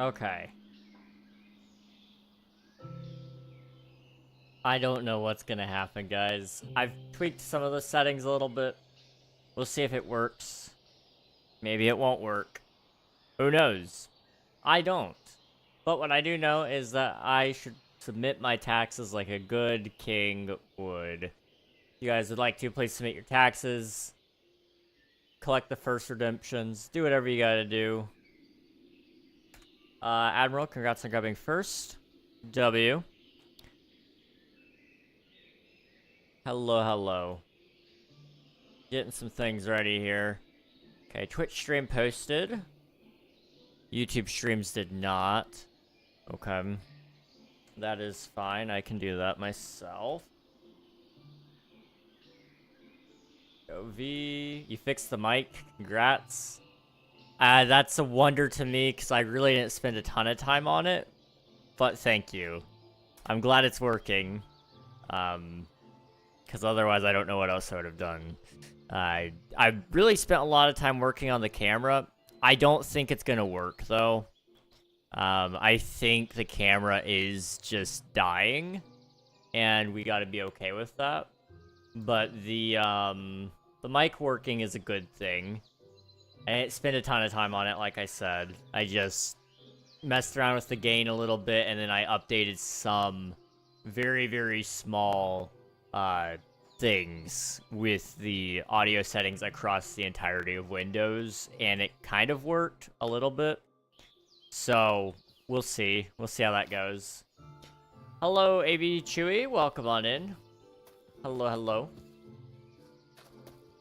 Okay. I don't know what's gonna happen, guys. I've tweaked some of the settings a little bit. We'll see if it works. Maybe it won't work. Who knows? I don't. But what I do know is that I should submit my taxes like a good king would. If you guys would like to, please submit your taxes. Collect the first redemptions. Do whatever you gotta do. Admiral, congrats on grabbing first. W. Hello, hello. Getting some things ready here. Okay, Twitch stream posted. YouTube streams did not. Okay. That is fine. I can do that myself. OV. You fixed the mic. Congrats. That's a wonder to me because I really didn't spend a ton of time on it. But thank you. I'm glad it's working. Because otherwise I don't know what else I would have done. I really spent a lot of time working on the camera. I don't think it's gonna work though. I think the camera is just dying, and we gotta be okay with that. But the mic working is a good thing. I didn't spend a ton of time on it, like I said. I just messed around with the gain a little bit, and then I updated some very, very small things with the audio settings across the entirety of Windows, and it kind of worked a little bit. So, we'll see. We'll see how that goes. Hello, AB Chewy. Welcome on in. Hello, hello.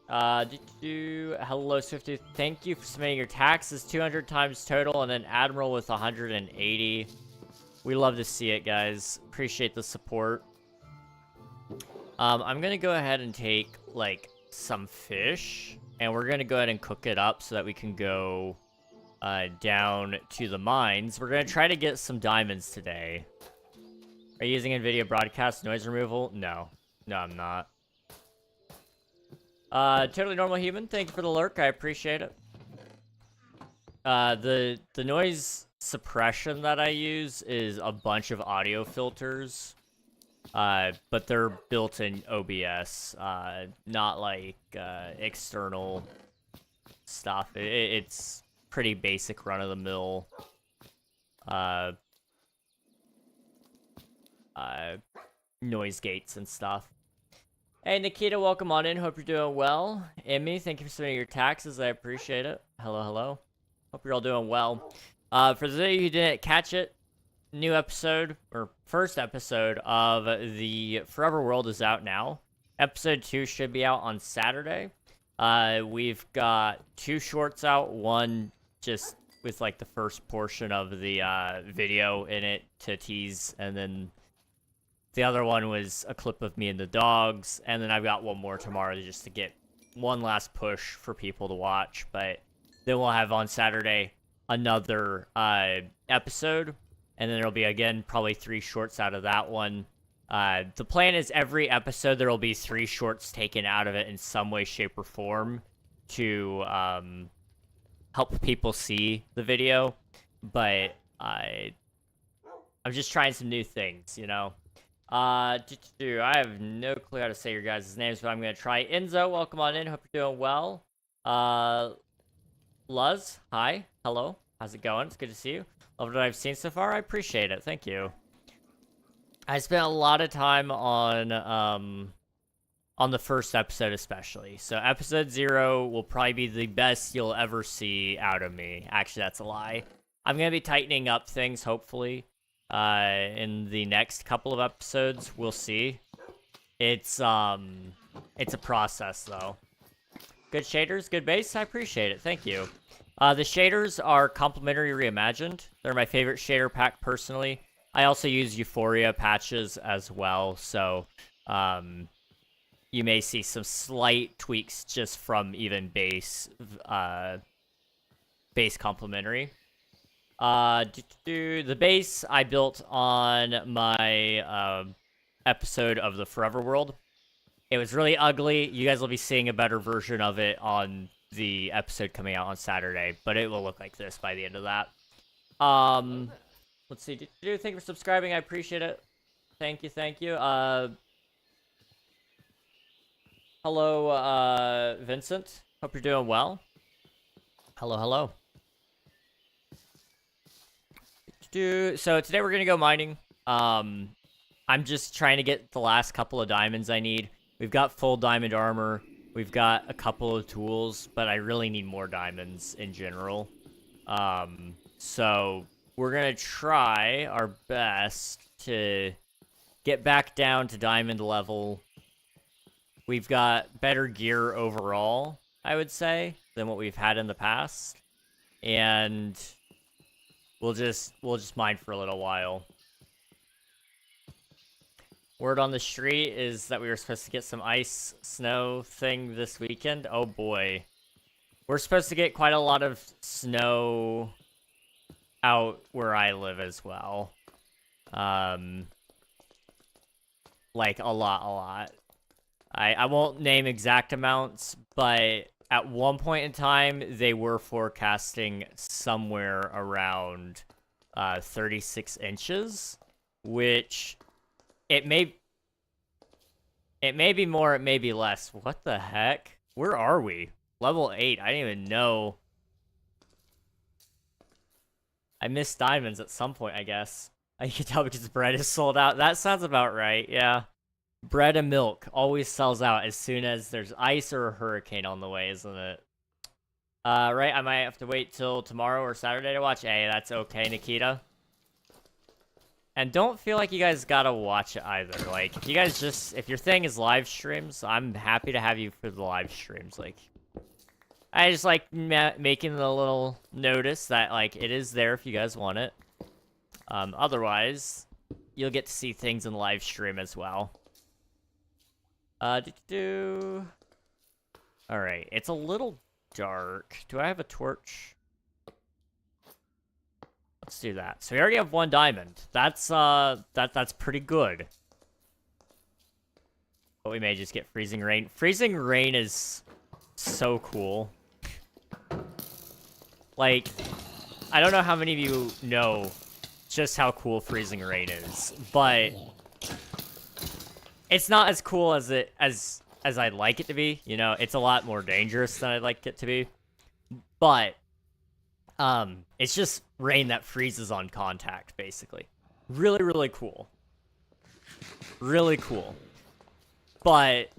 Hello, Swifty. Thank you for submitting your taxes 200 times total, and then Admiral with 180. We love to see it, guys. Appreciate the support. I'm gonna go ahead and take, like, some fish, and we're gonna go ahead and cook it up so that we can go down to the mines. We're gonna try to get some diamonds today. Are you using NVIDIA broadcast noise removal? No. No, I'm not. Totally normal human, thank you for the lurk, I appreciate it. The noise suppression that I use is a bunch of audio filters. But they're built in OBS, not like, external stuff. It's pretty basic run-of-the-mill, noise gates and stuff. Hey, Nikita, welcome on in. Hope you're doing well. Emmy, thank you for submitting your taxes. I appreciate it. Hello, hello. Hope you're all doing well. For those of you who didn't catch it, new episode, or first episode of the Forever World is out now. Episode 2 should be out on Saturday. We've got 2 shorts out, one just with like the first portion of the video in it to tease, and then the other one was a clip of me and the dogs, and then I've got one more tomorrow just to get one last push for people to watch. But then we'll have on Saturday another episode, and then there'll be, again, probably 3 shorts out of that one. The plan is every episode there will be 3 shorts taken out of it in some way, shape, or form to help people see the video. But I'm just trying some new things, you know? I have no clue how to say your guys' names, but I'm going to try. Enzo, welcome on in. Hope you're doing well. Luz, hi. Hello. How's it going? It's good to see you. Love what I've seen so far. I appreciate it. Thank you. I spent a lot of time on the first episode especially. So episode 0 will probably be the best you'll ever see out of me. Actually, that's a lie. I'm going to be tightening up things, hopefully, in the next couple of episodes. We'll see. It's a process, though. Good shaders, good base. I appreciate it. Thank you. The shaders are complimentary reimagined. They're my favorite shader pack, personally. I also use Euphoria patches as well, so you may see some slight tweaks just from even base complimentary. The base I built on my episode of the Forever World. It was really ugly. You guys will be seeing a better version of it on the episode coming out on Saturday, but it will look like this by the end of that. Let's see. Thank you for subscribing. I appreciate it. Thank you. Hello, Vincent. Hope you're doing well. Hello. So today we're gonna go mining. I'm just trying to get the last couple of diamonds I need. We've got full diamond armor. We've got a couple of tools, but I really need more diamonds in general. So we're gonna try our best to get back down to diamond level. We've got better gear overall, I would say, than what we've had in the past. And we'll just mine for a little while. Word on the street is that we were supposed to get some ice snow thing this weekend. Oh boy. We're supposed to get quite a lot of snow out where I live as well. Like a lot. I won't name exact amounts, but at one point in time, they were forecasting somewhere around 36 inches, which it may be more, it may be less. What the heck? Where are we? Level 8. I didn't even know. I missed diamonds at some point, I guess. You can tell because bread is sold out. That sounds about right, yeah. Bread and milk always sells out as soon as there's ice or a hurricane on the way, isn't it? Right, I might have to wait till tomorrow or Saturday to watch. Hey, that's okay, Nikita. And don't feel like you guys gotta watch it either. Like, if you guys if your thing is live streams, I'm happy to have you for the live streams. Like, I just like making the little notice that, like, it is there if you guys want it. Otherwise, you'll get to see things in live stream as well. Alright, it's a little dark. Do I have a torch? Let's do that. So we already have one diamond. That's pretty good. But we may just get freezing rain. Freezing rain is so cool. Like, I don't know how many of you know just how cool freezing rain is, but it's not as cool as I'd like it to be. You know, it's a lot more dangerous than I'd like it to be. But it's just rain that freezes on contact, basically. Really cool. Really cool. But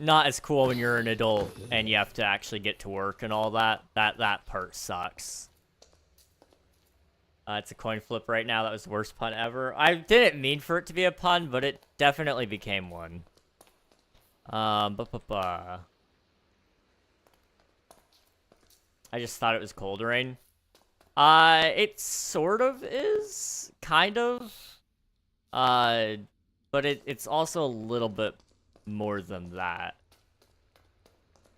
not as cool when you're an adult and you have to actually get to work and all that. That part sucks. It's a coin flip right now. That was the worst pun ever. I didn't mean for it to be a pun, but it definitely became one. I just thought it was cold rain. It sort of is, kind of. But it's also a little bit more than that.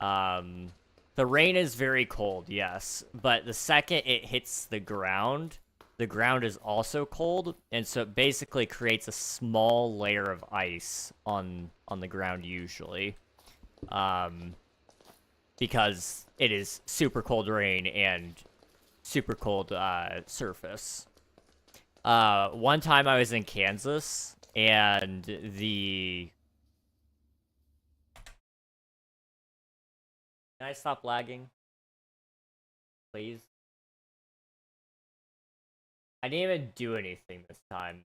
The rain is very cold, yes, but the second it hits the ground is also cold, and so it basically creates a small layer of ice on the ground usually. Because it is super cold rain and super cold surface. One time I was in Kansas, and Can I stop lagging? Please? I didn't even do anything this time.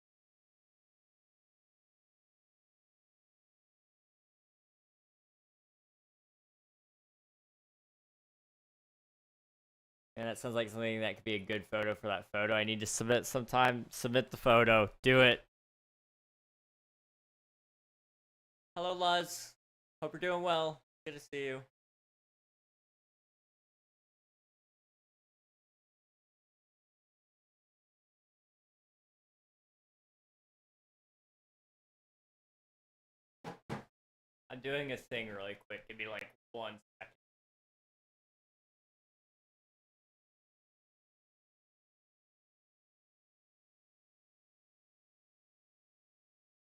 And that sounds like something that could be a good photo for that photo. I need to submit sometime. Submit the photo. Do it. Hello, Luz. Hope you're doing well. Good to see you. I'm doing a thing really quick. Give me like 1 second.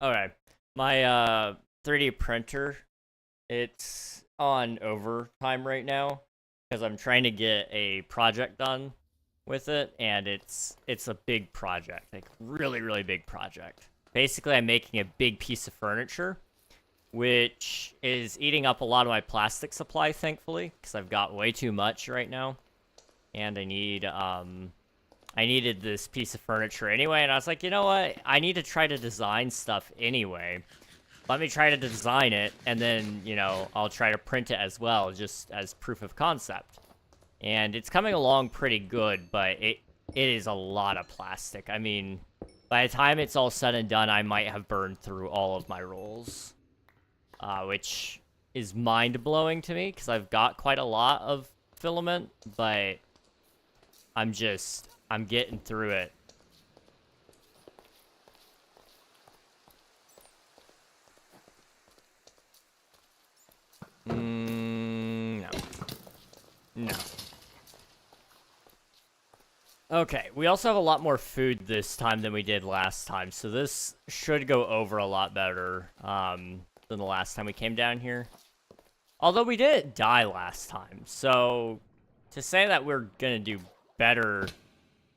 Okay. My 3D printer, it's on overtime right now because I'm trying to get a project done. with it, and it's a big project, like really, really big project. Basically, I'm making a big piece of furniture, which is eating up a lot of my plastic supply, thankfully, because I've got way too much right now, and I needed this piece of furniture anyway, and I was like, you know what? I need to try to design stuff anyway. Let me try to design it, and then, you know, I'll try to print it as well, just as proof of concept. And it's coming along pretty good, but it is a lot of plastic. I mean, by the time it's all said and done, I might have burned through all of my rolls. Which is mind-blowing to me, because I've got quite a lot of filament, but I'm getting through it. No. No. Okay, we also have a lot more food this time than we did last time, so this should go over a lot better than the last time we came down here. Although we didn't die last time, so to say that we're gonna do better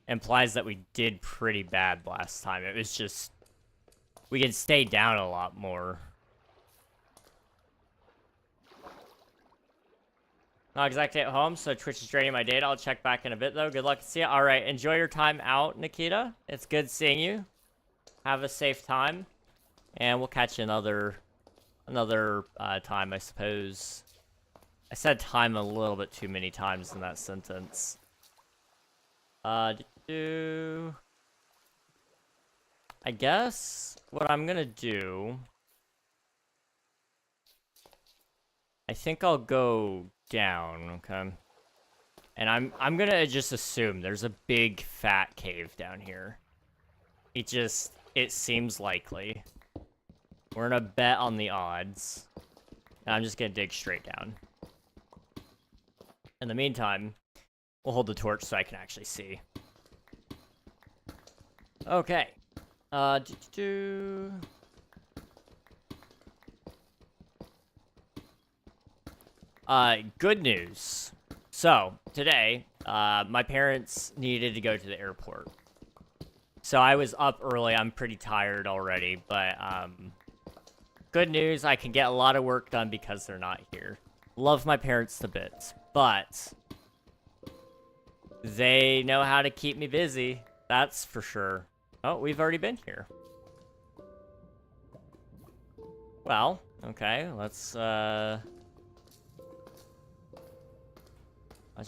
implies that we did pretty bad last time. It was just, we can stay down a lot more. Not exactly at home, so Twitch is draining my data. I'll check back in a bit, though. Good luck. See ya. All right, enjoy your time out, Nikita. It's good seeing you. Have a safe time. And we'll catch you another time, I suppose. I said time a little bit too many times in that sentence. I guess what I'm gonna do, I think I'll go down, okay? And I'm gonna just assume there's a big fat cave down here. It seems likely. We're gonna bet on the odds. And I'm just gonna dig straight down. In the meantime, we'll hold the torch so I can actually see. Okay. Good news. So, today, my parents needed to go to the airport. So I was up early. I'm pretty tired already, but, good news, I can get a lot of work done because they're not here. Love my parents to bits, but they know how to keep me busy. That's for sure. Oh, we've already been here. Well, okay, let's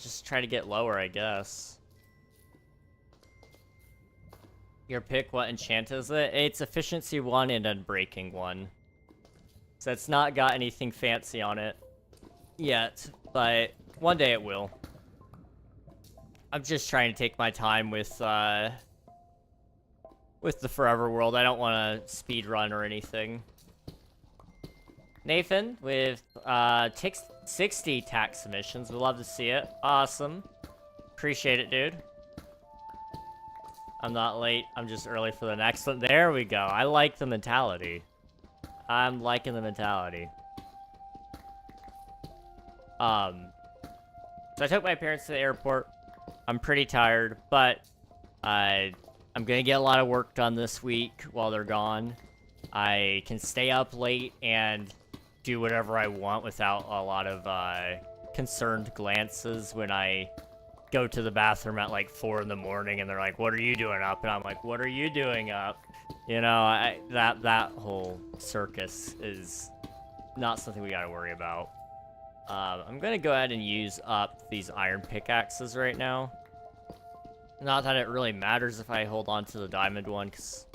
just try to get lower, I guess. Your pick, what enchant is it? It's efficiency 1 and unbreaking 1. So it's not got anything fancy on it yet, but one day it will. I'm just trying to take my time with the Forever World. I don't want to speed run or anything. Nathan with 60 tax submissions. We'd love to see it. Awesome. Appreciate it, dude. I'm not late. I'm just early for the next one. There we go. I like the mentality. I'm liking the mentality. So I took my parents to the airport. I'm pretty tired, but I'm gonna get a lot of work done this week while they're gone. I can stay up late and do whatever I want without a lot of concerned glances when I go to the bathroom at like 4 in the morning and they're like, what are you doing up? And I'm like, what are you doing up? You know, that whole circus is not something we gotta worry about. I'm gonna go ahead and use up these iron pickaxes right now. Not that it really matters if I hold on to the diamond one, because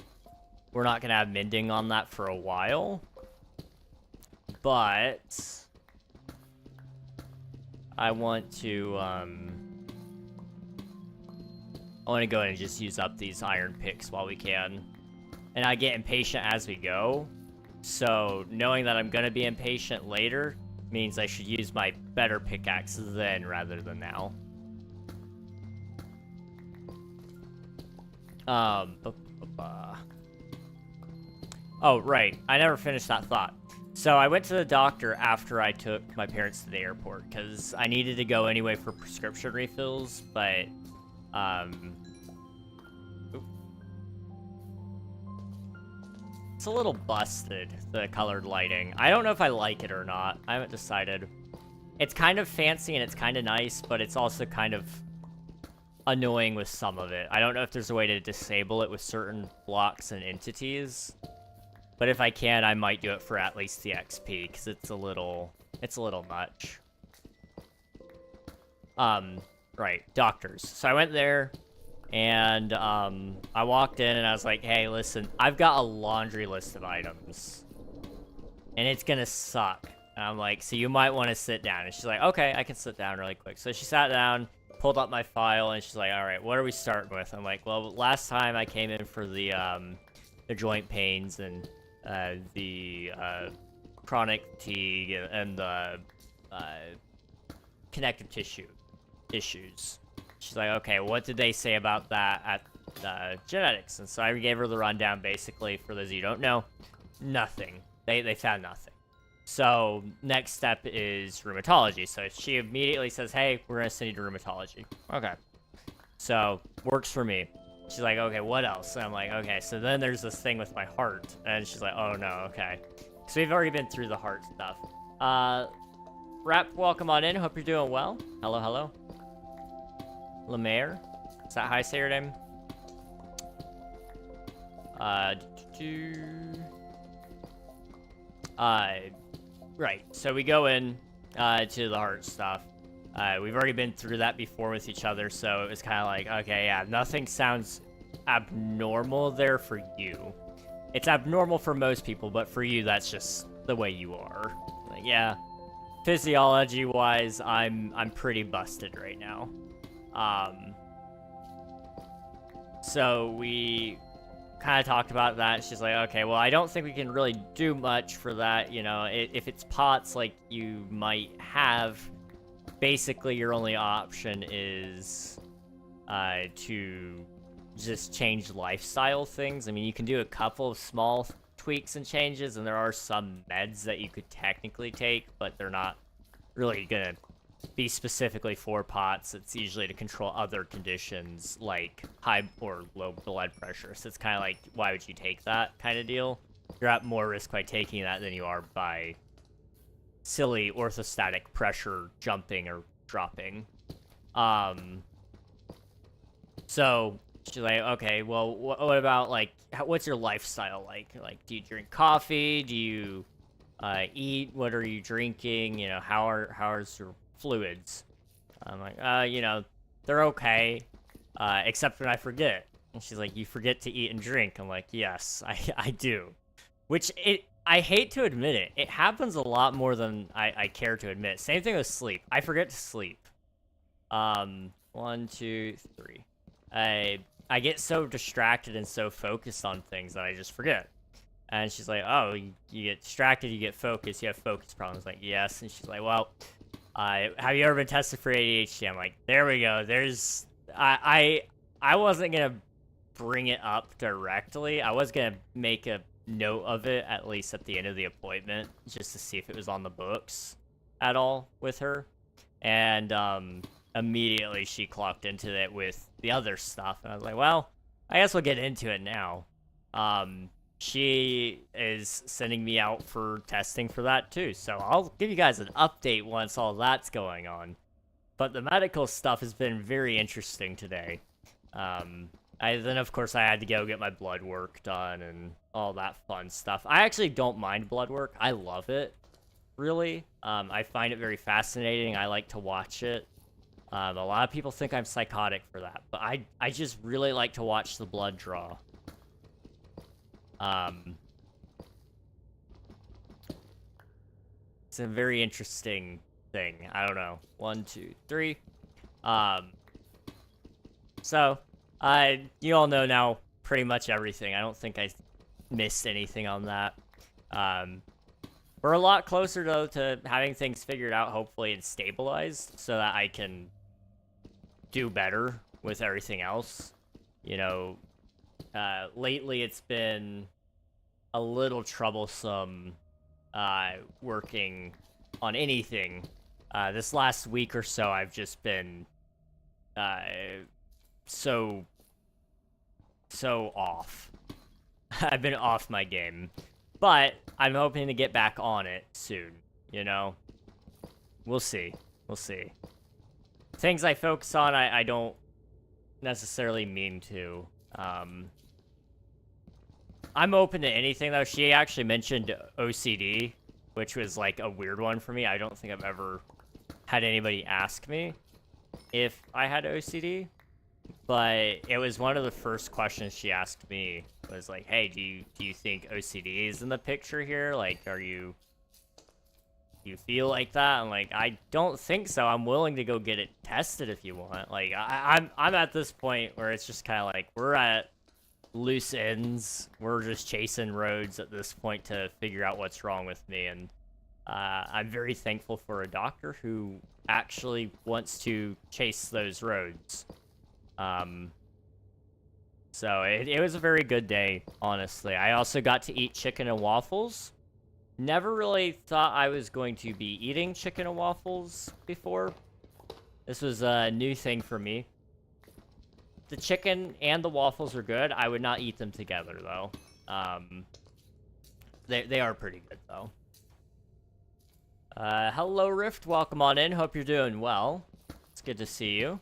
we're not gonna have mending on that for a while. But I want to go ahead and just use up these iron picks while we can. And I get impatient as we go. So knowing that I'm gonna be impatient later means I should use my better pickaxes then rather than now. Oh, right. I never finished that thought. So I went to the doctor after I took my parents to the airport because I needed to go anyway for prescription refills, but It's a little busted, the colored lighting. I don't know if I like it or not. I haven't decided. It's kind of fancy and it's kind of nice, but it's also kind of annoying with some of it. I don't know if there's a way to disable it with certain blocks and entities. But if I can, I might do it for at least the XP, because it's a little much. Right, doctors. So I went there, and I walked in, and I was like, hey, listen, I've got a laundry list of items, and it's gonna suck. And I'm like, so you might want to sit down. And she's like, okay, I can sit down really quick. So she sat down, pulled up my file, and she's like, all right, what are we starting with? I'm like, well, last time I came in for the joint pains and the chronic fatigue and the connective tissue issues. She's like, okay, what did they say about that at genetics? And so I gave her the rundown, basically. For those of you who don't know, nothing. They found nothing. So next step is rheumatology. So she immediately says, hey, we're gonna send you to rheumatology. Okay. So works for me. She's like, okay, what else? And I'm like, okay, so then there's this thing with my heart. And she's like, oh no, okay. So we've already been through the heart stuff. Rap, welcome on in. Hope you're doing well. Hello, hello. Lemaire? Is that how I say your name? Right, so we go in to the heart stuff. We've already been through that before with each other, so it was kind of like, okay, yeah, nothing sounds abnormal there for you. It's abnormal for most people, but for you, that's just the way you are. Like, yeah, physiology-wise, I'm pretty busted right now. So we kind of talked about that. She's like, okay, well, I don't think we can really do much for that. You know, if it's POTS like you might have, basically your only option is to just change lifestyle things. I mean, you can do a couple of small tweaks and changes, and there are some meds that you could technically take, but they're not really gonna be specifically for POTS. It's usually to control other conditions like high or low blood pressure. So it's kind of like, why would you take that kind of deal? You're at more risk by taking that than you are by silly orthostatic pressure jumping or dropping. So she's like, okay, well, what about, like, what's your lifestyle like? Like, do you drink coffee? Do you eat? What are you drinking? You know, how's your fluids? I'm like, you know, they're okay, except when I forget. And she's like, you forget to eat and drink. I'm like, yes, I do. Which, I hate to admit it. It happens a lot more than I care to admit. Same thing with sleep. I forget to sleep. 1, 2, 3. I get so distracted and so focused on things that I just forget. And she's like, oh, you get distracted, you get focused, you have focus problems. Like, yes. And she's like, well, have you ever been tested for ADHD? I'm like, there we go. There's, I wasn't gonna bring it up directly. I was gonna make a note of it, at least at the end of the appointment, just to see if it was on the books at all with her. And, immediately she clocked into it with the other stuff. And I was like, well, I guess we'll get into it now. She is sending me out for testing for that too. So I'll give you guys an update once all that's going on. But the medical stuff has been very interesting today. Then of course I had to go get my blood work done and all that fun stuff. I actually don't mind blood work. I love it, really. I find it very fascinating. I like to watch it. A lot of people think I'm psychotic for that, but I just really like to watch the blood draw. It's a very interesting thing. I don't know. 1, 2, 3. So, you all know now pretty much everything. I don't think I missed anything on that. We're a lot closer, though, to having things figured out, hopefully, and stabilized, so that I can do better with everything else. You know, lately it's been a little troublesome working on anything. This last week or so, I've just been so off. I've been off my game. But I'm hoping to get back on it soon, you know? We'll see. We'll see. Things I focus on, I don't necessarily mean to. I'm open to anything, though. She actually mentioned OCD, which was, like, a weird one for me. I don't think I've ever had anybody ask me if I had OCD. But it was one of the first questions she asked me. Was like, hey, do you think OCD is in the picture here? Like, do you feel like that? I'm like, I don't think so. I'm willing to go get it tested if you want. Like, I'm at this point where it's just kind of like, we're at loose ends. We're just chasing roads at this point to figure out what's wrong with me. And I'm very thankful for a doctor who actually wants to chase those roads. So it was a very good day, honestly. I also got to eat chicken and waffles. Never really thought I was going to be eating chicken and waffles before. This was a new thing for me. The chicken and the waffles are good. I would not eat them together, though. They are pretty good, though. Hello, Rift. Welcome on in. Hope you're doing well. It's good to see you.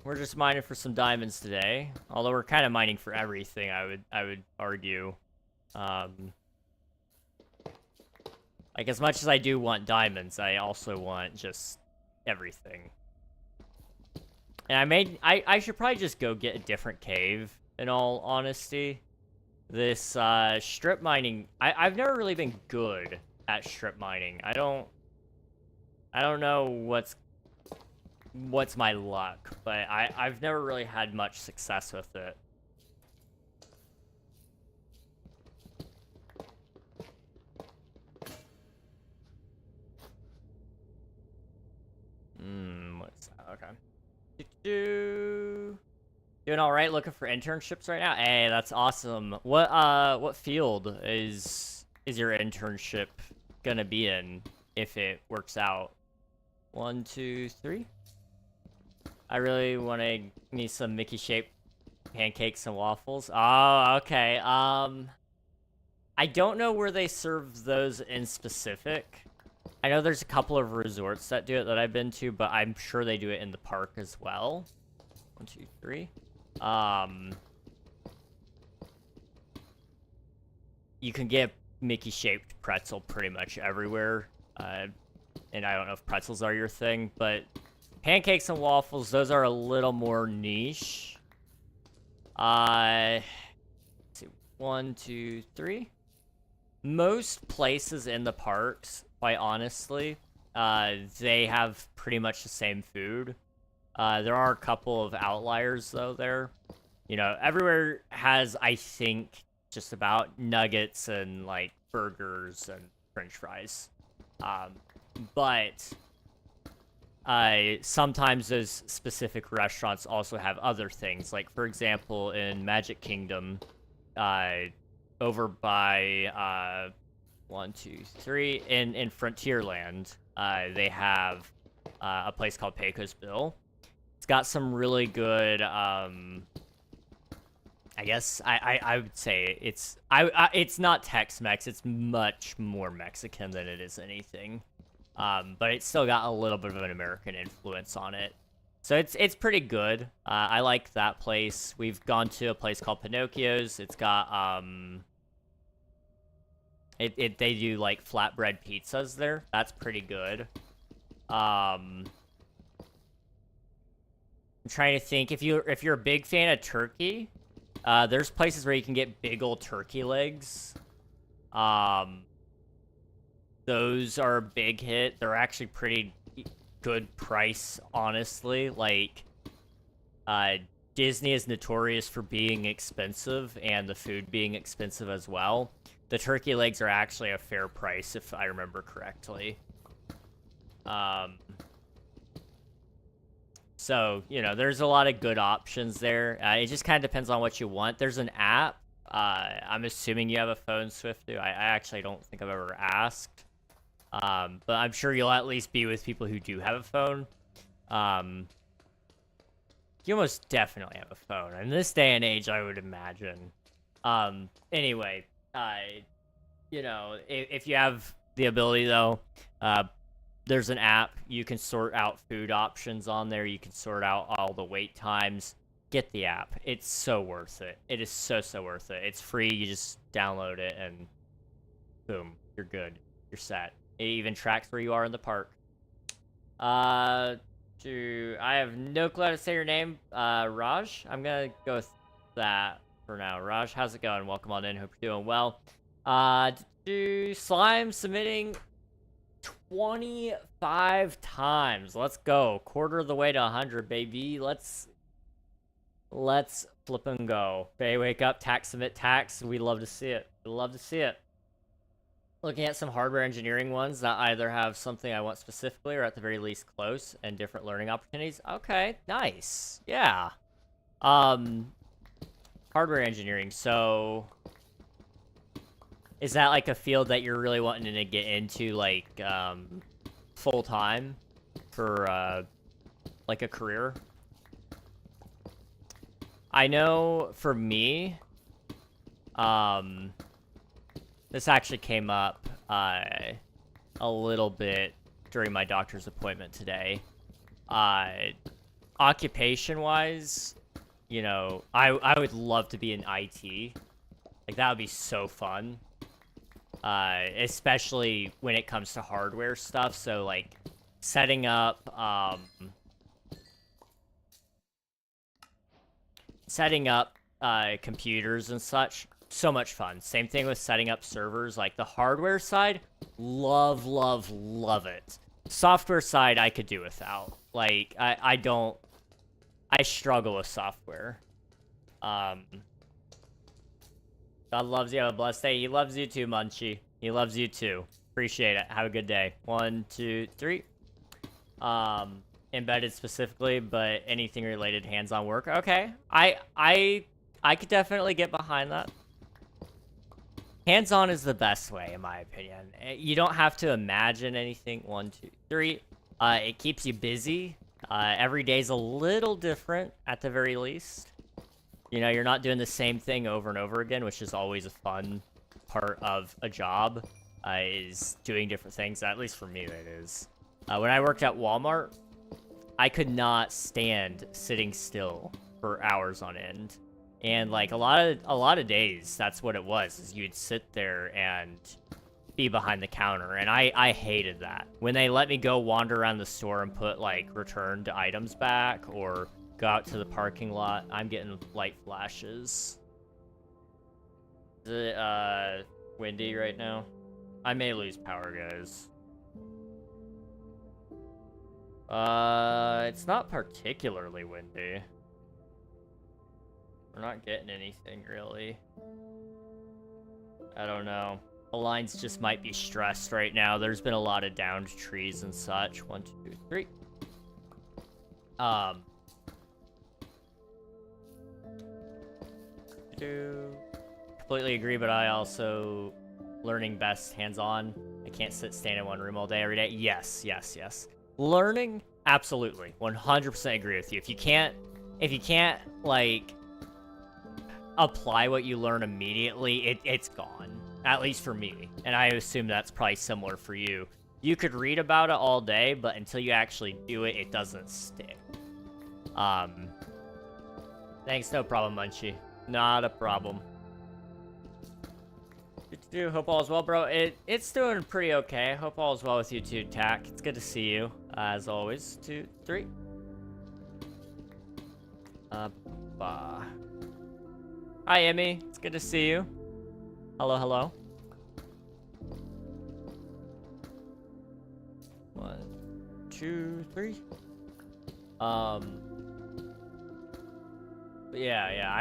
We're just mining for some diamonds today. Although we're kind of mining for everything, I would argue. Like, as much as I do want diamonds, I also want just everything. And I should probably just go get a different cave, in all honesty. This, strip mining, I've never really been good at strip mining. I don't know what's my luck, but I've never really had much success with it. What's that? Okay. Doing all right, looking for internships right now. Hey, that's awesome. What field is your internship gonna be in if it works out? 1, 2, 3. I really want to need some Mickey-shaped pancakes and waffles. Oh, okay. I don't know where they serve those in specific. I know there's a couple of resorts that do it that I've been to, but I'm sure they do it in the park as well. 1, 2, 3. You can get Mickey-shaped pretzel pretty much everywhere. And I don't know if pretzels are your thing, but pancakes and waffles, those are a little more niche. Let's see. 1, 2, 3. Most places in the parks, quite honestly, they have pretty much the same food. There are a couple of outliers, though, there. You know, everywhere has, I think, just about nuggets and, like, burgers and french fries. But sometimes those specific restaurants also have other things. Like, for example, in Magic Kingdom, over by 1, 2, 3 in Frontierland, they have a place called Pecos Bill. It's got some really good I guess I would say it's not Tex-Mex. It's much more Mexican than it is anything. But it's still got a little bit of an American influence on it. So it's pretty good. I like that place. We've gone to a place called Pinocchio's. It's got they do like flatbread pizzas there. That's pretty good. I'm trying to think, if you're a big fan of turkey, there's places where you can get big old turkey legs. Those are a big hit. They're actually pretty good price, honestly. Like, Disney is notorious for being expensive, and the food being expensive as well. The turkey legs are actually a fair price, if I remember correctly. So, you know, there's a lot of good options there. It just kind of depends on what you want. There's an app. I'm assuming you have a phone, Swiftu. I actually don't think I've ever asked. But I'm sure you'll at least be with people who do have a phone. You almost definitely have a phone. In this day and age, I would imagine. Anyway, you know, if you have the ability, though, there's an app. You can sort out food options on there. You can sort out all the wait times. Get the app. It's so worth it. It is so worth it. It's free. You just download it and boom, you're good. You're set. It even tracks where you are in the park. I have no clue how to say your name. Raj? I'm gonna go with that for now. Raj, how's it going? Welcome on in. Hope you're doing well. Slime submitting 25 times. Let's go. Quarter of the way to 100, baby. Let's flip and go. Bay, wake up. Tax, submit, tax. We love to see it. We love to see it. Looking at some hardware engineering ones that either have something I want specifically or at the very least close and different learning opportunities. Okay, nice. Yeah. Hardware engineering. So is that like a field that you're really wanting to get into, like, full time for, like a career? I know for me, this actually came up a little bit during my doctor's appointment today. Occupation-wise, you know, I would love to be in IT. Like, that would be so fun. Especially when it comes to hardware stuff. So, like, setting up, computers and such. So much fun. Same thing with setting up servers. Like, the hardware side, love it. Software side, I could do without. Like, I struggle with software. God loves you. Have a blessed day. He loves you too, Munchie. He loves you too. Appreciate it. Have a good day. 1, 2, 3. Embedded specifically, but anything related hands-on work. Okay. I could definitely get behind that. Hands-on is the best way, in my opinion. You don't have to imagine anything. 1, 2, 3. It keeps you busy. Every day's a little different, at the very least. You know, you're not doing the same thing over and over again, which is always a fun part of a job, is doing different things. At least for me, that is. When I worked at Walmart, I could not stand sitting still for hours on end. And like a lot of days, that's what it was, is you'd sit there and be behind the counter, and I hated that. When they let me go wander around the store and put like returned items back or go out to the parking lot, I'm getting light flashes. Is it windy right now? I may lose power, guys. It's not particularly windy. We're not getting anything, really. I don't know. The lines just might be stressed right now. There's been a lot of downed trees and such. 1, 2, 3. Completely agree, but I also learning best hands-on. I can't stand in one room all day, every day. Yes. Learning, absolutely. 100% agree with you. If you can't, like, apply what you learn immediately, it's gone. At least for me. And I assume that's probably similar for you. You could read about it all day, but until you actually do it, it doesn't stick. Thanks, no problem, Munchie. Not a problem. Good to do. Hope all is well, bro. It's doing pretty okay. Hope all is well with you too, Tack. It's good to see you, as always. 2, 3. Hi, Emmy. It's good to see you. Hello. 1, 2, 3. But yeah,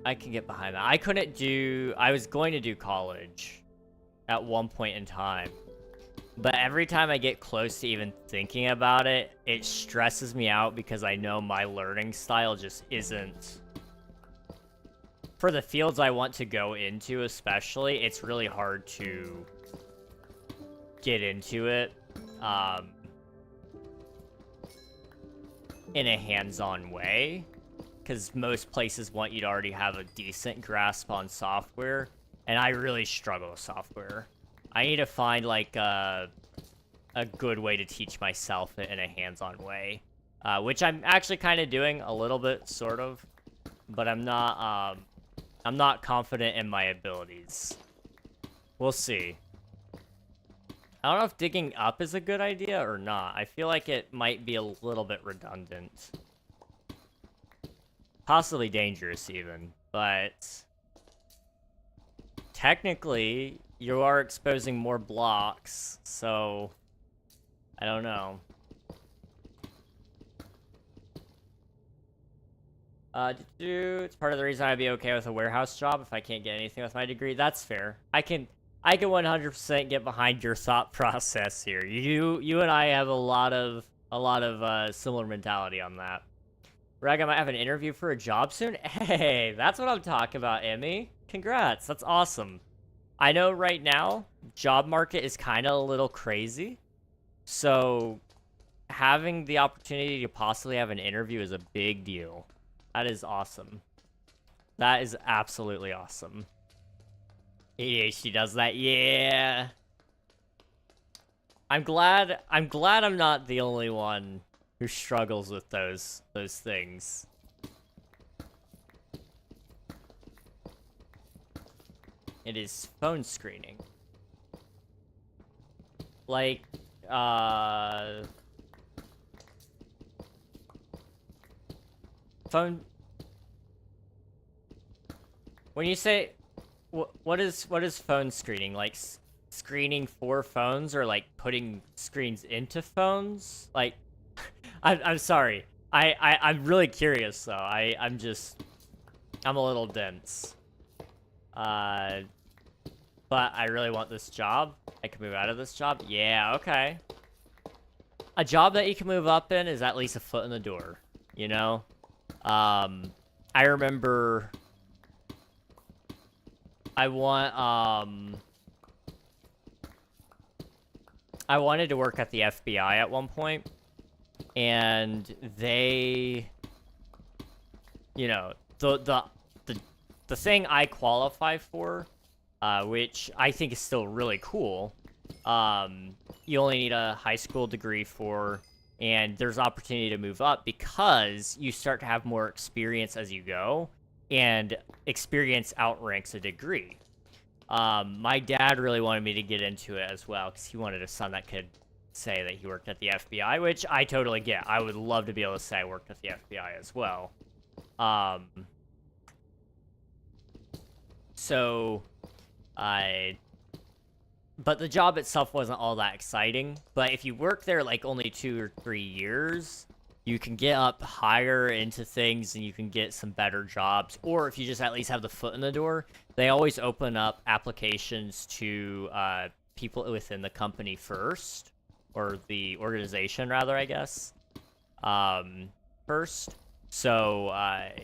I can get behind that. I was going to do college at one point in time, but every time I get close to even thinking about it, it stresses me out because I know my learning style just isn't, for the fields I want to go into especially, it's really hard to get into it. in a hands-on way, because most places want you to already have a decent grasp on software, and I really struggle with software. I need to find, like, a good way to teach myself it in a hands-on way, which I'm actually kind of doing a little bit, sort of, but I'm not confident in my abilities. We'll see. I don't know if digging up is a good idea or not. I feel like it might be a little bit redundant. Possibly dangerous even, but technically you are exposing more blocks, so I don't know. It's part of the reason I'd be okay with a warehouse job if I can't get anything with my degree. That's fair. I can 100% get behind your thought process here. You and I have a lot of similar mentality on that. Rag, I might have an interview for a job soon. Hey, that's what I'm talking about, Emmy. Congrats, that's awesome. I know right now, job market is kind of a little crazy. So, having the opportunity to possibly have an interview is a big deal. That is awesome. That is absolutely awesome. ADHD does that, yeah. I'm glad I'm not the only one who struggles with those things. It is phone screening. Like, phone... When you say... What is phone screening? Like, screening for phones, or like putting screens into phones? Like, I'm sorry. I'm really curious though. I'm a little dense. But I really want this job. I can move out of this job. Yeah, okay. A job that you can move up in is at least a foot in the door, you know? I remember I wanted to work at the FBI at one point, and they, you know, the thing I qualify for, which I think is still really cool, you only need a high school degree for, and there's opportunity to move up because you start to have more experience as you go, and experience outranks a degree. My dad really wanted me to get into it as well, because he wanted a son that could say that he worked at the FBI, which I totally get. I would love to be able to say I worked at the FBI as well. But the job itself wasn't all that exciting. But if you work there like only 2 or 3 years, you can get up higher into things and you can get some better jobs. Or if you just at least have the foot in the door, they always open up applications to people within the company first, or the organization rather, I guess, first. So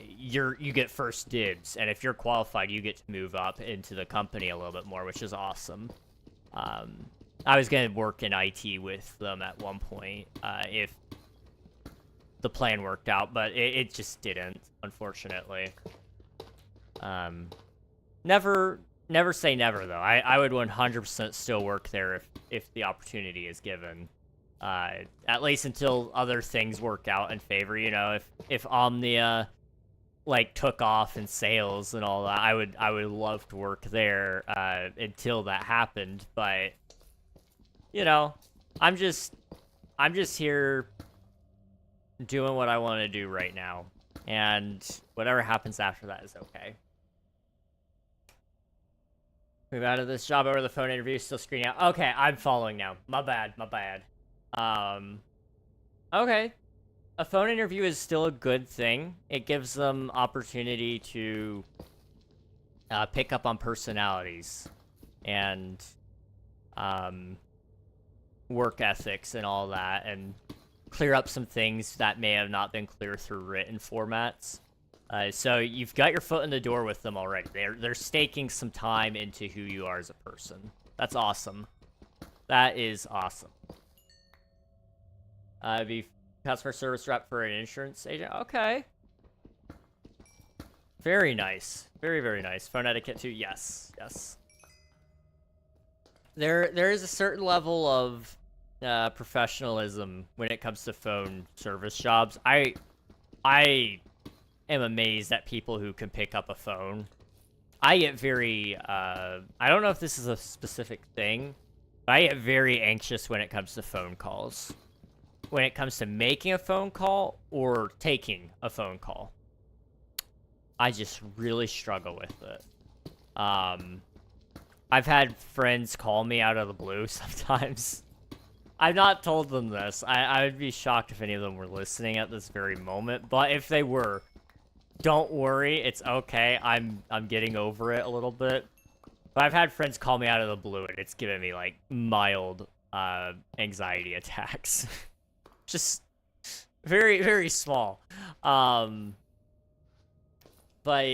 you get first dibs, and if you're qualified, you get to move up into the company a little bit more, which is awesome. I was gonna work in IT with them at one point if the plan worked out, but it just didn't, unfortunately. Never say never, though. I would 100% still work there if the opportunity is given. At least until other things work out in favor, you know. If Omnia like took off in sales and all that, I would love to work there until that happened. But you know, I'm just here doing what I want to do right now, and whatever happens after that is okay. Move out of this job over the phone interview, still screening out. Okay, I'm following now. My bad. Okay. A phone interview is still a good thing. It gives them opportunity to pick up on personalities and work ethics and all that, and clear up some things that may have not been clear through written formats. So you've got your foot in the door with them already. They're staking some time into who you are as a person. That's awesome. That is awesome. Customer service rep for an insurance agent. Okay. Very nice. Very, very nice. Phone etiquette too. Yes. Yes. There is a certain level of professionalism when it comes to phone service jobs. I am amazed at people who can pick up a phone. I get very I don't know if this is a specific thing, but I get very anxious when it comes to phone calls. When it comes to making a phone call or taking a phone call. I just really struggle with it. I've had friends call me out of the blue sometimes. I've not told them this. I would be shocked if any of them were listening at this very moment, but if they were, don't worry, it's okay. I'm getting over it a little bit. But I've had friends call me out of the blue and it's given me like mild anxiety attacks. Just very, very small. But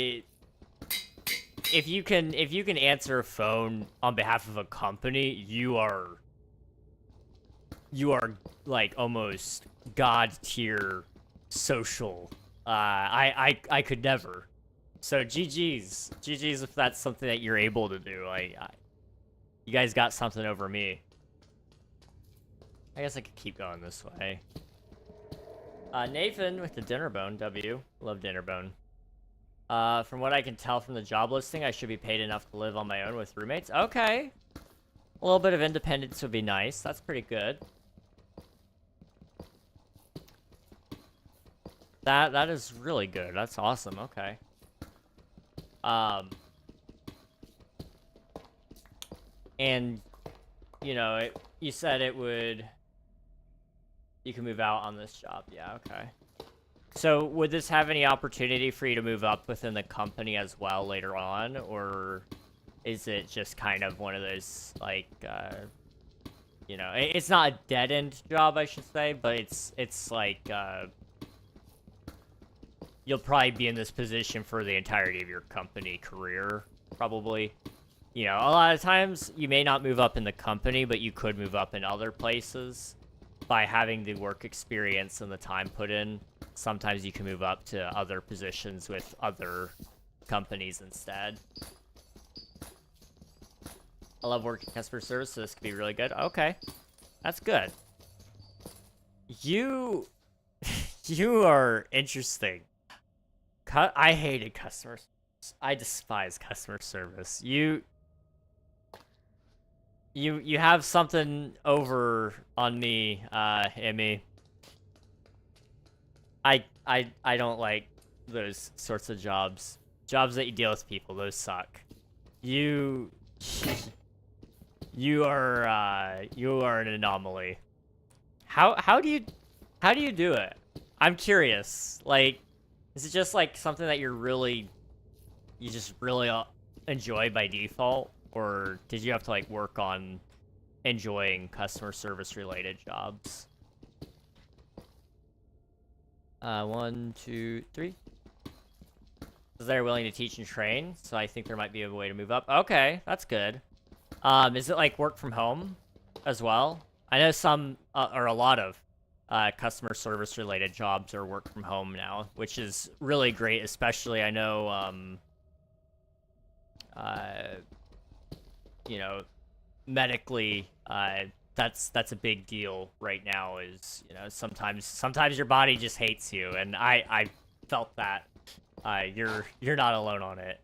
if you can answer a phone on behalf of a company, you are like almost god tier social. I could never. So GG's if that's something that you're able to do. You guys got something over me. I guess I could keep going this way. Nathan with the dinner bone. W. Love dinner bone. From what I can tell from the job listing, I should be paid enough to live on my own with roommates. Okay. A little bit of independence would be nice. That's pretty good. That is really good. That's awesome. Okay. And, you know, you said it would... You can move out on this job. Yeah, okay. So, would this have any opportunity for you to move up within the company as well later on? Or is it just kind of one of those, like, you know, it's not a dead-end job, I should say, but it's like, you'll probably be in this position for the entirety of your company career, probably. You know, a lot of times, you may not move up in the company, but you could move up in other places by having the work experience and the time put in. Sometimes you can move up to other positions with other companies instead. I love working customer service, so this could be really good. Okay. That's good. You are interesting. I hated customer service. I despise customer service. You have something over on me, Emmy. I don't like those sorts of jobs. Jobs that you deal with people, those suck. You are an anomaly. How do you do it? I'm curious. Like, is it just like something that you just really enjoy by default, or did you have to like work on enjoying customer service related jobs? 1, 2, 3. They're willing to teach and train, so I think there might be a way to move up. Okay, that's good. Is it like work from home as well? I know some, or a lot of, customer service related jobs are work from home now, which is really great, especially I know, you know, medically, that's a big deal right now. Is, you know, sometimes your body just hates you, and I felt that. You're not alone on it.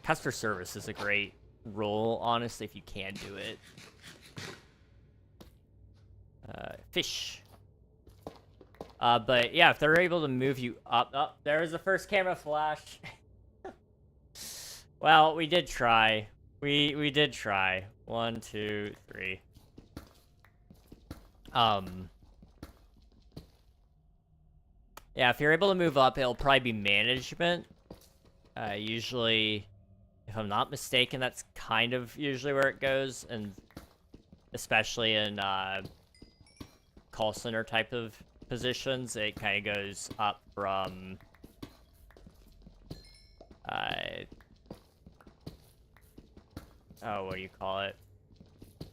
Customer service is a great role, honestly, if you can do it. Fish. But yeah, if they're able to move you up, there was the first camera flash. Well, we did try. We did try. 1, 2, 3. Yeah, if you're able to move up, it'll probably be management. Usually, if I'm not mistaken, that's kind of usually where it goes, and especially in call center type of positions, it kind of goes up from oh, what do you call it?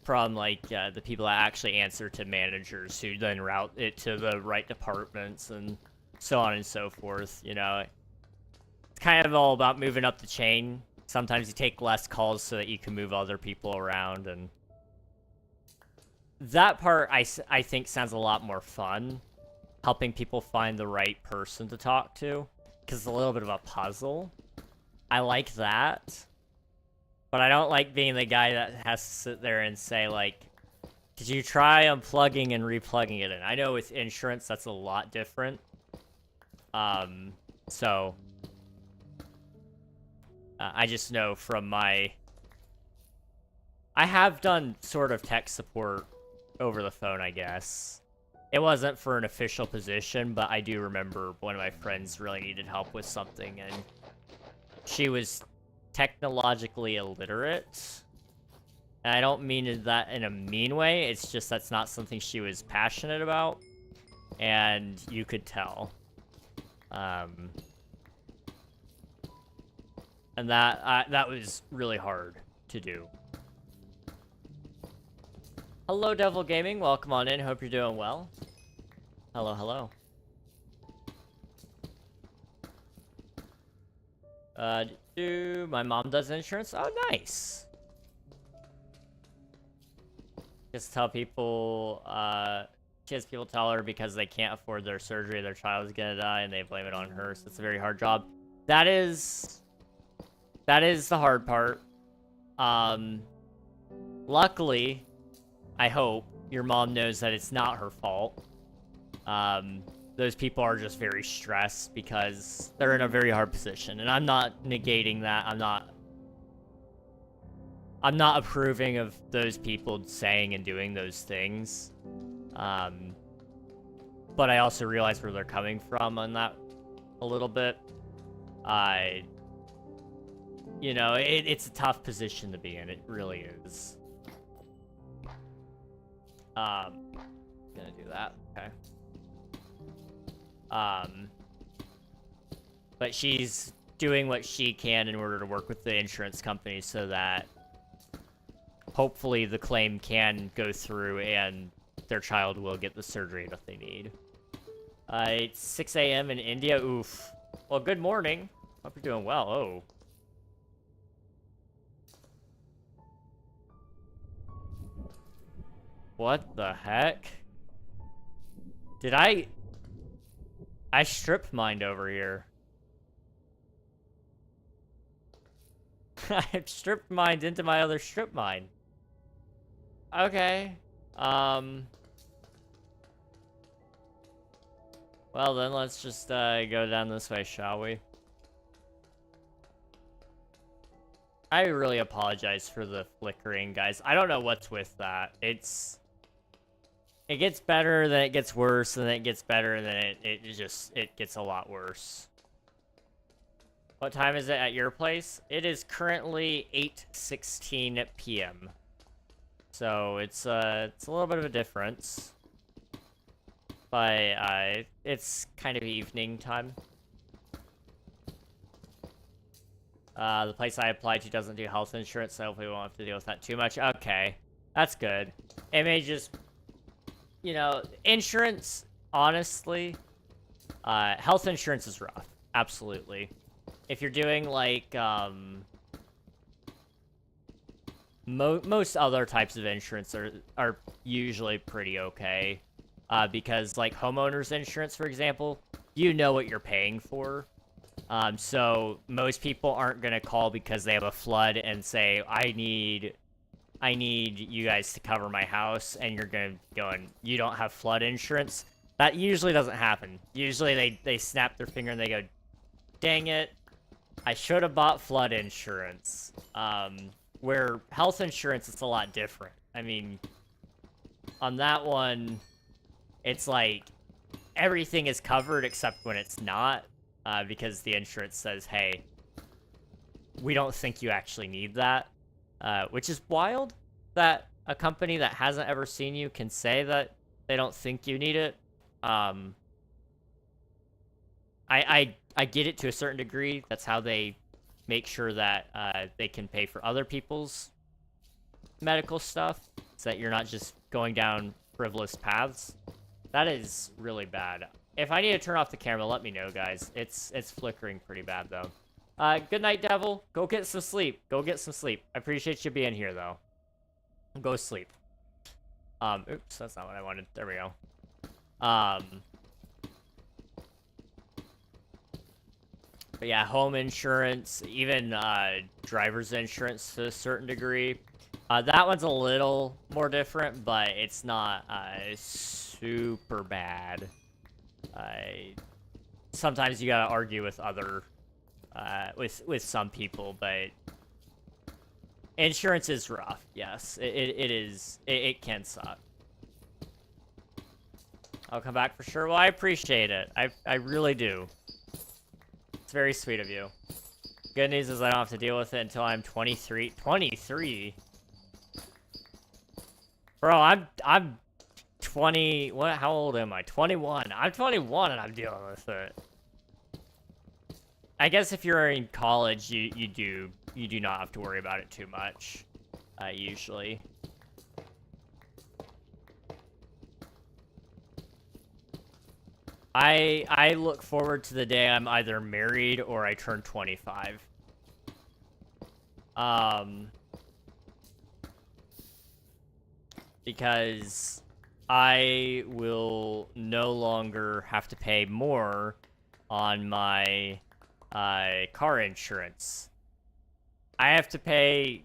from like the people that actually answer to managers who then route it to the right departments and so on and so forth. You know, it's kind of all about moving up the chain. Sometimes you take less calls so that you can move other people around, and that part I think sounds a lot more fun, helping people find the right person to talk to, because it's a little bit of a puzzle. I like that. But I don't like being the guy that has to sit there and say, like, did you try unplugging and replugging it in? I know with insurance, that's a lot different. So, I just know from my... I have done sort of tech support over the phone, I guess. It wasn't for an official position, but I do remember one of my friends really needed help with something, and she was technologically illiterate. And I don't mean that in a mean way, it's just that's not something she was passionate about, and you could tell. And that was really hard to do. Hello, Devil Gaming. Welcome on in. Hope you're doing well. Hello, hello. My mom does insurance. Oh, nice. Just tell people, she has people tell her because they can't afford their surgery, their child is gonna die, and they blame it on her, so it's a very hard job. That is the hard part. Luckily, I hope, your mom knows that it's not her fault. Those people are just very stressed because they're in a very hard position, and I'm not negating that. I'm not approving of those people saying and doing those things. But I also realize where they're coming from on that a little bit. You know, it's a tough position to be in. It really is. Gonna do that. Okay. But she's doing what she can in order to work with the insurance company so that hopefully the claim can go through and their child will get the surgery that they need. It's 6 a.m. in India. Oof. Well, good morning. Hope you're doing well. Oh. What the heck? Did I strip mined over here. I've strip mined into my other strip mine. Okay. Well then, let's just go down this way, shall we? I really apologize for the flickering, guys. I don't know what's with that. It gets better, then it gets worse, and then it gets better, and then it gets a lot worse. What time is it at your place? It is currently 8:16 p.m. So it's a little bit of a difference. But it's kind of evening time. The place I applied to doesn't do health insurance, so hopefully we won't have to deal with that too much. Okay, that's good. It may just, you know, insurance, honestly, health insurance is rough. Absolutely. If you're doing, like, most other types of insurance are usually pretty okay. Because, like, homeowners insurance, for example, you know what you're paying for. So most people aren't gonna call because they have a flood and say, I need you guys to cover my house, and you're gonna go and you don't have flood insurance. That usually doesn't happen. Usually they snap their finger and they go, dang it, I should have bought flood insurance. Where health insurance, it's a lot different. I mean, on that one, it's like everything is covered except when it's not, because the insurance says, hey, we don't think you actually need that, which is wild that a company that hasn't ever seen you can say that they don't think you need it. I get it to a certain degree. That's how they make sure that they can pay for other people's medical stuff. so that you're not just going down frivolous paths. That is really bad. If I need to turn off the camera, let me know, guys. It's flickering pretty bad, though. Good night, Devil. Go get some sleep. Go get some sleep. I appreciate you being here, though. Go sleep. Oops, that's not what I wanted. There we go. But yeah, home insurance, even driver's insurance to a certain degree. That one's a little more different, but it's not super bad. Sometimes you gotta argue with other, with some people, but insurance is rough. Yes, it is. It can suck. I'll come back for sure. Well, I appreciate it. I really do. It's very sweet of you. Good news is I don't have to deal with it until I'm 23. 23? Bro, I'm 20. What? How old am I? 21. I'm 21 and I'm dealing with it. I guess if you're in college, you do not have to worry about it too much. Usually. I look forward to the day I'm either married or I turn 25. Because I will no longer have to pay more on my car insurance. I have to pay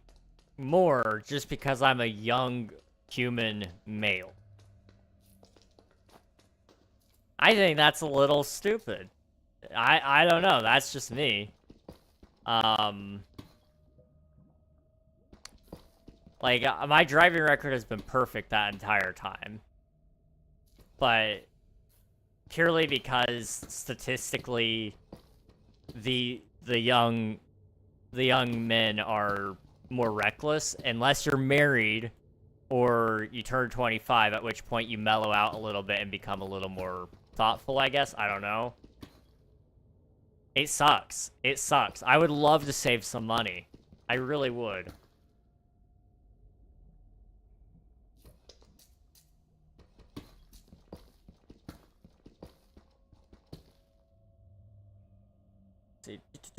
more just because I'm a young human male. I think that's a little stupid. I don't know. That's just me. Like, my driving record has been perfect that entire time. But purely because statistically the young men are more reckless unless you're married or you turn 25, at which point you mellow out a little bit and become a little more thoughtful, I guess. I don't know. It sucks. It sucks. I would love to save some money. I really would.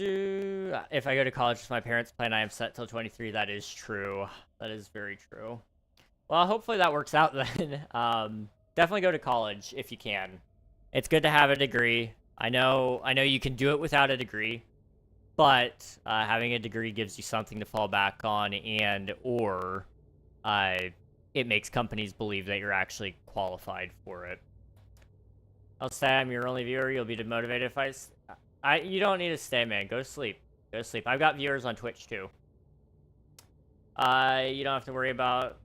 If I go to college with my parents' plan, I am set till 23. That is true. That is very true. Well, hopefully that works out then. Definitely go to college if you can. It's good to have a degree. I know you can do it without a degree, but having a degree gives you something to fall back on, or it makes companies believe that you're actually qualified for it. I'll say I'm your only viewer. You'll be demotivated if you don't need to stay, man. Go sleep. Go sleep. I've got viewers on Twitch too. You don't have to worry about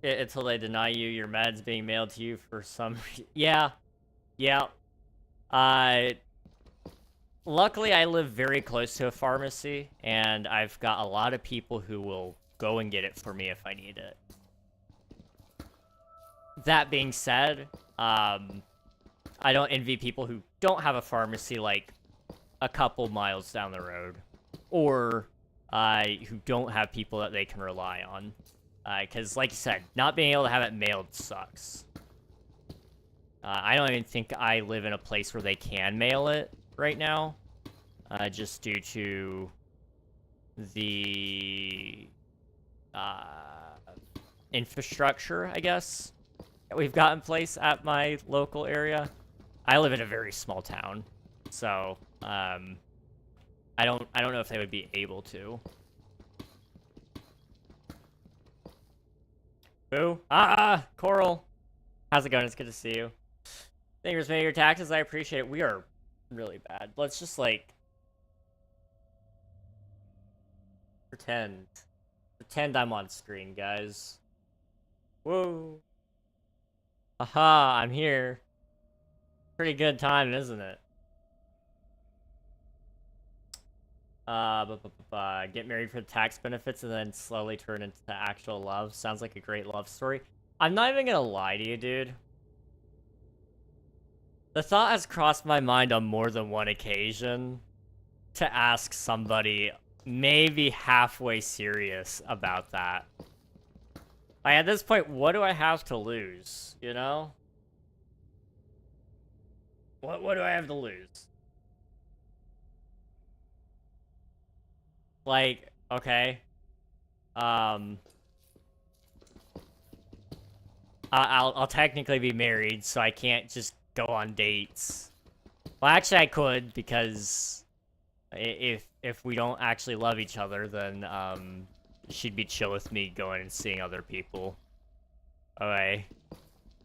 until they deny you your meds being mailed to you for some yeah. Luckily I live very close to a pharmacy, and I've got a lot of people who will go and get it for me if I need it. That being said, I don't envy people who don't have a pharmacy like a couple miles down the road, or who don't have people that they can rely on. Because, like you said, not being able to have it mailed sucks. I don't even think I live in a place where they can mail it right now, just due to the infrastructure, I guess, that we've got in place at my local area. I live in a very small town, so I don't know if they would be able to. Boo! Coral, how's it going? It's good to see you. Thank you for paying your taxes. I appreciate it. We are really bad. Let's just pretend I'm on screen, guys. Whoa! Aha! I'm here. Pretty good time, isn't it? Get married for the tax benefits and then slowly turn into actual love. Sounds like a great love story. I'm not even gonna lie to you, dude. The thought has crossed my mind on more than one occasion to ask somebody maybe halfway serious about that. Like, at this point, what do I have to lose, you know? What do I have to lose? Like, okay. I'll technically be married, so I can't just go on dates. Well, actually, I could, because if we don't actually love each other, then she'd be chill with me going and seeing other people. Okay,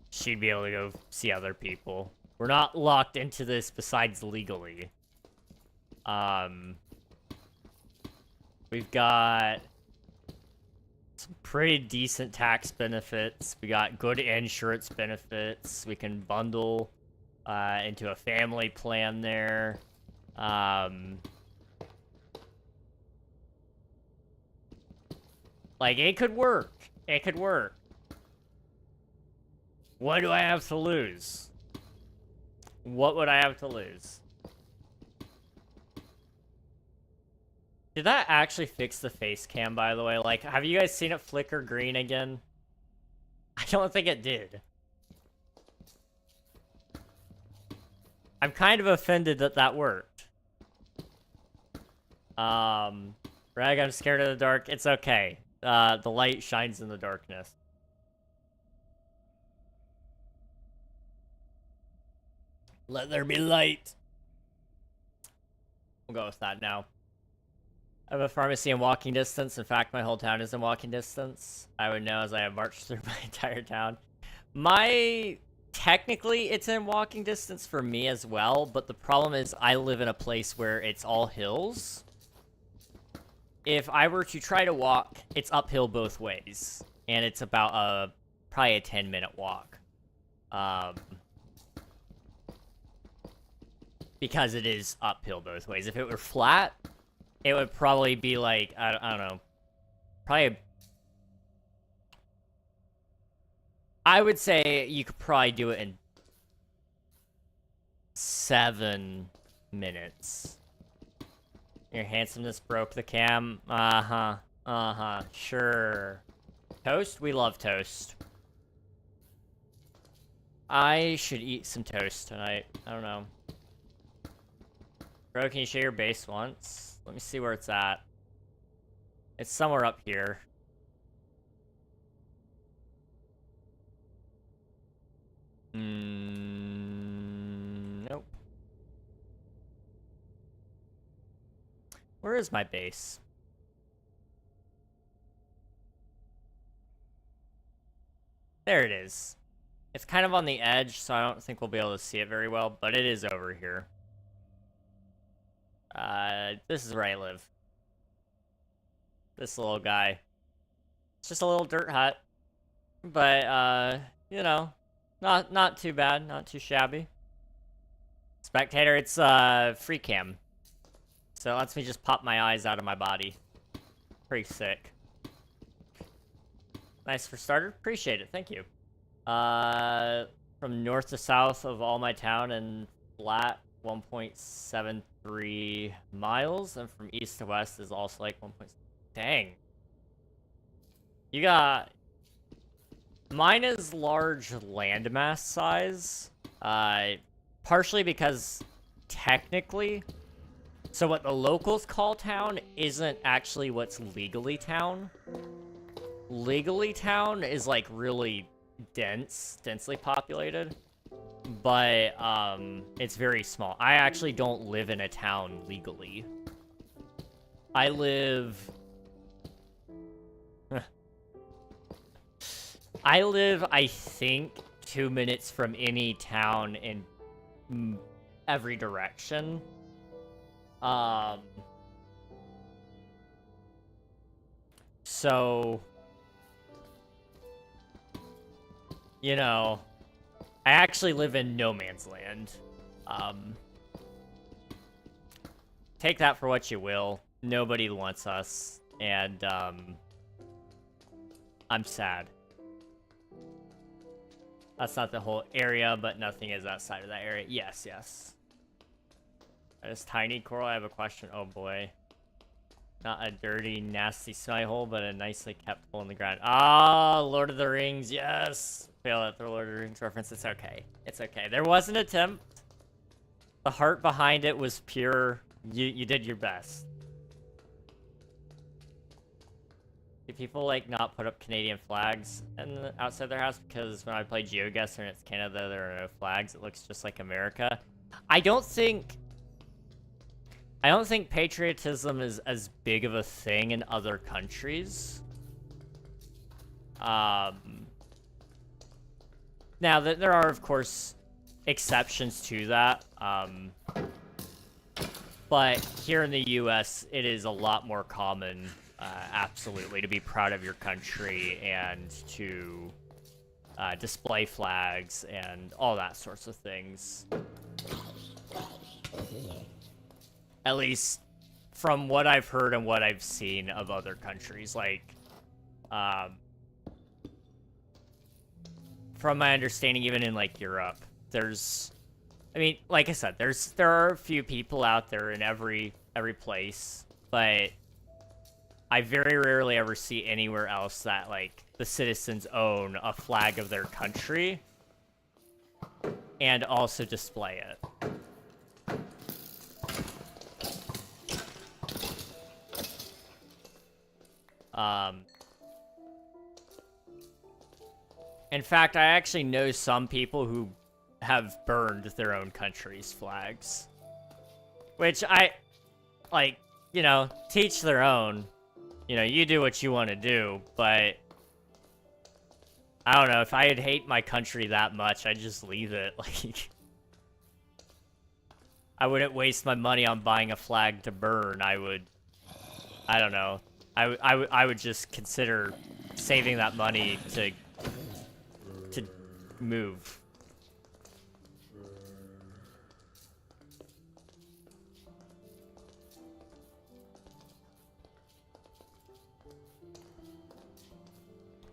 she'd be able to go see other people. We're not locked into this besides legally. We've got some pretty decent tax benefits. We got good insurance benefits. We can bundle into a family plan there. Like, it could work. It could work. What do I have to lose? What would I have to lose? Did that actually fix the face cam, by the way? Like, have you guys seen it flicker green again? I don't think it did. I'm kind of offended that that worked. Rag, I'm scared of the dark. It's okay. The light shines in the darkness. Let there be light. We'll go with that now. I have a pharmacy in walking distance. In fact, my whole town is in walking distance. I would know as I have marched through my entire town. Technically, it's in walking distance for me as well, but the problem is I live in a place where it's all hills. If I were to try to walk, it's uphill both ways, and it's about probably a 10-minute walk. Because it is uphill both ways. If it were flat, it would probably be like, I don't know, probably, I would say you could probably do it in 7 minutes. Your handsomeness broke the cam. Sure. Toast? We love toast. I should eat some toast tonight. I don't know. Bro, can you share your base once? Let me see where it's at. It's somewhere up here. Nope. Where is my base? There it is. It's kind of on the edge, so I don't think we'll be able to see it very well, but it is over here. This is where I live. This little guy. It's just a little dirt hut. But, you know, not too bad, not too shabby. Spectator, it's, free cam. So it lets me just pop my eyes out of my body. Pretty sick. Nice for starter. Appreciate it, thank you. From north to south of all my town and flat, 1.73 miles, and from east to west is also like 1. Dang. You got... Mine is large landmass size, partially because technically, so what the locals call town isn't actually what's legally town. Legally town is like really densely populated. But, it's very small. I actually don't live in a town legally. I live... I think, 2 minutes from any town in every direction. So... You know... I actually live in no man's land. Take that for what you will. Nobody wants us, and, I'm sad. That's not the whole area, but nothing is outside of that area. Yes. That is tiny. Coral, I have a question. Oh, boy. Not a dirty, nasty smelly hole, but a nicely kept hole in the ground. Ah, Lord of the Rings, yes! Fail at the Lord of the Rings reference. It's okay. It's okay. There was an attempt. The heart behind it was pure. You did your best. Do people, like, not put up Canadian flags outside their house? Because when I play GeoGuessr and it's Canada, there are no flags. It looks just like America. I don't think patriotism is as big of a thing in other countries. Now, there are, of course, exceptions to that. But here in the US, it is a lot more common, absolutely, to be proud of your country and to display flags and all that sorts of things. At least from what I've heard and what I've seen of other countries. Like, from my understanding, even in, like, Europe, there's... I mean, like I said, there are a few people out there in every place, but I very rarely ever see anywhere else that, like, the citizens own a flag of their country and also display it. In fact, I actually know some people who have burned their own country's flags. Which like, you know, teach their own. You know, you do what you want to do, but I don't know, if I'd hate my country that much, I'd just leave it. Like, I wouldn't waste my money on buying a flag to burn. I don't know. I would just consider saving that money to move.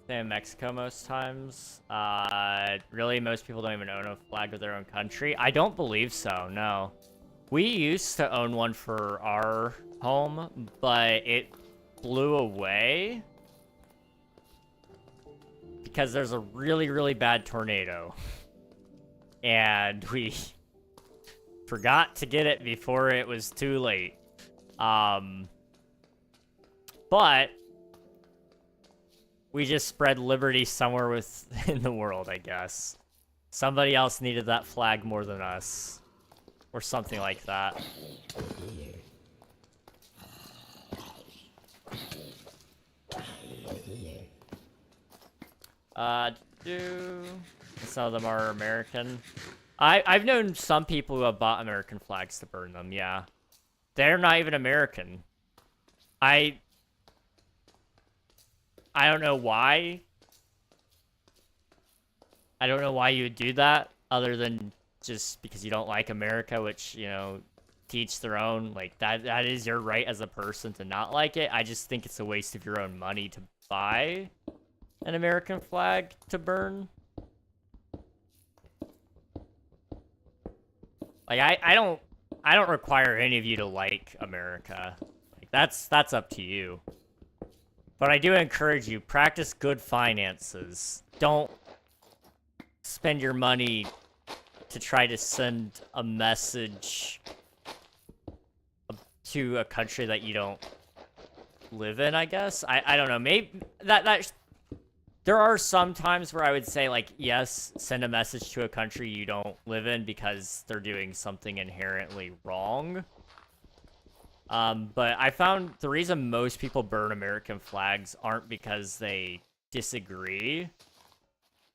In Mexico most times. Really, most people don't even own a flag of their own country. I don't believe so, no. We used to own one for our home, but it blew away because there's a really, really bad tornado. And we forgot to get it before it was too late. But we just spread liberty somewhere in the world, I guess. Somebody else needed that flag more than us. Or something like that. Some of them are American. I've known some people who have bought American flags to burn them, yeah. They're not even American. I don't know why. I don't know why you would do that, other than just because you don't like America, which, you know, teach their own. Like, that is your right as a person to not like it. I just think it's a waste of your own money to buy an American flag to burn. Like, I don't require any of you to like America. Like, that's up to you. But I do encourage you, practice good finances. Don't spend your money to try to send a message to a country that you don't live in, I guess. I don't know. Maybe there are some times where I would say, like, yes, send a message to a country you don't live in because they're doing something inherently wrong. But I found the reason most people burn American flags aren't because they disagree.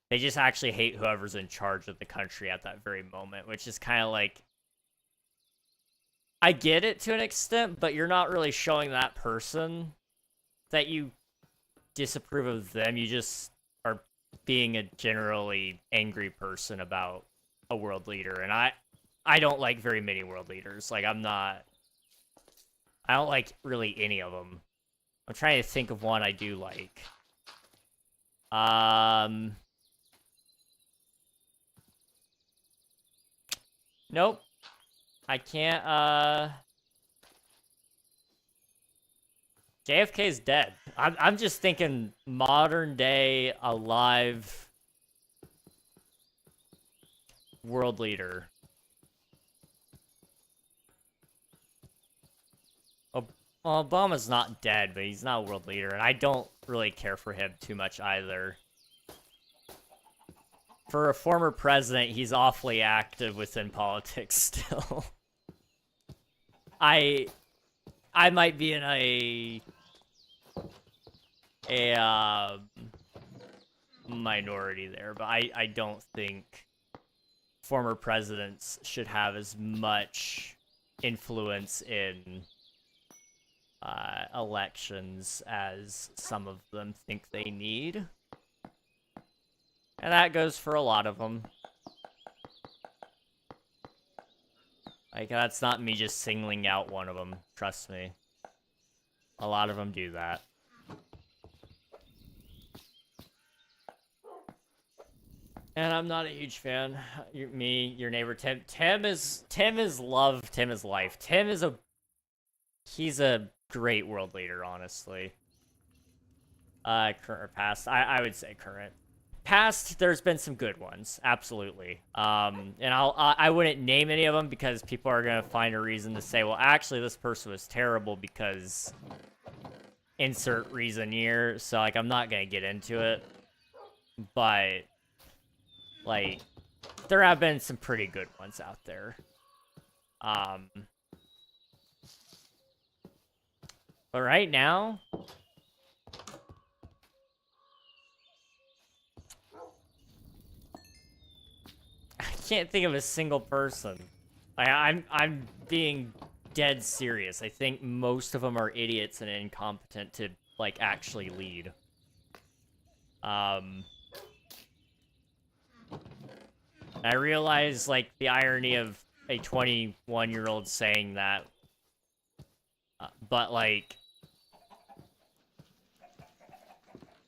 They just actually hate whoever's in charge of the country at that very moment, which is kind of like, I get it to an extent, but you're not really showing that person that you disapprove of them. You just are being a generally angry person about a world leader. And I don't like very many world leaders. Like, I don't like really any of them. I'm trying to think of one I do like. Nope. I can't, JFK is dead. I'm just thinking modern day alive world leader. Obama's not dead, but he's not a world leader, and I don't really care for him too much either. For a former president, he's awfully active within politics still. I might be in a minority there, but I don't think former presidents should have as much influence in elections as some of them think they need. And that goes for a lot of them. Like, that's not me just singling out one of them, trust me. A lot of them do that. And I'm not a huge fan. Your neighbor Tim. Tim is love. Tim is life. Tim is he's a great world leader, honestly. Current or past? I would say current. Past, there's been some good ones, absolutely. And I wouldn't name any of them because people are gonna find a reason to say, well, actually, this person was terrible because insert reason here. So like, I'm not gonna get into it, but like, there have been some pretty good ones out there. But right now, I can't think of a single person. I'm being dead serious. I think most of them are idiots and incompetent to like actually lead. I realize like the irony of a 21-year-old saying that, but like,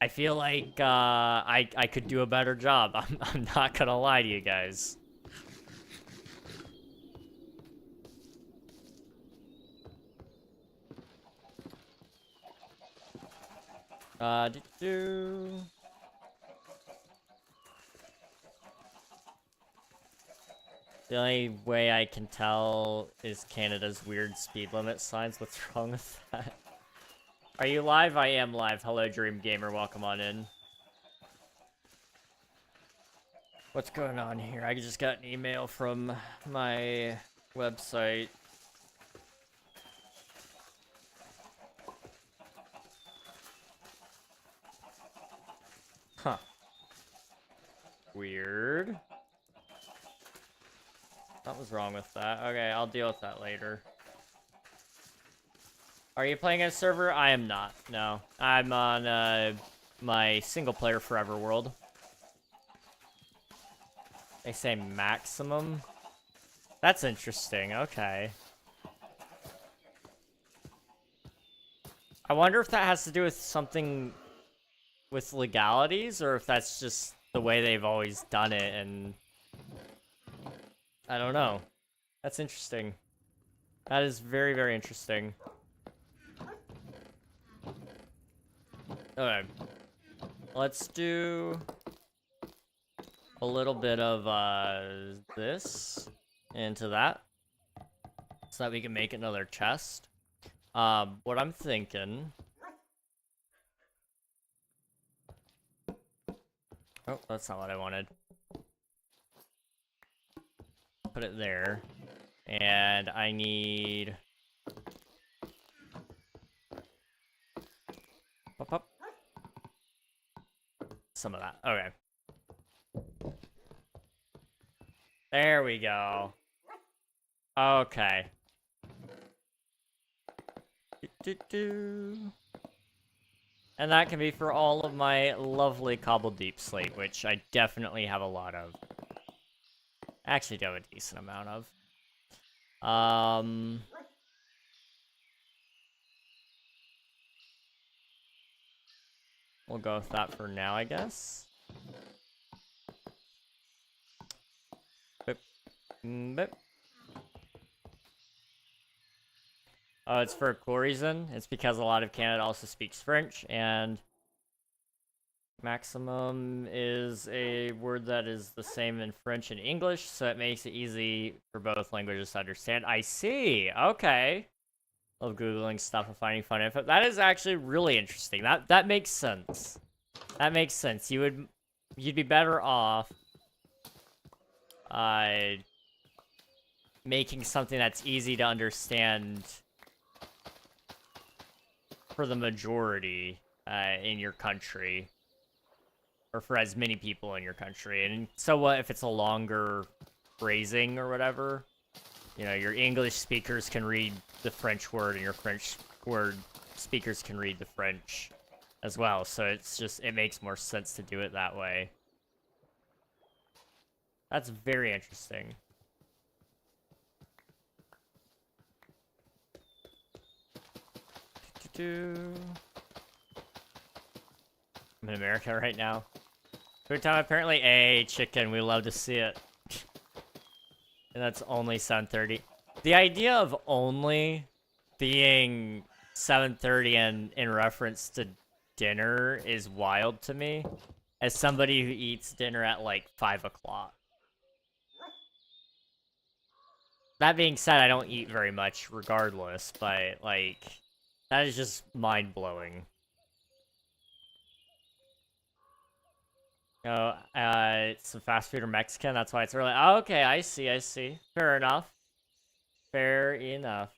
I feel like I could do a better job. I'm not gonna lie to you guys. The only way I can tell is Canada's weird speed limit signs. What's wrong with that? Are you live? I am live. Hello, Dream Gamer. Welcome on in. What's going on here? I just got an email from my website. Huh. Weird. What was wrong with that? Okay, I'll deal with that later. Are you playing a server? I am not. No. I'm on my single-player Forever world. They say maximum? That's interesting. Okay. I wonder if that has to do with something with legalities, or if that's just the way they've always done it, and I don't know. That's interesting. That is very, very interesting. Okay. Let's do a little bit of this into that, so that we can make another chest. What I'm thinking... Oh, that's not what I wanted. Put it there. And I need... Up. Some of that. Okay. There we go. Okay. And that can be for all of my lovely cobbled deep slate, which I definitely have a lot of. Actually do have a decent amount of. We'll go with that for now, I guess. Boop. Boop. Oh, it's for a cool reason. It's because a lot of Canada also speaks French, and maximum is a word that is the same in French and English, so it makes it easy for both languages to understand. I see. Okay. Love Googling stuff and finding fun info. That is actually really interesting. That makes sense. That makes sense. You'd be better off making something that's easy to understand for the majority in your country, or for as many people in your country. And so what if it's a longer phrasing or whatever? You know, your English speakers can read the French word, and your French word speakers can read the French as well. So it makes more sense to do it that way. That's very interesting. I'm in America right now. Food time, apparently. Hey, chicken, we love to see it. And that's only 7:30. The idea of only being 7:30 and in reference to dinner is wild to me, as somebody who eats dinner at like 5 o'clock. That being said, I don't eat very much regardless, but like, that is just mind-blowing. Oh, it's some fast food or Mexican, that's why it's early. Oh, okay, I see. Fair enough. Fair enough.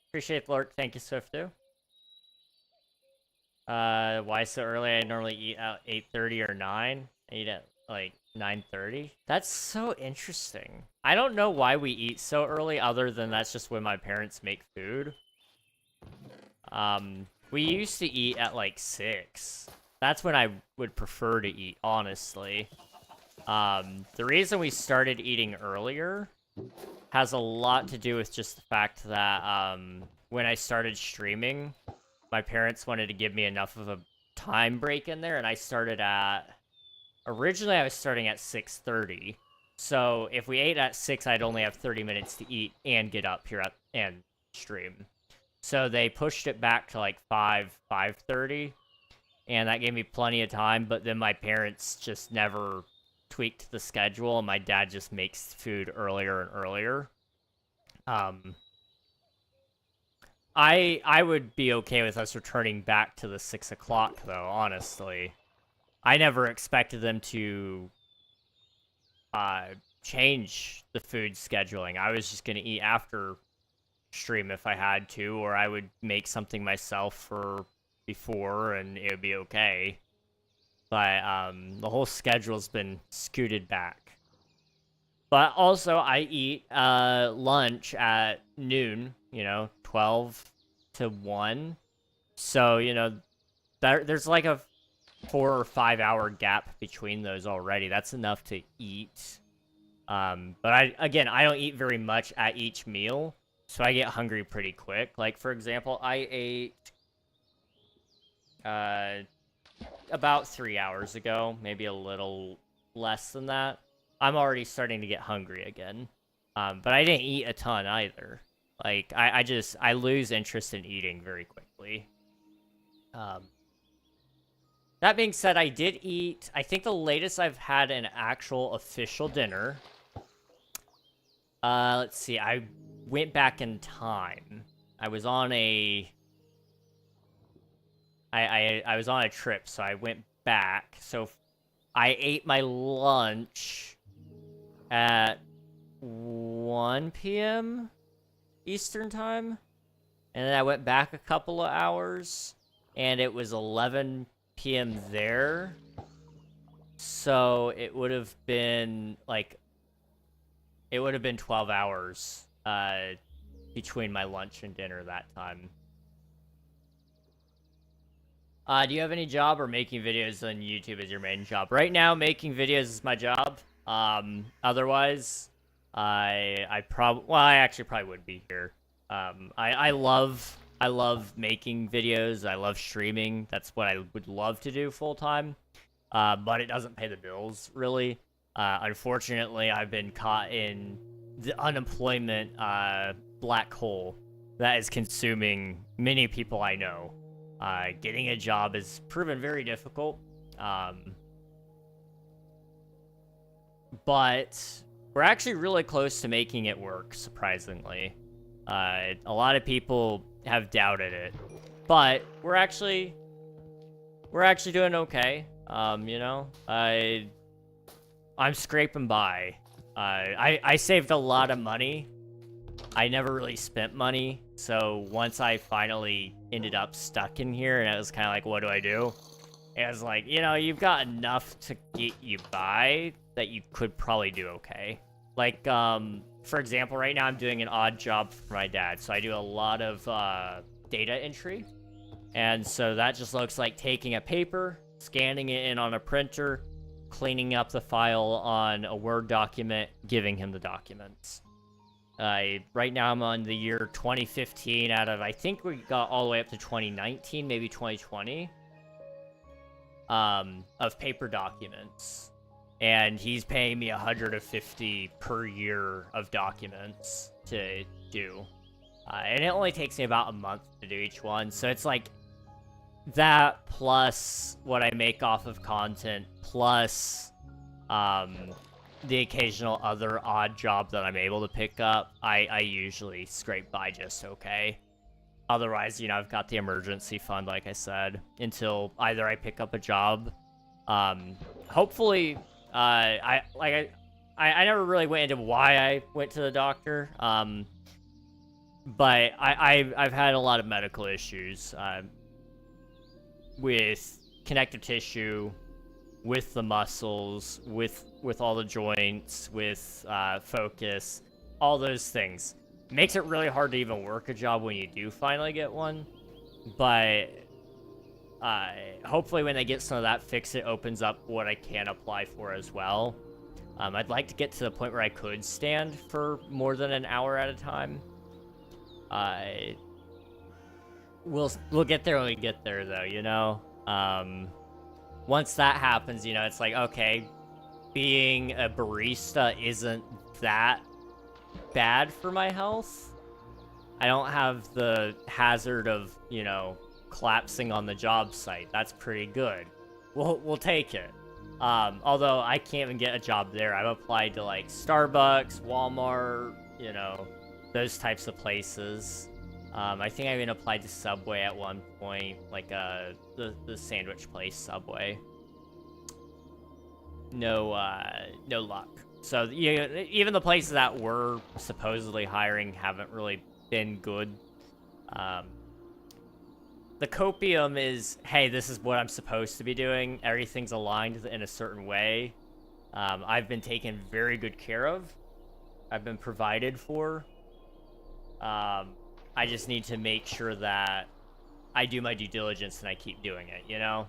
Appreciate the lurk, thank you, Swiftu. Why so early? I normally eat at 8:30 or 9. I eat at, like, 9:30. That's so interesting. I don't know why we eat so early, other than that's just when my parents make food. We used to eat at, like, 6. That's when I would prefer to eat, honestly. The reason we started eating earlier has a lot to do with just the fact that, when I started streaming, my parents wanted to give me enough of a time break in there, and I started at... Originally, I was starting at 6:30. So, if we ate at 6, I'd only have 30 minutes to eat and get up here and stream. So, they pushed it back to, like, 5:30. And that gave me plenty of time, but then my parents just never tweaked the schedule, and my dad just makes food earlier and earlier. I would be okay with us returning back to the 6 o'clock, though, honestly. I never expected them to change the food scheduling. I was just going to eat after stream if I had to, or I would make something myself for before, and it would be okay. But the whole schedule's been scooted back. But also, I eat lunch at noon, 12 to 1. So, there's like a 4 or 5 hour gap between those already. That's enough to eat. But I don't eat very much at each meal, so I get hungry pretty quick. Like, for example, I ate about 3 hours ago, maybe a little less than that. I'm already starting to get hungry again. But I didn't eat a ton either. Like, I lose interest in eating very quickly. That being said, I did eat, I think the latest I've had an actual official dinner. Let's see, I went back in time. I was on a... I was on a trip, so I went back. So I ate my lunch at 1 p.m. Eastern time, and then I went back a couple of hours, and it was 11 p.m. there. So it would have been 12 hours between my lunch and dinner that time. Do you have any job, or making videos on YouTube is your main job? Right now, making videos is my job. Otherwise, I actually probably would be here. I love making videos. I love streaming. That's what I would love to do full time. But it doesn't pay the bills, really. Unfortunately, I've been caught in the unemployment black hole that is consuming many people I know. Getting a job has proven very difficult. But we're actually really close to making it work, surprisingly. A lot of people have doubted it, but we're actually doing okay. You know, I'm scraping by. I saved a lot of money. I never really spent money, so once I finally ended up stuck in here, and I was kind of like, what do I do? And I was like, you know, you've got enough to get you by that you could probably do okay. Like, for example, right now I'm doing an odd job for my dad, so I do a lot of data entry. And so that just looks like taking a paper, scanning it in on a printer, cleaning up the file on a Word document, giving him the documents. Right now I'm on the year 2015 out of, I think we got all the way up to 2019, maybe 2020, of paper documents. And he's paying me $150 per year of documents to do. And it only takes me about a month to do each one. So it's like that plus what I make off of content plus the occasional other odd job that I'm able to pick up, I usually scrape by just okay. Otherwise, you know, I've got the emergency fund, like I said, until either I pick up a job. Hopefully, I never really went into why I went to the doctor. But I've had a lot of medical issues with connective tissue, with the muscles, with all the joints, with focus, all those things. Makes it really hard to even work a job when you do finally get one. But hopefully when they get some of that fixed, it opens up what I can apply for as well. I'd like to get to the point where I could stand for more than an hour at a time. We'll get there when we get there, though, you know? Once that happens, you know, it's like, okay, being a barista isn't that bad for my health. I don't have the hazard of, you know, collapsing on the job site. That's pretty good. We'll take it. Although I can't even get a job there. I've applied to, like, Starbucks, Walmart, you know, those types of places. I think I even applied to Subway at one point, like the sandwich place Subway. No luck. So even the places that were supposedly hiring haven't really been good. The copium is, hey, this is what I'm supposed to be doing. Everything's aligned in a certain way. I've been taken very good care of. I've been provided for. I just need to make sure that I do my due diligence and I keep doing it, you know?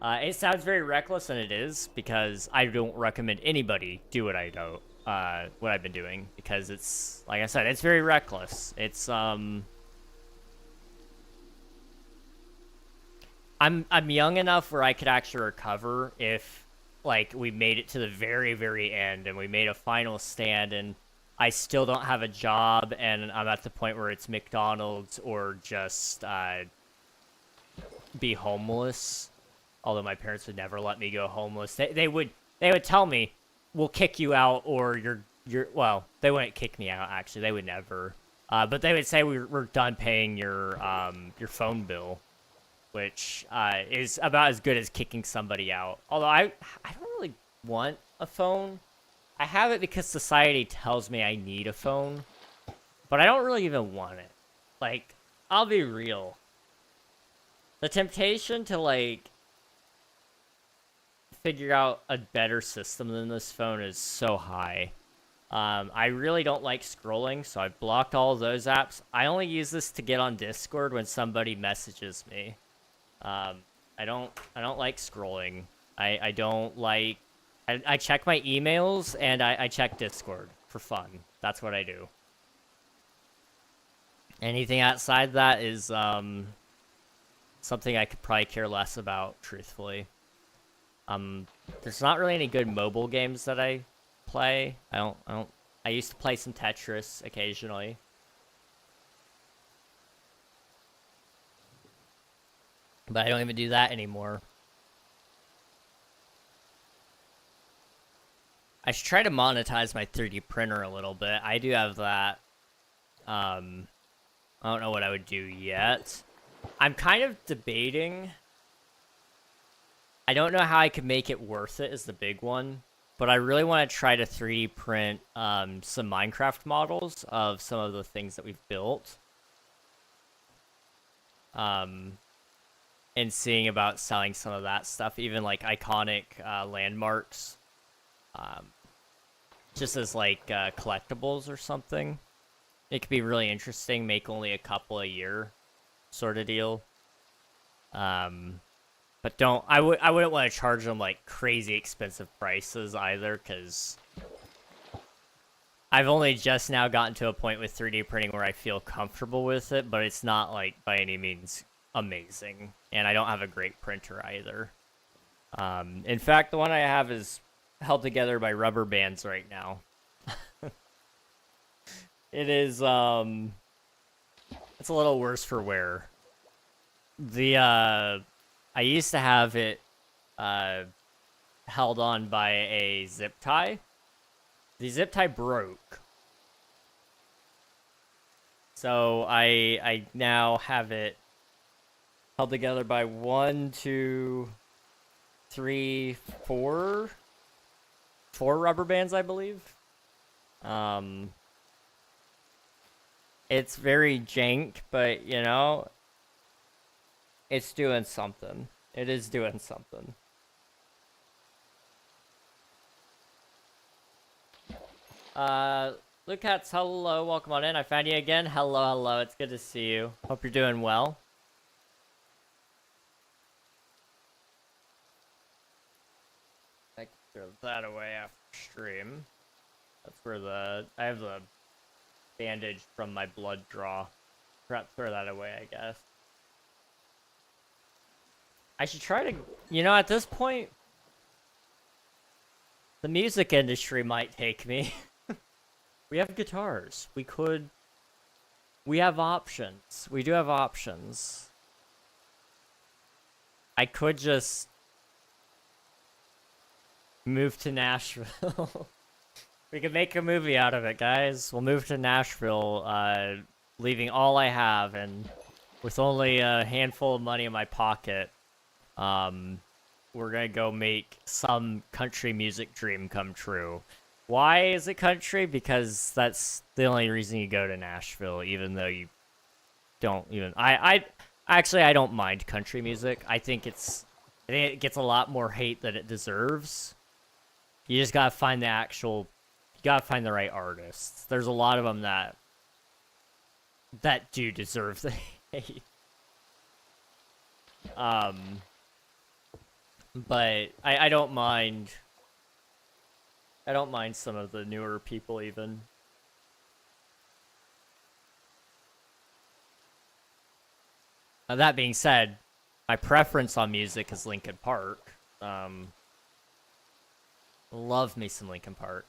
It sounds very reckless, and it is, because I don't recommend anybody do what what I've been doing, because it's, like I said, it's very reckless. It's, I'm young enough where I could actually recover if, like, we made it to the very, very end, and we made a final stand, and I still don't have a job, and I'm at the point where it's McDonald's or just be homeless. Although my parents would never let me go homeless. They would tell me, we'll kick you out, or you're well, they wouldn't kick me out, actually. They would never. But they would say we're done paying your phone bill, which is about as good as kicking somebody out. Although I don't really want a phone. I have it because society tells me I need a phone, but I don't really even want it. Like, I'll be real. The temptation to, like, figure out a better system than this phone is so high. I really don't like scrolling, so I've blocked all of those apps. I only use this to get on Discord when somebody messages me. I don't like scrolling. I don't like... I check my emails, and I check Discord for fun. That's what I do. Anything outside that is something I could probably care less about, truthfully. There's not really any good mobile games that I play. I used to play some Tetris occasionally. But I don't even do that anymore. I should try to monetize my 3D printer a little bit. I do have that. I don't know what I would do yet. I'm kind of debating. I don't know how I could make it worth it is the big one. But I really want to try to 3D print some Minecraft models of some of the things that we've built. And seeing about selling some of that stuff, even like iconic landmarks. Just as like collectibles or something. It could be really interesting, make only a couple a year sort of deal. But I wouldn't want to charge them like crazy expensive prices either, because I've only just now gotten to a point with 3D printing where I feel comfortable with it, but it's not like by any means amazing. And I don't have a great printer either. In fact, the one I have is held together by rubber bands right now. It is, it's a little worse for wear. I used to have it, held on by a zip tie. The zip tie broke. So I now have it held together by 1, 2, 3, 4 rubber bands, I believe. It's very jank, but you know, it's doing something. It is doing something. Lucats, hello, welcome on in. I found you again. Hello, it's good to see you. Hope you're doing well. I can throw that away after stream. That's where I have the bandage from my blood draw. Forgot to throw that away, I guess. I should try to, you know, at this point, the music industry might take me. We have guitars. We have options. We do have options. I could just move to Nashville. We could make a movie out of it, guys. We'll move to Nashville, leaving all I have, and with only a handful of money in my pocket, we're gonna go make some country music dream come true. Why is it country? Because that's the only reason you go to Nashville, even though you don't even... I don't mind country music. I think it gets a lot more hate than it deserves. You just gotta find the actual... You gotta find the right artists. There's a lot of them that do deserve the hate. But I don't mind... I don't mind some of the newer people even. That being said, my preference on music is Linkin Park. Love me some Linkin Park.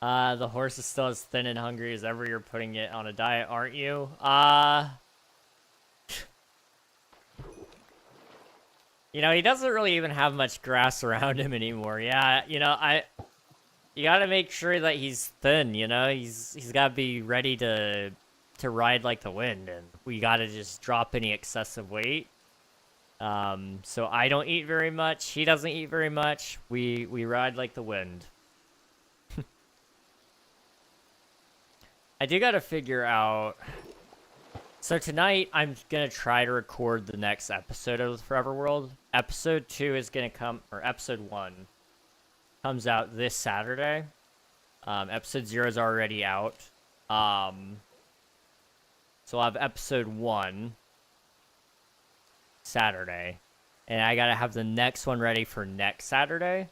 The horse is still as thin and hungry as ever. You're putting it on a diet, aren't you? You know, he doesn't really even have much grass around him anymore. Yeah, you know, you gotta make sure that he's thin, you know? He's gotta be ready to ride like the wind, and we gotta just drop any excessive weight. So I don't eat very much, he doesn't eat very much, we ride like the wind. I do gotta figure out... So tonight, I'm gonna try to record the next episode of Forever World. Episode 2 is gonna come, or episode 1 comes out this Saturday. Episode 0 is already out. So I'll have episode 1 Saturday. And I gotta have the next one ready for next Saturday.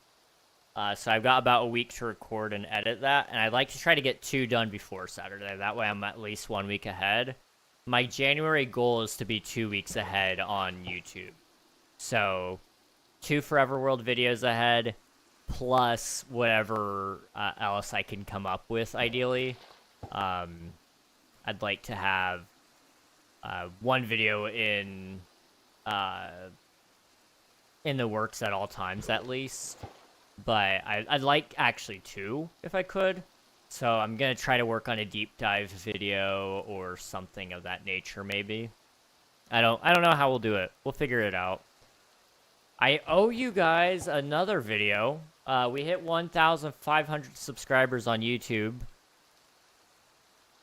So I've got about a week to record and edit that. And I'd like to try to get 2 done before Saturday. That way I'm at least 1 week ahead. My January goal is to be 2 weeks ahead on YouTube. So, 2 Forever World videos ahead, plus whatever else I can come up with, ideally. I'd like to have one video in the works at all times, at least. But I'd like actually 2 if I could. So I'm gonna try to work on a deep dive video or something of that nature, maybe. I don't know how we'll do it. We'll figure it out. I owe you guys another video. We hit 1,500 subscribers on YouTube.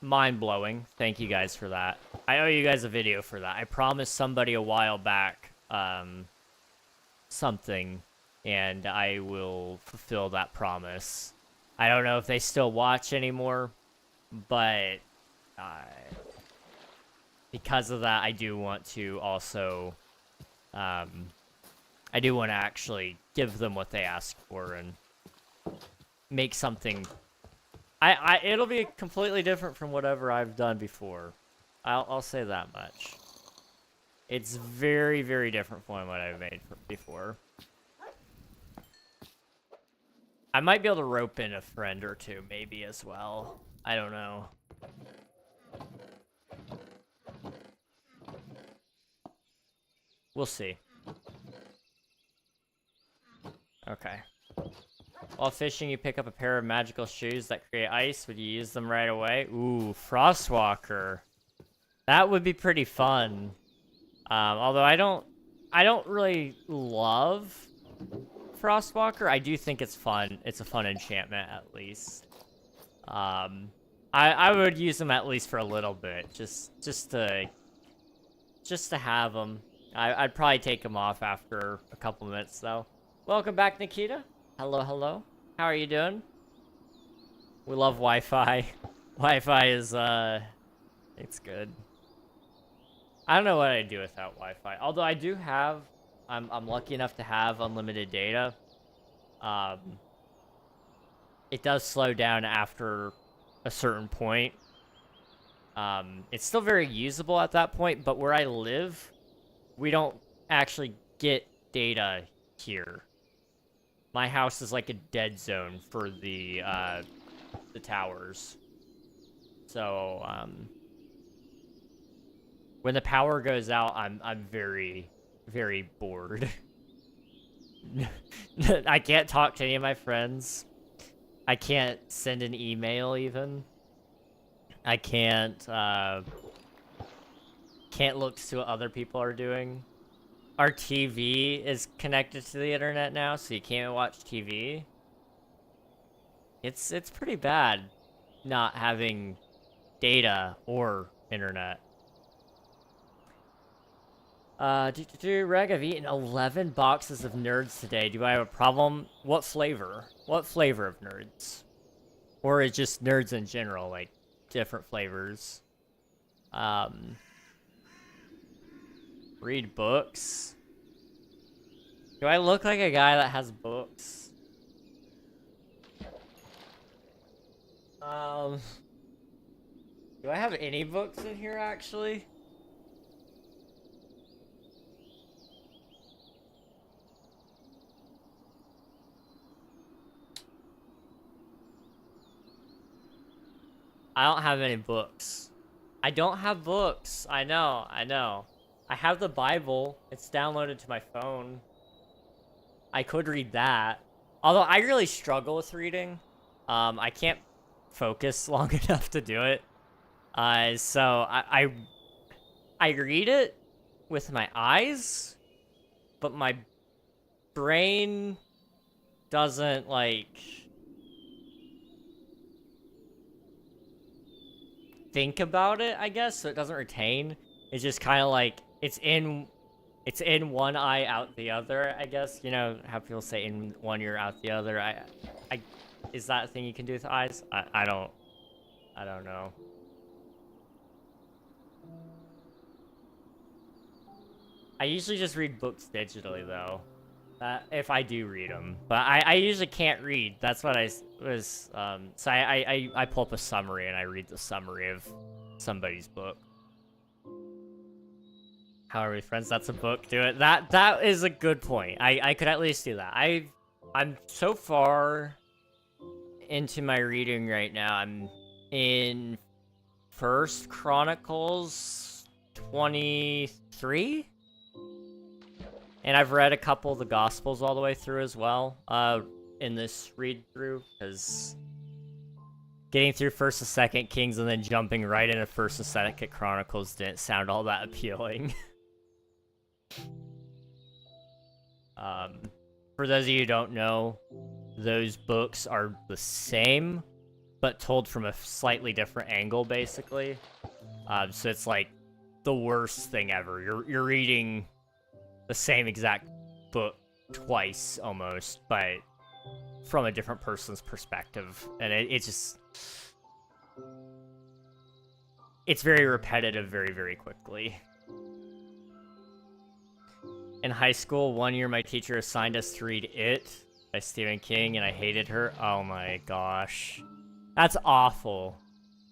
Mind-blowing. Thank you guys for that. I owe you guys a video for that. I promised somebody a while back something, and I will fulfill that promise. I don't know if they still watch anymore, but because of that, I do want to also I do want to actually give them what they ask for and make something. It'll be completely different from whatever I've done before. I'll say that much. It's very, very different from what I've made before. I might be able to rope in a friend or 2, maybe, as well. I don't know. We'll see. Okay. While fishing, you pick up a pair of magical shoes that create ice. Would you use them right away? Ooh, Frostwalker. That would be pretty fun. Although I don't really love Frostwalker. I do think it's fun. It's a fun enchantment, at least. I would use them at least for a little bit, just to have them. I'd probably take them off after a couple minutes, though. Welcome back, Nikita. Hello, hello. How are you doing? We love Wi-Fi. Wi-Fi is, it's good. I don't know what I'd do without Wi-Fi. Although I do have, I'm lucky enough to have unlimited data. It does slow down after a certain point. It's still very usable at that point, but where I live, we don't actually get data here. My house is like a dead zone for the towers. So, when the power goes out, I'm very, very bored. I can't talk to any of my friends. I can't send an email even. I can't look to see what other people are doing. Our TV is connected to the internet now, so you can't watch TV. It's pretty bad not having data or internet. Reg, I've eaten 11 boxes of Nerds today. Do I have a problem? What flavor? What flavor of Nerds? Or is just Nerds in general, like different flavors? Read books. Do I look like a guy that has books? Do I have any books in here, actually? I don't have any books. I don't have books. I know. I have the Bible. It's downloaded to my phone. I could read that. Although I really struggle with reading. I can't focus long enough to do it. So I read it with my eyes, but my brain doesn't, like, think about it, I guess, so it doesn't retain. It's just kind of like it's in one eye, out the other, I guess. You know how people say in one ear, out the other. Is that a thing you can do with eyes? I don't know. I usually just read books digitally, though. If I do read them. But I usually can't read. That's what I was, so I pull up a summary and I read the summary of somebody's book. How are we friends? That's a book. Do it. That is a good point. I could at least do that. I'm so far into my reading right now. I'm in First Chronicles 23? And I've read a couple of the Gospels all the way through as well, in this read-through, because getting through 1st and 2nd Kings and then jumping right into 1st and 2nd Chronicles didn't sound all that appealing. For those of you who don't know, those books are the same, but told from a slightly different angle, basically. So it's like the worst thing ever. You're reading the same exact book twice, almost, but from a different person's perspective. And it just... it's very repetitive very, very quickly. In high school, one year my teacher assigned us to read It by Stephen King, and I hated her. Oh my gosh. That's awful.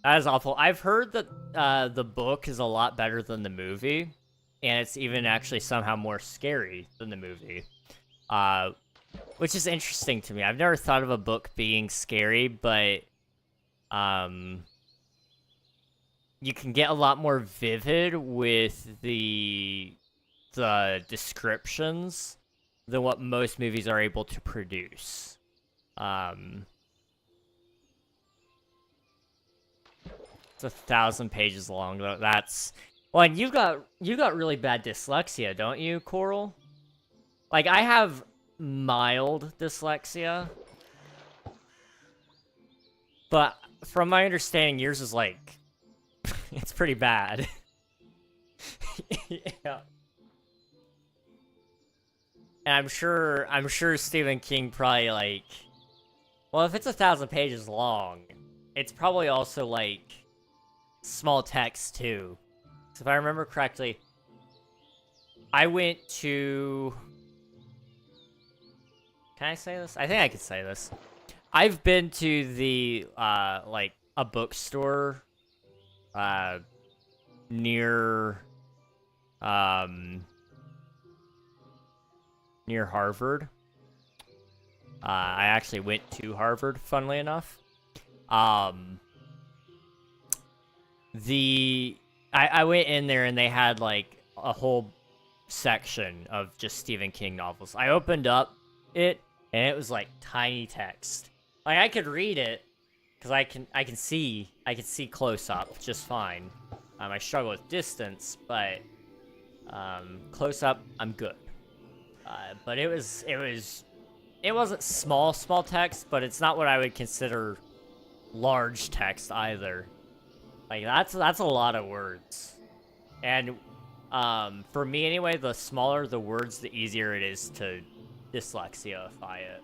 That is awful. I've heard that the book is a lot better than the movie, and it's even actually somehow more scary than the movie. Which is interesting to me. I've never thought of a book being scary, but you can get a lot more vivid with the descriptions than what most movies are able to produce. It's 1,000 pages long. That's... well, and you got really bad dyslexia, don't you, Coral? Like, I have mild dyslexia, but from my understanding, yours is like... it's pretty bad. Yeah. And I'm sure Stephen King probably, like... well, if it's 1,000 pages long, it's probably also, like, small text, too. So if I remember correctly, I went to... can I say this? I think I could say this. I've been to the, like, a bookstore, near Harvard. I actually went to Harvard, funnily enough. I went in there and they had, like, a whole section of just Stephen King novels. I opened up it, and it was, like, tiny text. Like, I could read it, because I can see close up just fine. I struggle with distance, but close up, I'm good. But it wasn't small text, but it's not what I would consider large text either. Like, that's a lot of words. And for me anyway, the smaller the words, the easier it is to dyslexiaify it.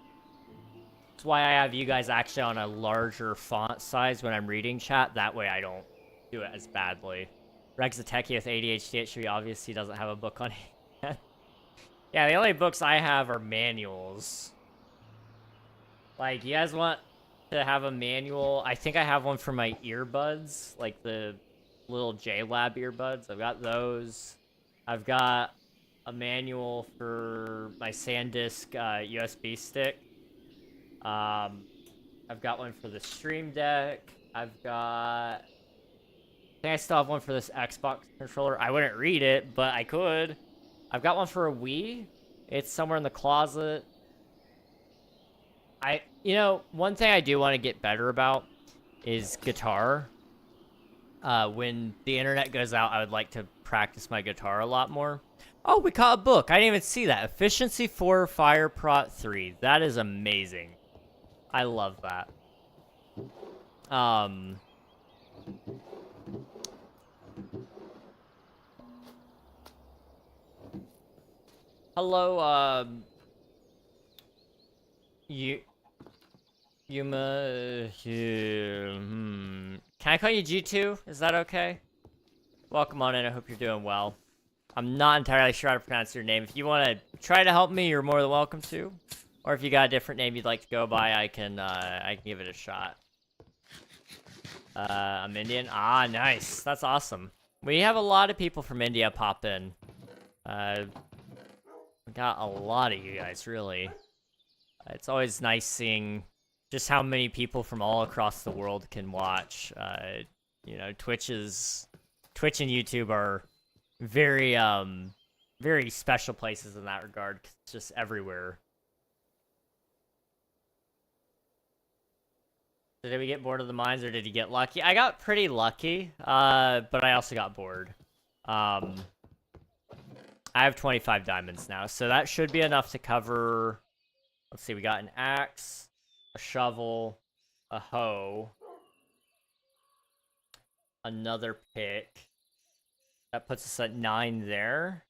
That's why I have you guys actually on a larger font size when I'm reading chat. That way I don't do it as badly. Reg's a techie with ADHD. It should be obvious he doesn't have a book on hand. Yeah, the only books I have are manuals. Like, you guys want to have a manual? I think I have one for my earbuds, like the little JLab earbuds. I've got those. I've got a manual for my SanDisk USB stick. I've got one for the Stream Deck. I think I still have one for this Xbox controller. I wouldn't read it, but I could. I've got one for a Wii. It's somewhere in the closet. You know, one thing I do want to get better about is guitar. When the internet goes out, I would like to practice my guitar a lot more. Oh, we caught a book. I didn't even see that. Efficiency 4, Fire Prot 3. That is amazing. I love that. Hello, Yuma, can I call you G2? Is that okay? Welcome on in, I hope you're doing well. I'm not entirely sure how to pronounce your name. If you want to try to help me, you're more than welcome to. Or if you got a different name you'd like to go by, I can give it a shot. I'm Indian. Ah, nice. That's awesome. We have a lot of people from India pop in. We got a lot of you guys, really. It's always nice seeing just how many people from all across the world can watch. You know, Twitch and YouTube are very very special places in that regard, 'cause it's just everywhere. So did we get bored of the mines, or did you get lucky? I got pretty lucky, but I also got bored. I have 25 diamonds now, so that should be enough to cover. Let's see, we got an axe, a shovel, a hoe, another pick. That puts us at 9 there.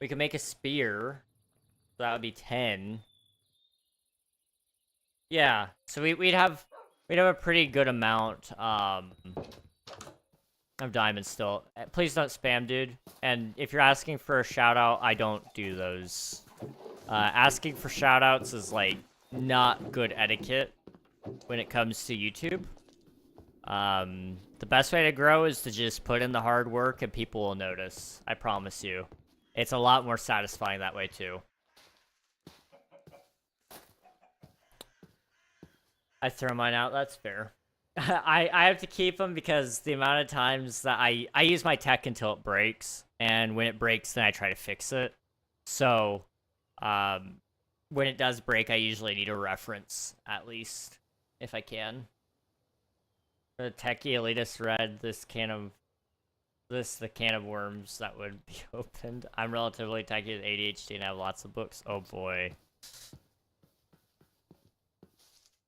We can make a spear. So that would be 10. Yeah, so we'd have a pretty good amount of diamonds still. Please don't spam, dude. And if you're asking for a shout out, I don't do those. Asking for shout outs is like not good etiquette when it comes to YouTube. The best way to grow is to just put in the hard work and people will notice. I promise you. It's a lot more satisfying that way too. I throw mine out, that's fair. I have to keep them because the amount of times that I use my tech until it breaks, and when it breaks, then I try to fix it. So, when it does break, I usually need a reference, at least, if I can. The techie elitist read the can of worms that would be opened. I'm relatively techie with ADHD and I have lots of books. Oh boy.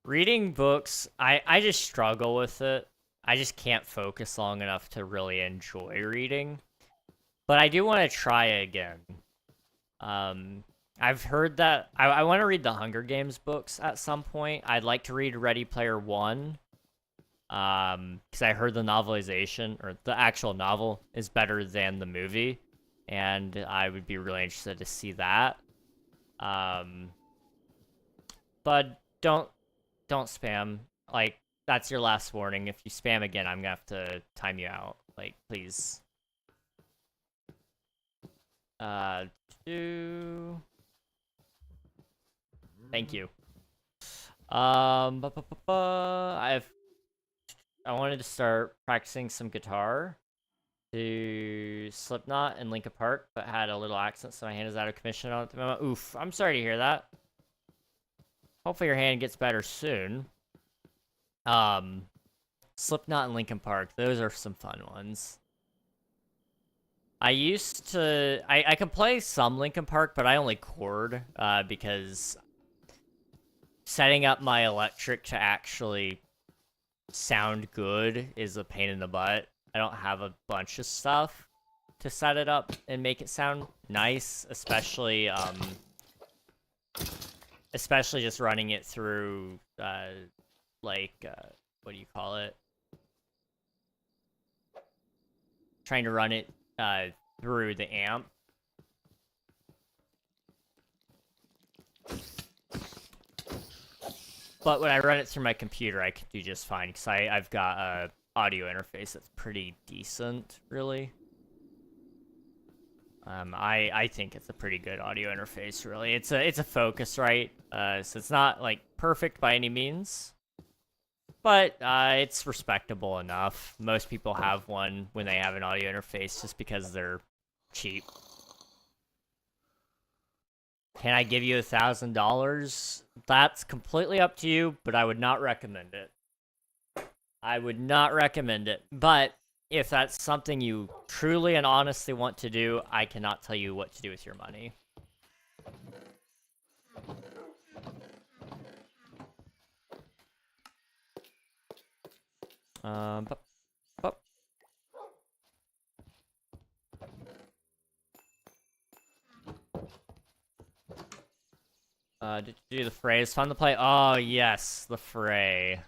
Reading books, I just struggle with it. I just can't focus long enough to really enjoy reading. But I do want to try again. I've heard that I want to read the Hunger Games books at some point. I'd like to read Ready Player One. Because I heard the novelization, or the actual novel, is better than the movie. And I would be really interested to see that. But don't spam. Like, that's your last warning. If you spam again, I'm gonna have to time you out. Like, please. Thank you. I wanted to start practicing some guitar to Slipknot and Linkin Park, but had a little accent, so my hand is out of commission at the moment. Oof, I'm sorry to hear that. Hopefully your hand gets better soon. Slipknot and Linkin Park, those are some fun ones. I used to... I can play some Linkin Park, but I only chord, because setting up my electric to actually sound good is a pain in the butt. I don't have a bunch of stuff to set it up and make it sound nice, especially just running it through what do you call it? Trying to run it through the amp. But when I run it through my computer, I can do just fine, because I've got a audio interface that's pretty decent, really. I think it's a pretty good audio interface, really. It's a Focusrite, so it's not, like, perfect by any means. But it's respectable enough. Most people have one when they have an audio interface just because they're cheap. Can I give you $1,000? That's completely up to you, but I would not recommend it. I would not recommend it. But if that's something you truly and honestly want to do, I cannot tell you what to do with your money. Did you do the fray? It's fun to play. Oh yes, the fray.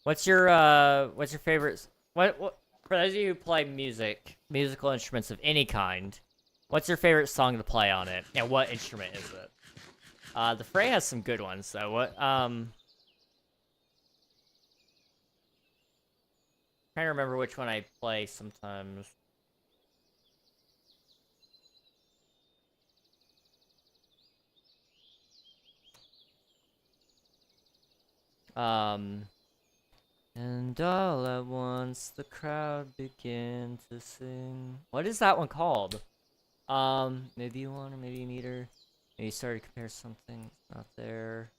What's your favorite? What for those of you who play musical instruments of any kind? What's your favorite song to play on it, and what instrument is it? The fray has some good ones though. Trying to remember which one I play sometimes. And all at once the crowd began to sing. What is that one called? Maybe you want, or maybe you need her. Maybe started to compare something. It's not there.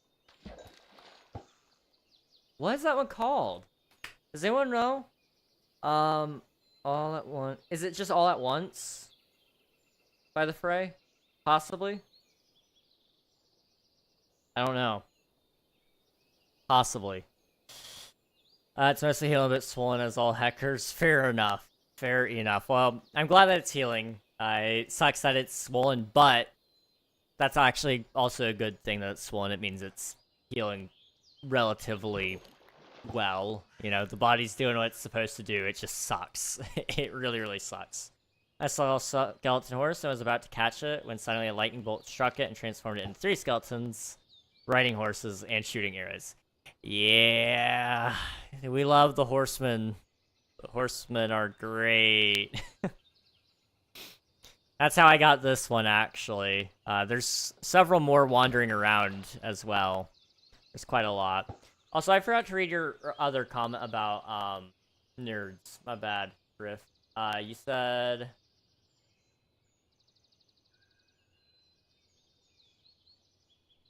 What is that one called? Does anyone know? All at once. Is it just All at Once? By the Fray? Possibly? I don't know. Possibly. It's mostly healing a bit swollen as all heckers. Fair enough. Fair enough. Well, I'm glad that it's healing. It sucks that it's swollen, but that's actually also a good thing that it's swollen. It means it's healing relatively well. You know, the body's doing what it's supposed to do. It just sucks. It really, really sucks. I saw a skeleton horse and was about to catch it when suddenly a lightning bolt struck it and transformed it into 3 skeletons, riding horses, and shooting arrows. Yeah, we love the horsemen. The horsemen are great. That's how I got this one, actually. There's several more wandering around as well. There's quite a lot. Also, I forgot to read your other comment about nerds. My bad, Riff. You said...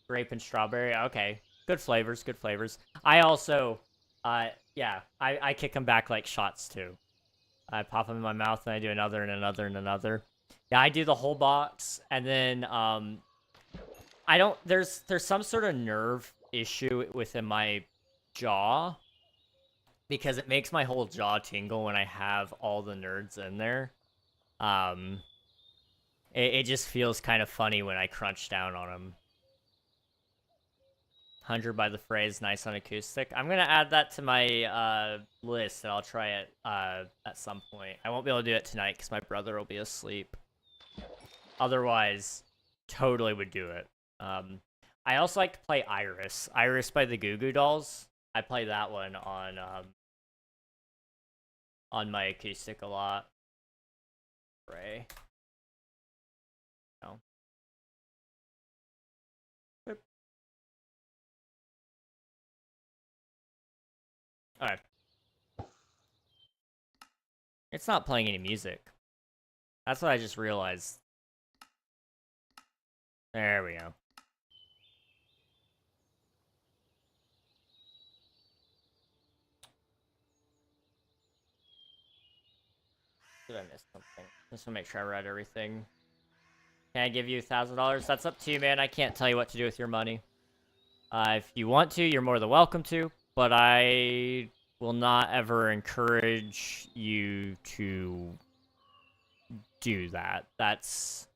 grape and strawberry. Okay. Good flavors, good flavors. I also, yeah, I kick them back like shots, too. I pop them in my mouth, and I do another, and another, and another. Yeah, I do the whole box, and then, I don't, there's some sort of nerve issue within my jaw, because it makes my whole jaw tingle when I have all the nerds in there. It just feels kind of funny when I crunch down on them. 100 by the phrase, nice on acoustic. I'm gonna add that to my list, and I'll try it at some point. I won't be able to do it tonight because my brother will be asleep. Otherwise, totally would do it. I also like to play Iris. Iris by the Goo Goo Dolls. I play that one on my acoustic a lot. Ray. No. Alright. It's not playing any music. That's what I just realized. There we go. Did I miss something? Just want to make sure I read everything. Can I give you $1,000? That's up to you, man. I can't tell you what to do with your money. If you want to, you're more than welcome to. But I will not ever encourage you to do that. That's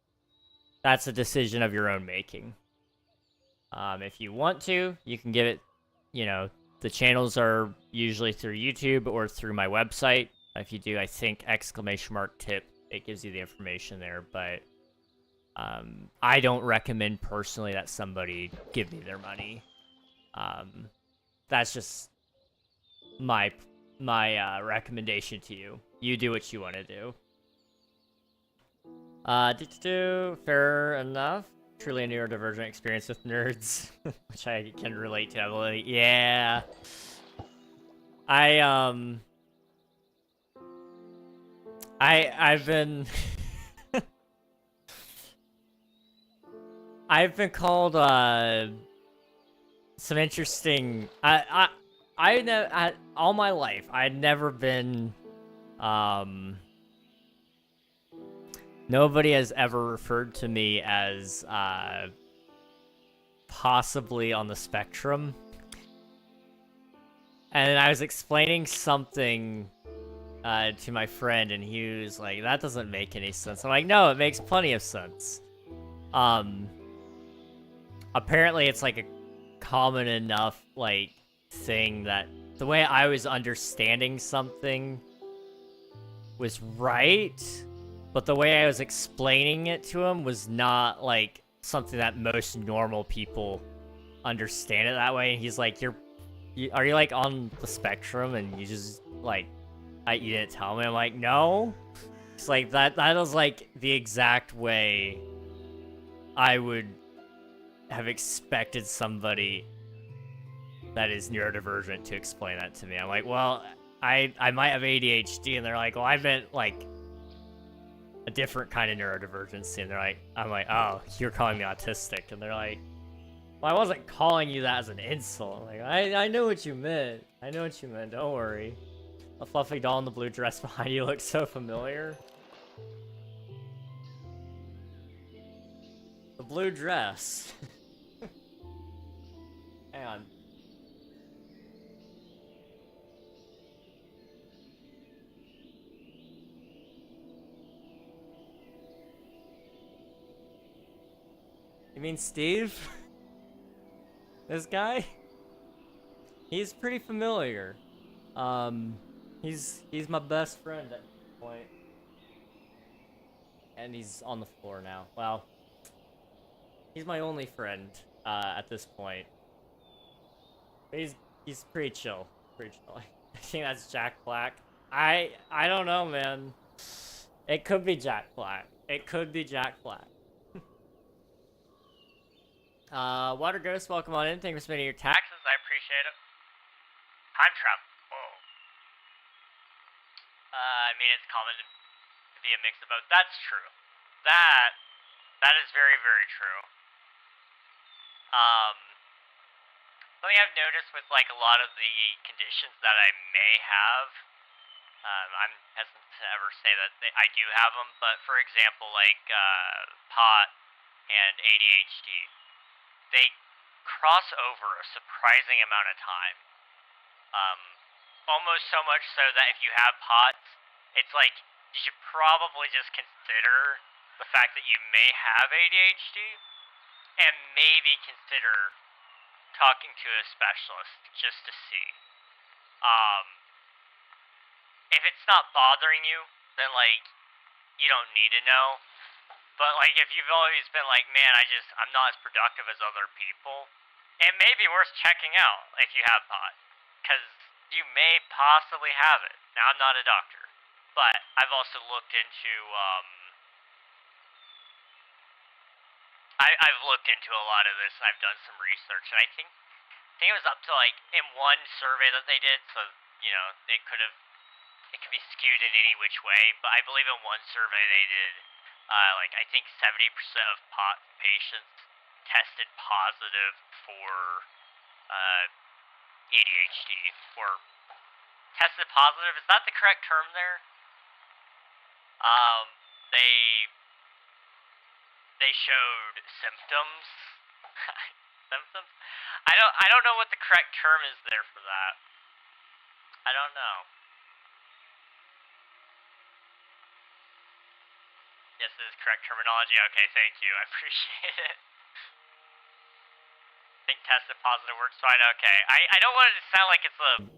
a decision of your own making. If you want to, you can give it, you know, the channels are usually through YouTube or through my website. If you do, I think !tip, it gives you the information there, but I don't recommend personally that somebody give me their money. That's just my recommendation to you. You do what you want to do. Fair enough. Truly a neurodivergent experience with nerds, which I can relate to heavily. Yeah. I've been I've been called some interesting all my life I'd never been nobody has ever referred to me as possibly on the spectrum. And I was explaining something to my friend, and he was like, that doesn't make any sense. I'm like, no, it makes plenty of sense. Apparently it's like a common enough like thing that the way I was understanding something was right, but the way I was explaining it to him was not like something that most normal people understand it that way. And he's like, are you like on the spectrum and you just like you didn't tell me? I'm like, no. It's like that was like the exact way I would have expected somebody that is neurodivergent to explain that to me. I'm like, well, I might have ADHD, and they're like, well, I meant like a different kind of neurodivergency, and they're like, I'm like, oh, you're calling me autistic, and they're like, well, I wasn't calling you that as an insult. I'm like, I know what you meant. I know what you meant. Don't worry. A fluffy doll in the blue dress behind you looks so familiar. The blue dress. Hang on. You mean Steve? This guy? He's pretty familiar. He's my best friend at this point. And he's on the floor now. Well, he's my only friend at this point. But he's pretty chill. Pretty chill. I think that's Jack Black. I don't know, man. It could be Jack Black. It could be Jack Black. Water Ghost, welcome on in. Thank you for spending your taxes. I appreciate it. Time travel. Whoa. I mean, it's common to be a mix of both. That's true. That is very, very true. Something I've noticed with, like, a lot of the conditions that I may have, I'm hesitant to ever say that I do have them, but for example, like, pot and ADHD, they cross over a surprising amount of time. Almost so much so that if you have POTS, it's like, you should probably just consider the fact that you may have ADHD, and maybe consider talking to a specialist just to see. If it's not bothering you, then, like, you don't need to know. But, like, if you've always been like, man, I'm not as productive as other people, it may be worth checking out if you have POTS, because you may possibly have it. Now, I'm not a doctor, but I've also looked into, I've looked into a lot of this, and I've done some research, and I think it was up to, like, in one survey that they did, so, you know, it could be skewed in any which way, but I believe in one survey they did, like, I think 70% of POT patients tested positive for, ADHD, or tested positive, is that the correct term there? They showed symptoms. Symptoms? I don't know what the correct term is there for that. I don't know. Yes, this is correct terminology. Okay, thank you. I appreciate it. I think tested positive works fine. Okay. I don't want it to sound like it's a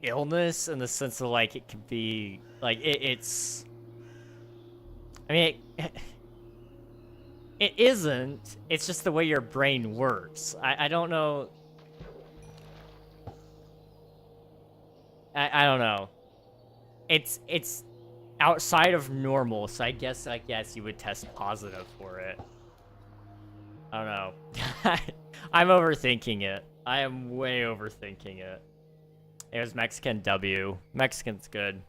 illness in the sense of, like, it could be like it's. I mean, it isn't. It's just the way your brain works. I don't know. I don't know. It's outside of normal, so I guess you would test positive for it. I don't know. I'm overthinking it. I am way overthinking it. It was Mexican W. Mexican's good.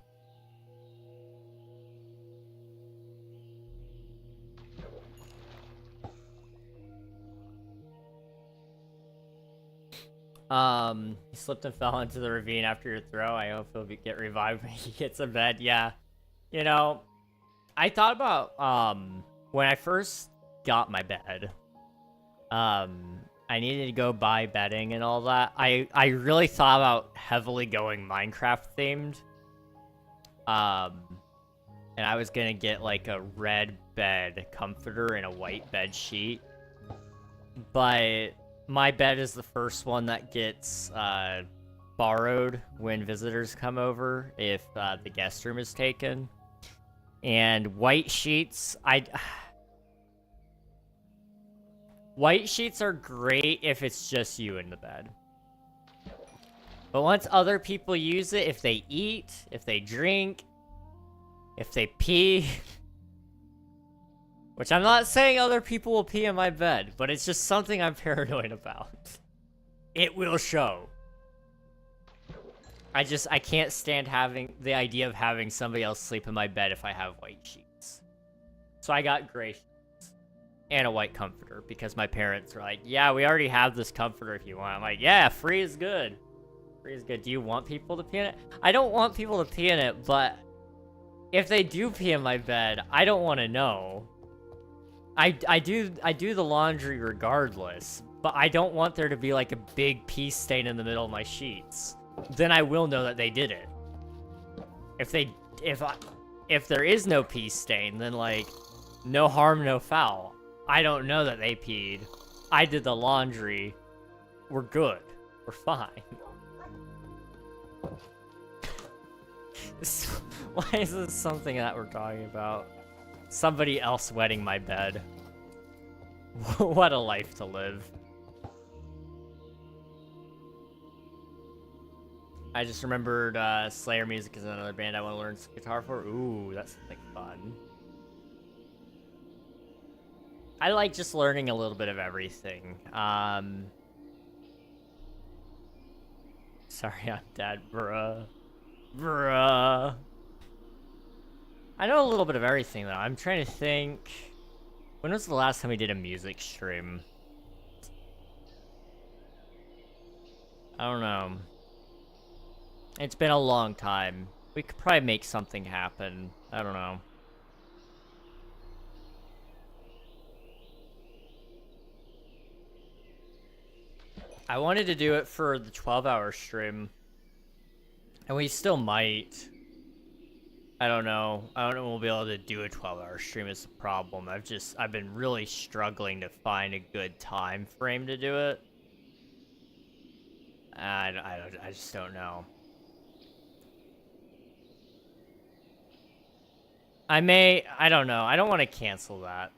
He slipped and fell into the ravine after your throw. I hope he'll get revived when he gets in bed. Yeah. You know, I thought about, when I first got my bed, I needed to go buy bedding and all that. I really thought about heavily going Minecraft themed. And I was gonna get, like, a red bed comforter and a white bed sheet. But my bed is the first one that gets, borrowed when visitors come over if, the guest room is taken. And white sheets, white sheets are great if it's just you in the bed. But once other people use it, if they eat, if they drink, if they pee, which I'm not saying other people will pee in my bed, but it's just something I'm paranoid about. It will show. I can't stand having the idea of having somebody else sleep in my bed if I have white sheets. So I got gray sheets and a white comforter because my parents were like, yeah, we already have this comforter if you want. I'm like, yeah, free is good. Free is good. Do you want people to pee in it? I don't want people to pee in it, but if they do pee in my bed, I don't want to know. I do the laundry regardless, but I don't want there to be like a big pee stain in the middle of my sheets. Then I will know that they did it. If there is no pee stain, then like no harm, no foul. I don't know that they peed. I did the laundry. We're good. We're fine. Why is this something that we're talking about? Somebody else wetting my bed. What a life to live. I just remembered Slayer music is another band I want to learn guitar for. Ooh, that's something fun. I like just learning a little bit of everything. Sorry, I'm dead, bruh. Bruh. I know a little bit of everything, though. I'm trying to think... When was the last time we did a music stream? I don't know. It's been a long time. We could probably make something happen. I don't know. I wanted to do it for the 12-hour stream. And we still might. I don't know. I don't know if we'll be able to do a 12-hour stream is the problem. I've been really struggling to find a good time frame to do it. I just don't know. I don't know. I don't want to cancel that.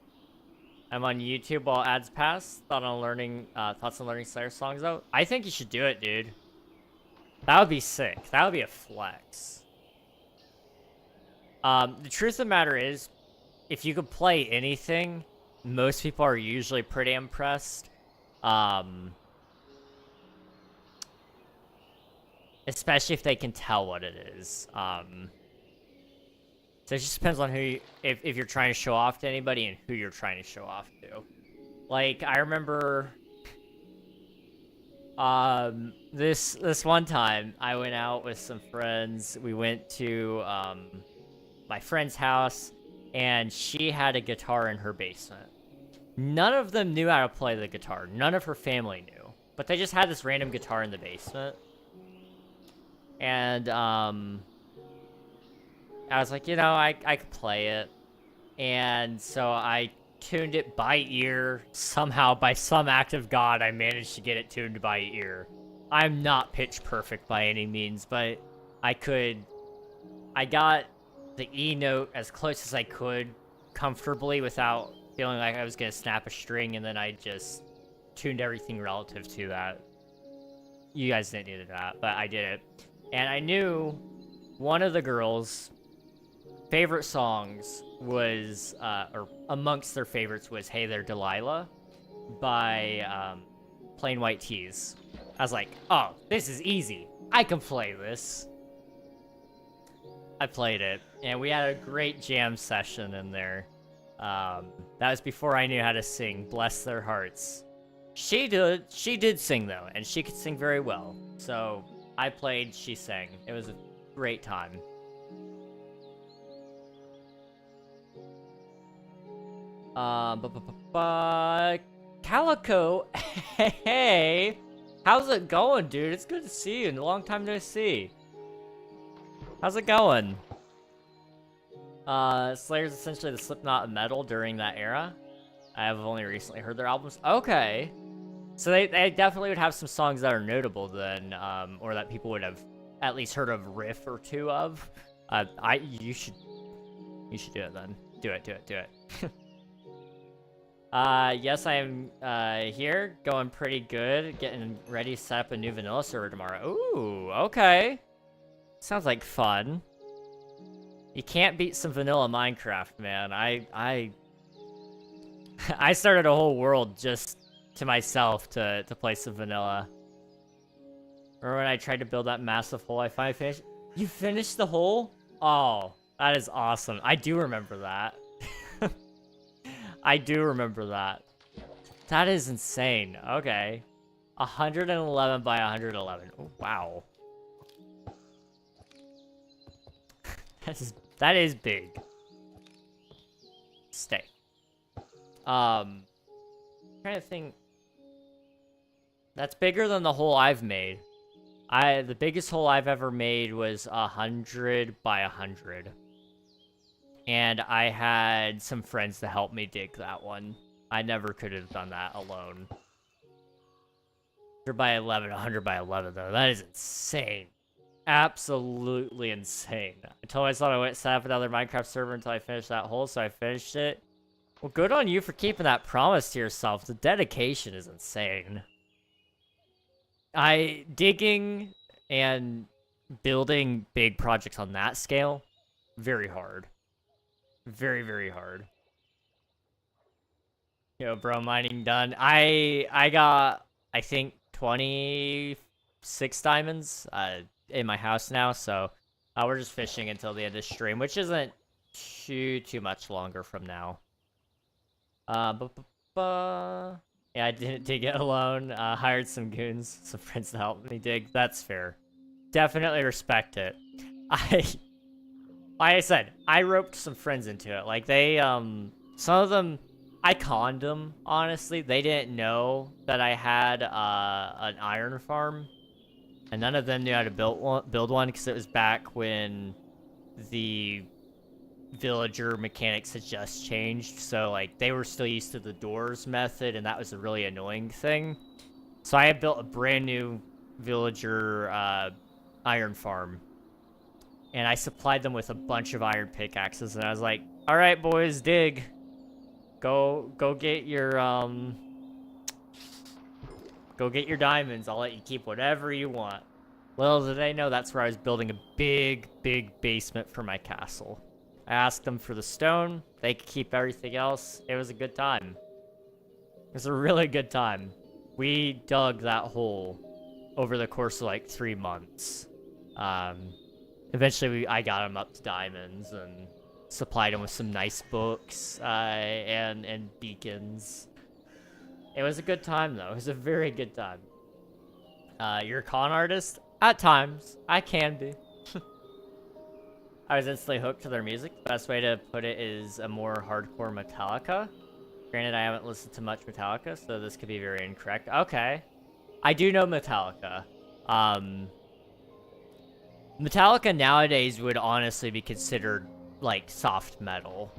I'm on YouTube while ads pass. Thoughts on learning Slayer songs out? I think you should do it, dude. That would be sick. That would be a flex. The truth of the matter is, if you could play anything, most people are usually pretty impressed. Especially if they can tell what it is. So it just depends on if you're trying to show off to anybody and who you're trying to show off to. Like, I remember, this one time, I went out with some friends. We went to, my friend's house, and she had a guitar in her basement. None of them knew how to play the guitar. None of her family knew. But they just had this random guitar in the basement. And, I was like, you know, I could play it. And so I tuned it by ear. Somehow, by some act of God, I managed to get it tuned by ear. I'm not pitch perfect by any means, but I got the E note as close as I could comfortably without feeling like I was going to snap a string, and then I just tuned everything relative to that. You guys didn't need that, but I did it. And I knew one of the girls' favorite songs was, or amongst their favorites was Hey There Delilah by Plain White Tees. I was like, oh, this is easy. I can play this. I played it, and we had a great jam session in there. That was before I knew how to sing, bless their hearts. She did sing, though, and she could sing very well. So I played, she sang. It was a great time. Calico, hey, how's it going, dude? It's good to see you. A long time no see. How's it going? Slayer's essentially the Slipknot of metal during that era. I have only recently heard their albums. Okay. So they definitely would have some songs that are notable then, or that people would have at least heard of riff or two of. You should do it then. Do it. Yes, I am, here, going pretty good, getting ready to set up a new vanilla server tomorrow. Ooh, okay. Sounds like fun. You can't beat some vanilla Minecraft, man. I started a whole world just to myself to play some vanilla. Remember when I tried to build that massive hole I finally finished? You finished the hole? Oh, that is awesome. I do remember that. I do remember that. That is insane. Okay. 111 by 111. Oh, wow. That is big. Stay. Trying to think. That's bigger than the hole I've made. The biggest hole I've ever made was 100 by 100. And I had some friends to help me dig that one. I never could have done that alone. 100 by 11, 100 by 11 though. That is insane. Absolutely insane. I told myself I wouldn't set up another Minecraft server until I finished that hole, so I finished it. Well, good on you for keeping that promise to yourself. The dedication is insane. Digging and building big projects on that scale, very hard. Very, very hard. Yo, bro, mining done. I got, I think, 26 diamonds in my house now, so we're just fishing until the end of stream, which isn't too much longer from now. Yeah, I didn't dig it alone. Hired some goons, some friends to help me dig. That's fair. Definitely respect it. Like I said, I roped some friends into it. Like they, some of them, I conned them, honestly. They didn't know that I had an iron farm. And none of them knew how to build one because it was back when the villager mechanics had just changed. So, like, they were still used to the doors method, and that was a really annoying thing. So I had built a brand new villager iron farm. And I supplied them with a bunch of iron pickaxes, and I was like, alright, boys, dig. Go get your, go get your diamonds. I'll let you keep whatever you want. Little did they know that's where I was building a big basement for my castle. I asked them for the stone. They could keep everything else. It was a good time. It was a really good time. We dug that hole over the course of like 3 months. Eventually I got them up to diamonds and supplied them with some nice books and beacons. It was a good time, though. It was a very good time. You're a con artist? At times. I can be. I was instantly hooked to their music. The best way to put it is a more hardcore Metallica. Granted, I haven't listened to much Metallica, so this could be very incorrect. Okay. I do know Metallica. Metallica nowadays would honestly be considered, like, soft metal.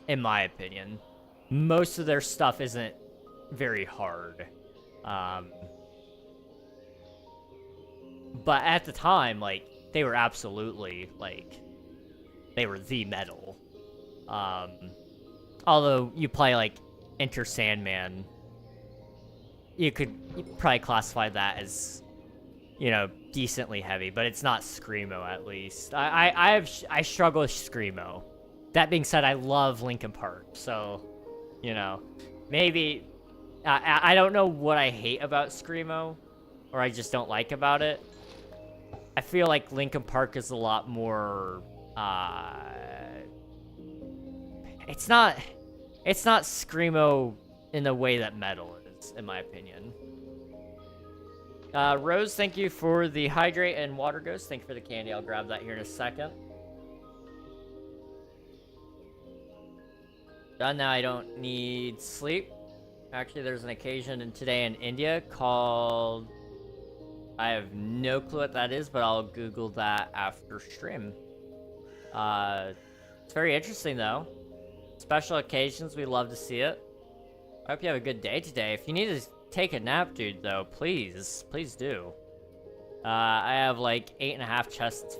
In my opinion. Most of their stuff isn't very hard. But at the time, like, they were absolutely, like, they were the metal. Although you play, like, Enter Sandman, you'd probably classify that as, you know, decently heavy, but it's not Screamo, at least. I struggle with Screamo. That being said, I love Linkin Park, so, you know, maybe, I don't know what I hate about Screamo, or I just don't like about it. I feel like Linkin Park is a lot more, it's not Screamo in the way that metal is, in my opinion. Rose, thank you for the hydrate and water ghost. Thank you for the candy. I'll grab that here in a second. Done now. I don't need sleep. Actually, there's an occasion today in India called... I have no clue what that is, but I'll Google that after stream. It's very interesting, though. Special occasions, we love to see it. I hope you have a good day today. If you need to take a nap, dude, though, please do. I have like 8.5 chests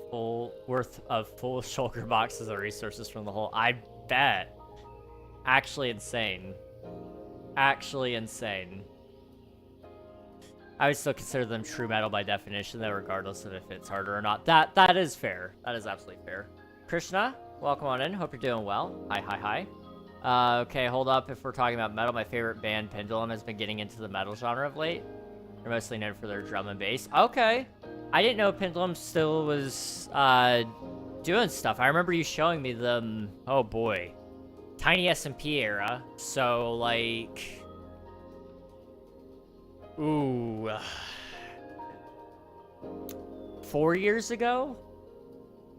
worth of full shulker boxes of resources from the hole. I bet. Actually insane. Actually insane. I would still consider them true metal by definition, though, regardless of if it's harder or not. That is fair. That is absolutely fair. Krishna, welcome on in. Hope you're doing well. Hi. Okay, hold up. If we're talking about metal, my favorite band, Pendulum, has been getting into the metal genre of late. They're mostly known for their drum and bass. Okay. I didn't know Pendulum still was doing stuff. I remember you showing me them. Oh boy. Tiny SMP era. So like, ooh, 4 years ago,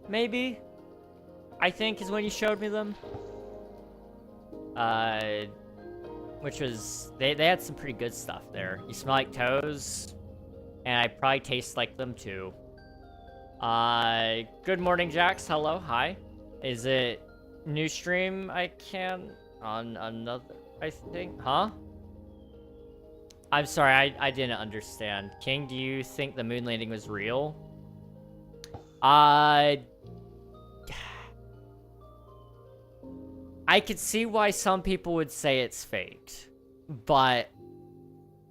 maybe. I think is when you showed me them. Which was they had some pretty good stuff there. You smell like toes, and I probably taste like them too. Good morning, Jax. Hello, hi. Is it new stream? I can on another. I think, huh? I'm sorry, I didn't understand. King, do you think the moon landing was real? I could see why some people would say it's faked, but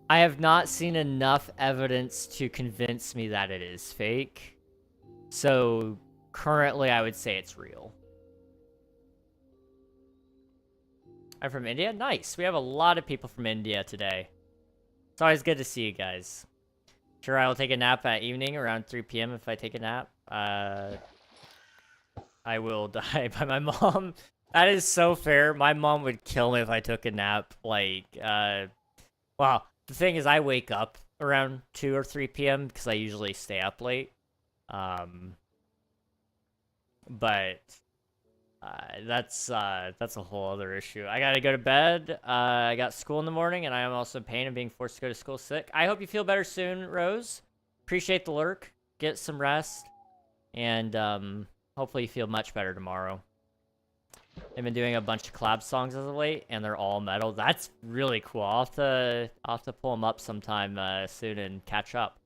I have not seen enough evidence to convince me that it is fake. So currently I would say it's real. I'm from India? Nice. We have a lot of people from India today. It's always good to see you guys. Sure, I will take a nap at evening around 3 p.m. if I take a nap. I will die by my mom. That is so fair. My mom would kill me if I took a nap. Like, well, the thing is I wake up around 2 or 3 p.m. because I usually stay up late. But that's a whole other issue. I gotta go to bed. I got school in the morning, and I am also in pain and being forced to go to school sick. I hope you feel better soon, Rose. Appreciate the lurk. Get some rest, and hopefully you feel much better tomorrow. I've been doing a bunch of collab songs as of late, and they're all metal. That's really cool. I'll have to pull them up sometime soon and catch up.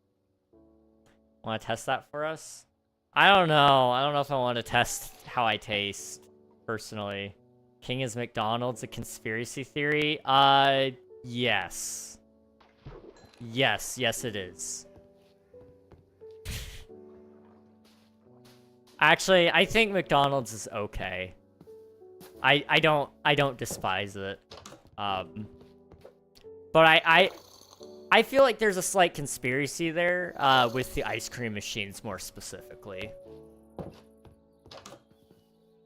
Want to test that for us? I don't know. I don't know if I want to test how I taste, personally. King is McDonald's a conspiracy theory? Yes. Yes, it is. Actually, I think McDonald's is okay. I don't despise it. But I feel like there's a slight conspiracy there, with the ice cream machines more specifically.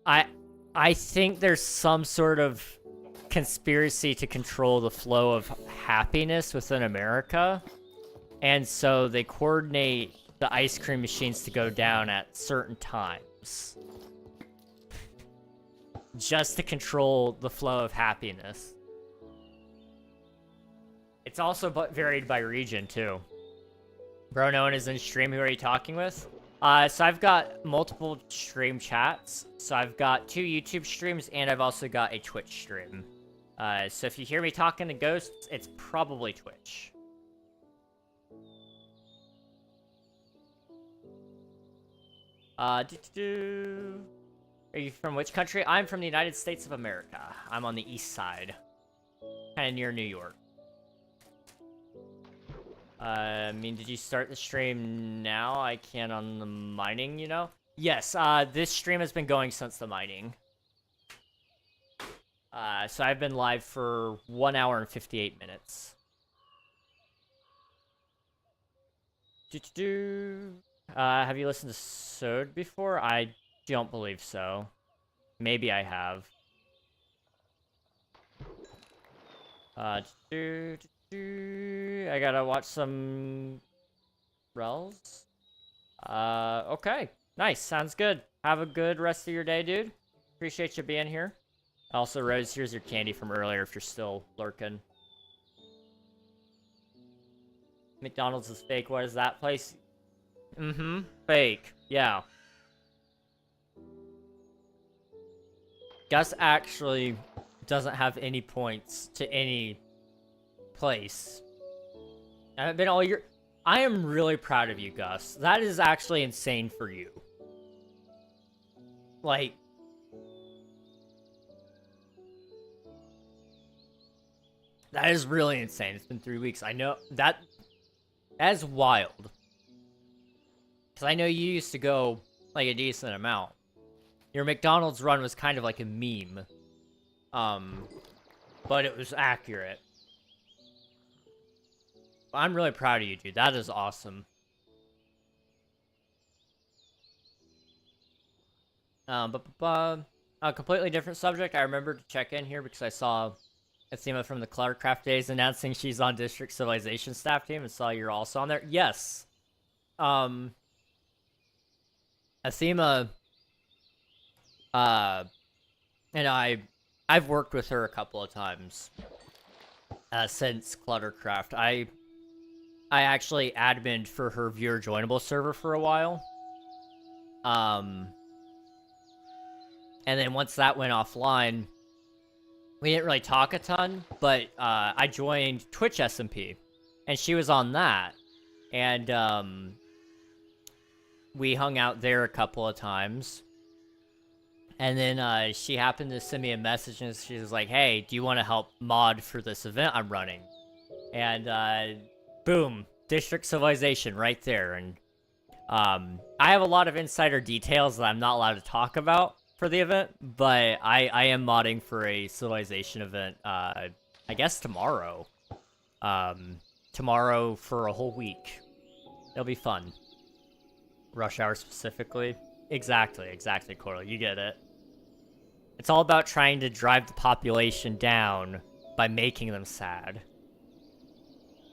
I think there's some sort of conspiracy to control the flow of happiness within America. And so they coordinate the ice cream machines to go down at certain times. Just to control the flow of happiness. It's also varied by region, too. Bro, no one is in stream. Who are you talking with? So I've got multiple stream chats. So I've got 2 YouTube streams, and I've also got a Twitch stream. So if you hear me talking to ghosts, it's probably Twitch. Are you from which country? I'm from the United States of America. I'm on the east side. Kind of near New York. I mean, did you start the stream now? I can on the mining, you know? Yes, this stream has been going since the mining. So I've been live for 1 hour and 58 minutes. Have you listened to Sode before? I don't believe so. Maybe I have. I gotta watch some Rels. Okay. Nice. Sounds good. Have a good rest of your day, dude. Appreciate you being here. Also, Rose, here's your candy from earlier if you're still lurking. McDonald's is fake. What is that place? Mm-hmm. Fake. Yeah. Gus actually doesn't have any points to any place. I haven't been all year. I am really proud of you, Gus. That is actually insane for you. Like, that is really insane. It's been 3 weeks. I know that is wild. Because I know you used to go like a decent amount. Your McDonald's run was kind of like a meme. But it was accurate. I'm really proud of you, dude. That is awesome. A completely different subject. I remembered to check in here because I saw Athema from the Cluttercraft days announcing she's on District Civilization staff team and saw you're also on there. Yes. Athema, and I've worked with her a couple of times since Cluttercraft. I actually admined for her viewer joinable server for a while. And then once that went offline, we didn't really talk a ton, but I joined Twitch SMP, and she was on that, and we hung out there a couple of times. And then she happened to send me a message, and she was like, hey, do you want to help mod for this event I'm running? And boom, District Civilization right there. And I have a lot of insider details that I'm not allowed to talk about for the event, but I am modding for a Civilization event, I guess tomorrow. Tomorrow for a whole week. It'll be fun. Rush hour specifically. Exactly, Coral, you get it. It's all about trying to drive the population down by making them sad.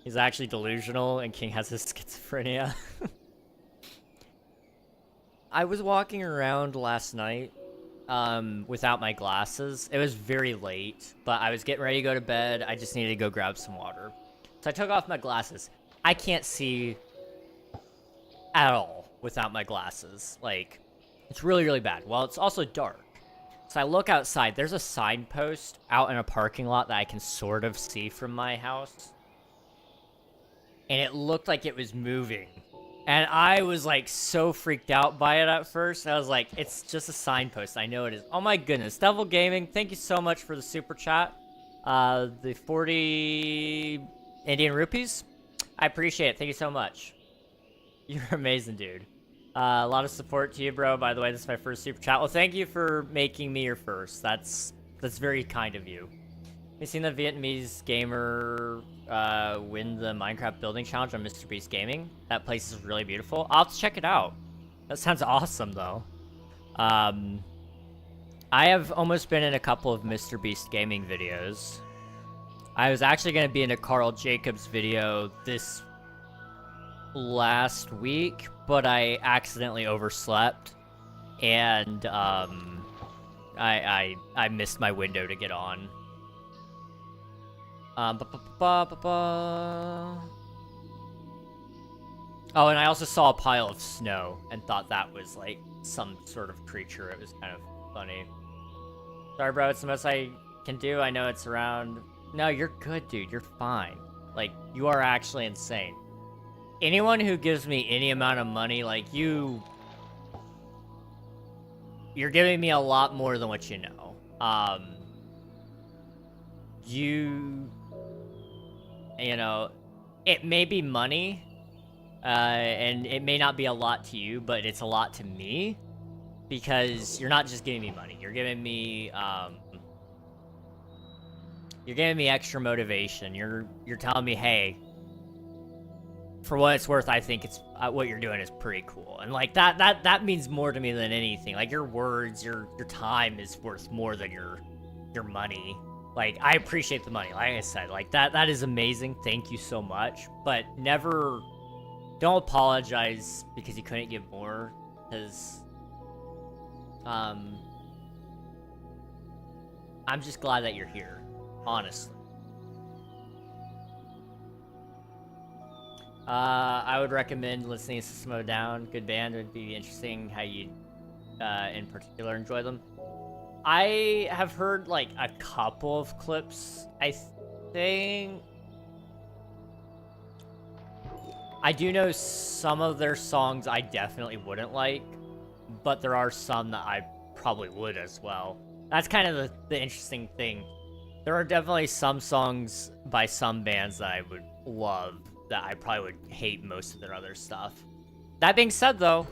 He's actually delusional, and King has his schizophrenia. I was walking around last night, without my glasses. It was very late, but I was getting ready to go to bed. I just needed to go grab some water. So I took off my glasses. I can't see at all without my glasses. Like, it's really, really bad. Well, it's also dark. So I look outside. There's a signpost out in a parking lot that I can sort of see from my house. And it looked like it was moving. And I was, like, so freaked out by it at first. I was like, it's just a signpost. I know it is. Oh, my goodness. Devil Gaming, thank you so much for the super chat. The 40 Indian rupees. I appreciate it. Thank you so much. You're amazing, dude. A lot of support to you, bro. By the way, this is my first super chat. Well, thank you for making me your first. That's very kind of you. You seen the Vietnamese gamer win the Minecraft building challenge on Mr. Beast Gaming? That place is really beautiful. I'll have to check it out. That sounds awesome, though. I have almost been in a couple of Mr. Beast Gaming videos. I was actually going to be in a Carl Jacobs video this last week, but I accidentally overslept, and I missed my window to get on. Oh, and I also saw a pile of snow and thought that was like some sort of creature. It was kind of funny. Sorry, bro, it's the most I can do. I know it's around. No, you're good, dude. You're fine. Like, you are actually insane. Anyone who gives me any amount of money, like, you're giving me a lot more than what you know. You know, it may be money, and it may not be a lot to you, but it's a lot to me, because you're not just giving me money. You're giving me extra motivation. You're telling me, hey, for what it's worth, I think it's what you're doing is pretty cool, and like that means more to me than anything. Like, your words, your time is worth more than your money. Like, I appreciate the money. Like I said, like that is amazing. Thank you so much. But don't apologize because you couldn't give more, because I'm just glad that you're here, honestly. I would recommend listening to System of a Down. Good band. It would be interesting how you, in particular, enjoy them. I have heard, like, a couple of clips. I think I do know some of their songs I definitely wouldn't like, but there are some that I probably would as well. That's kind of the interesting thing. There are definitely some songs by some bands that I would love that I probably would hate most of their other stuff. That being said, though,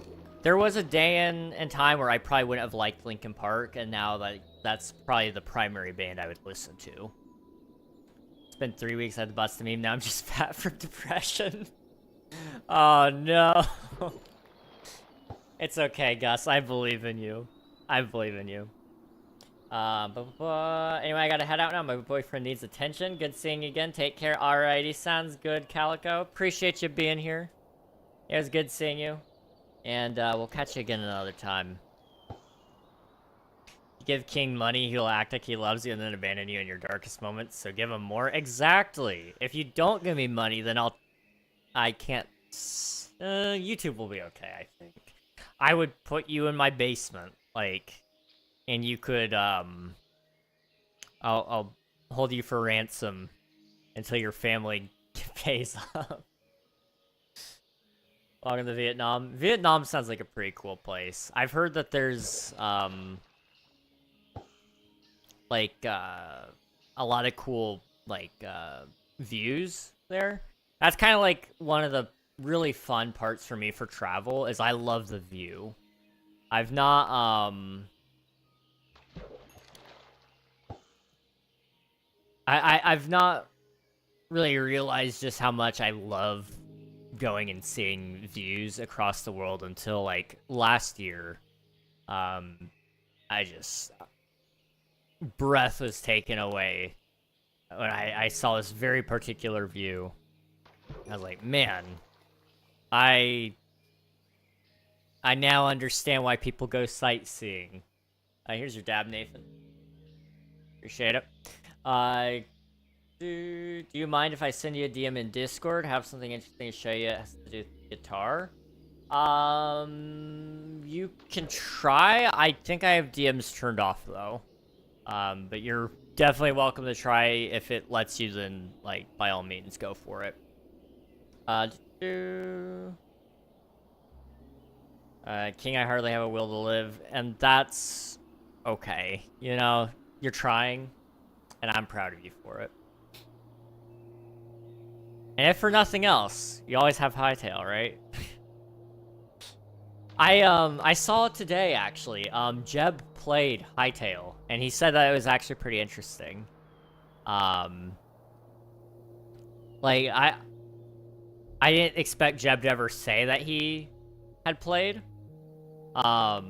there was a day and time where I probably wouldn't have liked Linkin Park, and now that's probably the primary band I would listen to. been 3 weeks I had the butts to meme. Now I'm just fat from depression. Oh no. It's okay, Gus. I believe in you. I believe in you. Anyway, I gotta head out now. My boyfriend needs attention. Good seeing you again. Take care. Alrighty, sounds good, Calico. Appreciate you being here. It was good seeing you. And we'll catch you again another time. Give King money, he'll act like he loves you and then abandon you in your darkest moments. So give him more. Exactly. If you don't give me money, then I can't. YouTube will be okay, I think. I would put you in my basement, like, and you could, I'll hold you for ransom until your family pays up. Welcome to Vietnam. Vietnam sounds like a pretty cool place. I've heard that there's, like, a lot of cool, like, views there. That's kind of like one of the really fun parts for me for travel, is I love the view. I've not, I've not really realized just how much I love going and seeing views across the world until, like, last year. I just... breath was taken away when I saw this very particular view. I was like, man, I now understand why people go sightseeing. Here's your dab, Nathan. Appreciate it. Do you mind if I send you a DM in Discord? Have something interesting to show you. It has to do with guitar. You can try. I think I have DMs turned off, though. But you're definitely welcome to try. If it lets you, then, like, by all means, go for it. King, I hardly have a will to live, and that's okay. You know, you're trying, and I'm proud of you for it. And if for nothing else, you always have Hightail, right? I saw it today, actually. Jeb played Hightail, and he said that it was actually pretty interesting. Like, I didn't expect Jeb to ever say that he had played. But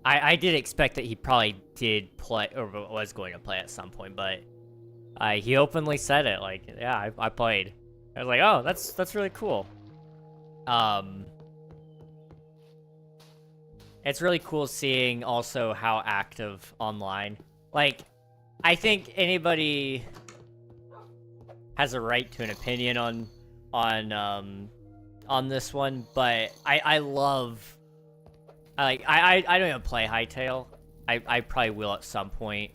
I did expect that he probably did play, or was going to play at some point, but he openly said it, like, yeah, I played. I was like, oh, that's really cool. It's really cool seeing also how active online. Like, I think anybody has a right to an opinion on this one, but I love, like, I don't even play Hightail. I probably will at some point,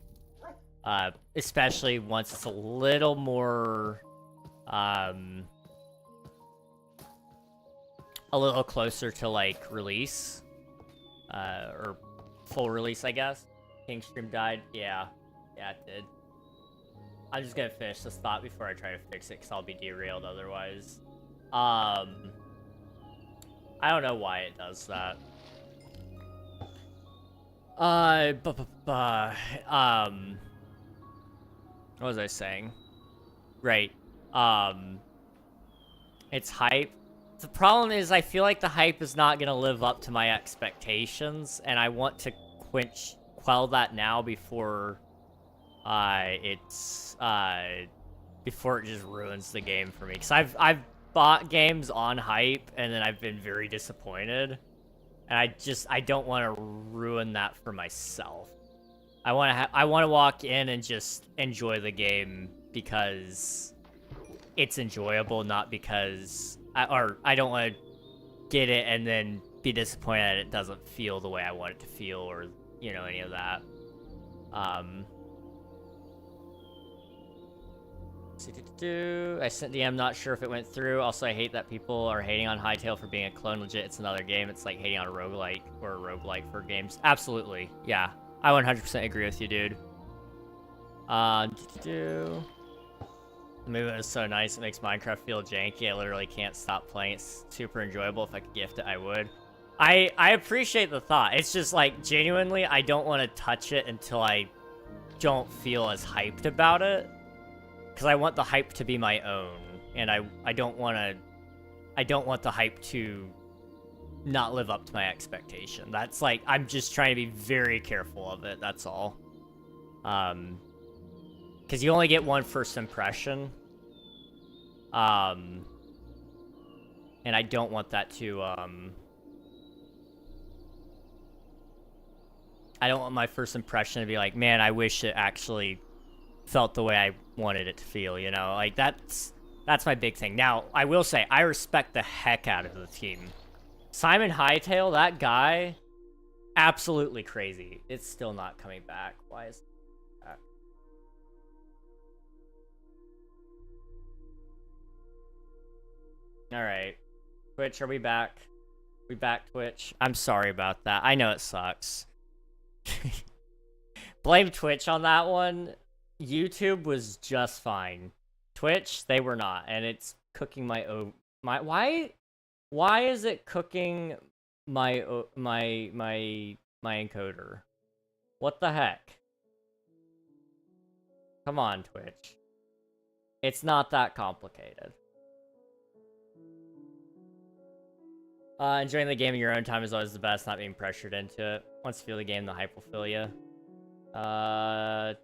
especially once it's a little more a little closer to, like, release, or full release, I guess. King stream died. Yeah, it did. I'm just gonna finish this thought before I try to fix it, because I'll be derailed otherwise. I don't know why it does that. What was I saying? Right. It's hype. The problem is, I feel like the hype is not gonna live up to my expectations, and I want to quell that now before before it just ruins the game for me. Because I've bought games on hype, and then I've been very disappointed, and I don't want to ruin that for myself. I want to walk in and just enjoy the game because it's enjoyable, not because I don't want to get it and then be disappointed that it doesn't feel the way I want it to feel, or, you know, any of that. I sent DM, not sure if it went through. Also, I hate that people are hating on Hightail for being a clone. Legit, it's another game. It's like hating on a roguelike or a roguelike for games. Absolutely. Yeah. I 100% agree with you, dude. The movement is so nice. It makes Minecraft feel janky. I literally can't stop playing. It's super enjoyable. If I could gift it, I would. I appreciate the thought. It's just, like, genuinely, I don't want to touch it until I don't feel as hyped about it. Because I want the hype to be my own. And I don't want the hype to not live up to my expectation. That's like, I'm just trying to be very careful of it, that's all. Because you only get one first impression. And I don't want that to, I don't want my first impression to be like, man, I wish it actually felt the way I wanted it to feel, you know? Like, that's my big thing. Now, I will say, I respect the heck out of the team. Simon Hightail, that guy, absolutely crazy. It's still not coming back. Why is it back? Alright. Twitch, are we back? We back, Twitch? I'm sorry about that. I know it sucks. Blame Twitch on that one. YouTube was just fine. Twitch, they were not, and it's cooking my why is it cooking my encoder? What the heck? Come on, Twitch. It's not that complicated. Enjoying the game in your own time is always the best, not being pressured into it. Once you feel the game, the hype will fill you. I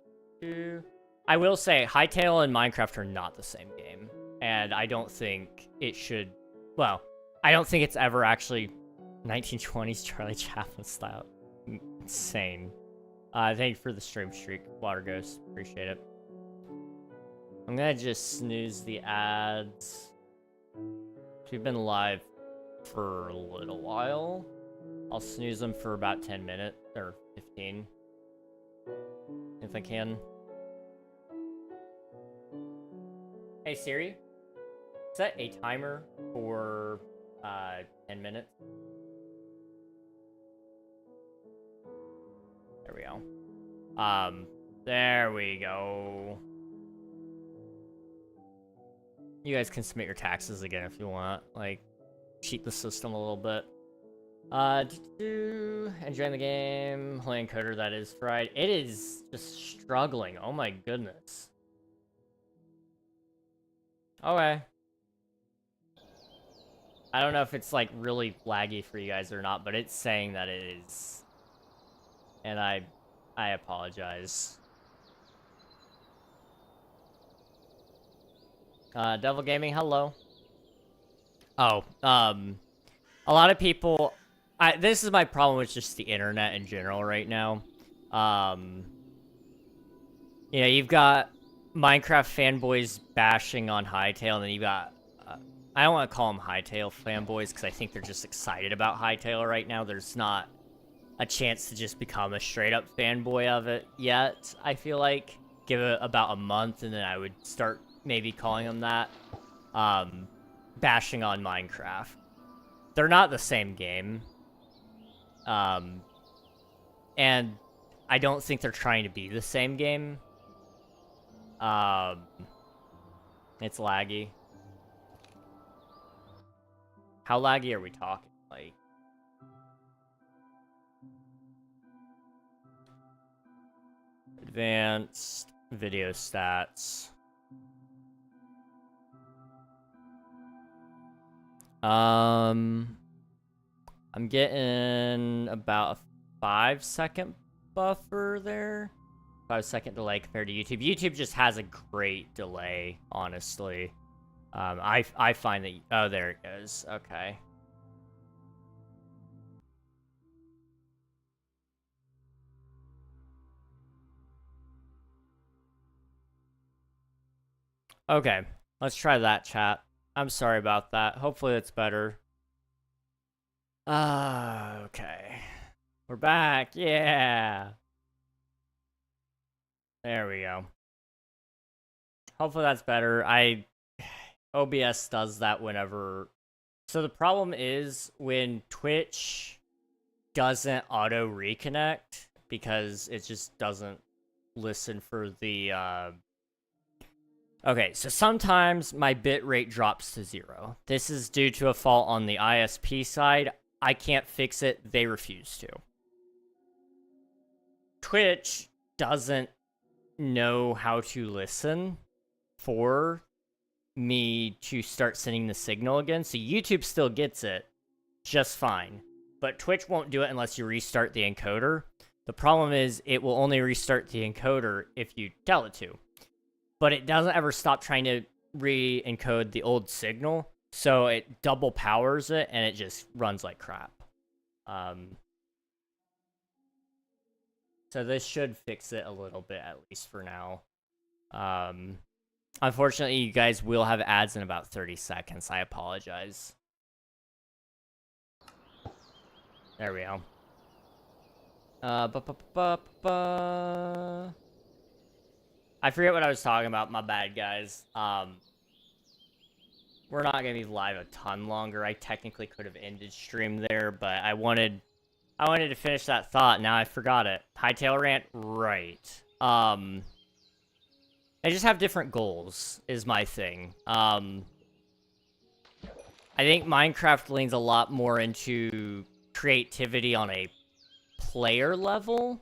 will say, Hightail and Minecraft are not the same game. And I don't think it should... Well, I don't think it's ever actually 1920s Charlie Chaplin style. Insane. Thank you for the stream streak, Water Ghost. Appreciate it. I'm gonna just snooze the ads. We've been live for a little while. I'll snooze them for about 10 minutes, or 15. If I can. Hey Siri, set a timer for 10 minutes. There we go. There we go. You guys can submit your taxes again if you want. Like, cheat the system a little bit. Enjoying the game. Holy encoder, that is fried. It is just struggling. Oh my goodness. Okay. I don't know if it's like really laggy for you guys or not, but it's saying that it is. And I apologize. Devil Gaming, hello. Oh, a lot of people, this is my problem with just the internet in general right now. You know, you've got Minecraft fanboys bashing on Hightail, and then you've got, I don't want to call them Hightail fanboys, because I think they're just excited about Hightail right now. There's not a chance to just become a straight-up fanboy of it yet, I feel like. Give it about a month, and then I would start maybe calling them that. Bashing on Minecraft. They're not the same game. And I don't think they're trying to be the same game. It's laggy. How laggy are we talking? Like, advanced video stats. I'm getting about a 5-second buffer there. 5-second delay compared to YouTube. YouTube just has a great delay, honestly. I find that... Oh, there it goes. Okay. Okay. Let's try that, chat. I'm sorry about that. Hopefully it's better. Okay. We're back. Yeah. There we go. Hopefully that's better. OBS does that whenever... So the problem is when Twitch doesn't auto reconnect because it just doesn't listen for the... Okay, so sometimes my bitrate drops to 0. This is due to a fault on the ISP side. I can't fix it. They refuse to. Twitch doesn't know how to listen for me to start sending the signal again. So YouTube still gets it just fine, but Twitch won't do it unless you restart the encoder. The problem is it will only restart the encoder if you tell it to, but it doesn't ever stop trying to re-encode the old signal, so it double powers it and it just runs like crap. So this should fix it a little bit, at least for now. Unfortunately, you guys will have ads in about 30 seconds. I apologize. There we go. I forget what I was talking about. My bad, guys. We're not gonna be live a ton longer. I technically could have ended stream there, but I wanted to finish that thought. Now I forgot it. Hightail rant, right? I just have different goals. Is my thing. I think Minecraft leans a lot more into creativity on a player level,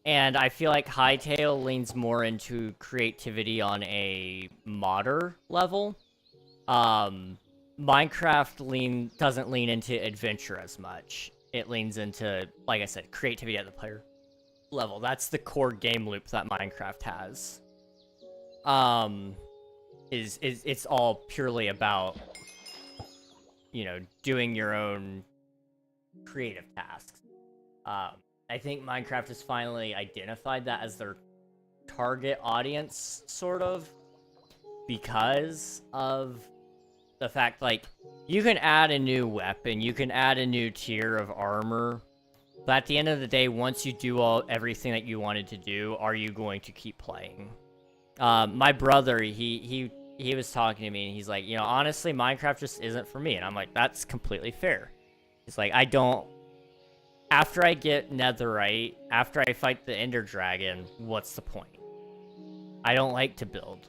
and I feel like Hightail leans more into creativity on a modder level. Minecraft doesn't lean into adventure as much. It leans into, like I said, creativity at the player level. That's the core game loop that Minecraft has. It's all purely about, you know, doing your own creative tasks. I think Minecraft has finally identified that as their target audience, sort of, because of the fact, like, you can add a new weapon, you can add a new tier of armor, but at the end of the day, once you do everything that you wanted to do, are you going to keep playing? My brother, he was talking to me, and he's like, you know, honestly, Minecraft just isn't for me. And I'm like, that's completely fair. He's like, after I get netherite, after I fight the ender dragon, what's the point? I don't like to build,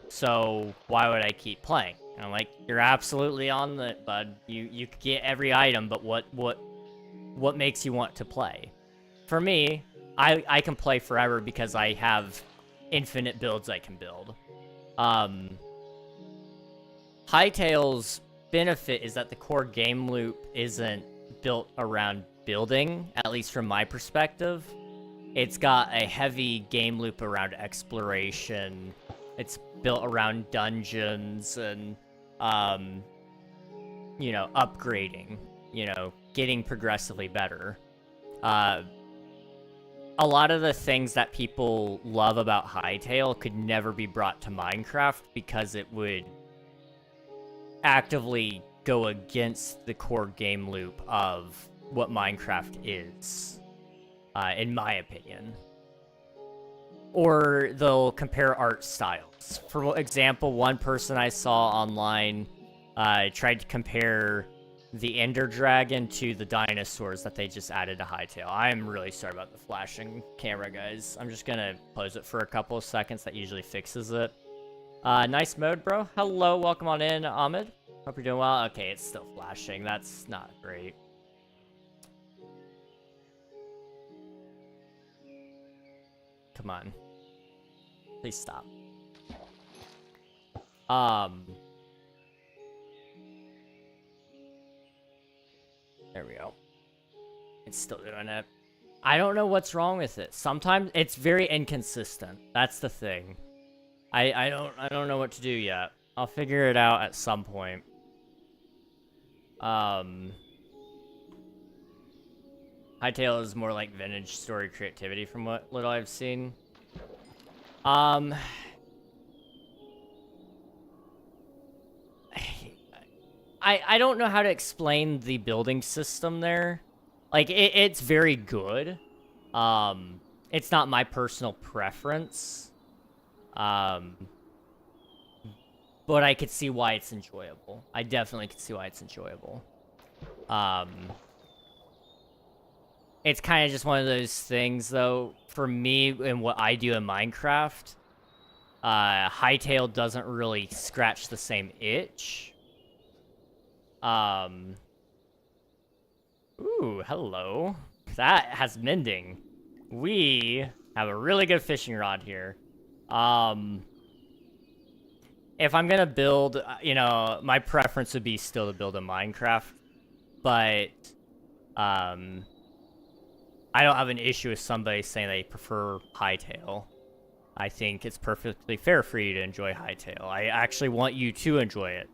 so why would I keep playing? And I'm like, you're absolutely on the bud. You get every item, but what makes you want to play? For me, I can play forever because I have infinite builds I can build. Hytail's benefit is that the core game loop isn't built around building, at least from my perspective. It's got a heavy game loop around exploration. It's built around dungeons and, you know, upgrading, you know, getting progressively better. A lot of the things that people love about Hytale could never be brought to Minecraft because it would actively go against the core game loop of what Minecraft is, in my opinion. Or they'll compare art styles. For example, one person I saw online tried to compare the Ender Dragon to the dinosaurs that they just added to Hytale. I am really sorry about the flashing camera, guys. I'm just gonna close it for a couple of seconds. That usually fixes it. Nice mode, bro. Hello, welcome on in, Ahmed. Hope you're doing well. Okay, it's still flashing. That's not great. Come on. Please stop. There we go. It's still doing it. I don't know what's wrong with it. Sometimes it's very inconsistent. That's the thing. I don't know what to do yet. I'll figure it out at some point. Hytale is more like vintage story creativity from what little I've seen. I don't know how to explain the building system there. Like, it's very good. It's not my personal preference. But I could see why it's enjoyable. I definitely could see why it's enjoyable. It's kind of just one of those things, though, for me and what I do in Minecraft, Hytale doesn't really scratch the same itch. Ooh, hello. That has mending. We Have a really good fishing rod here. If I'm gonna build, you know, my preference would be still to build a Minecraft, but I don't have an issue with somebody saying they prefer Hytale. I think it's perfectly fair for you to enjoy Hytale. I actually want you to enjoy it.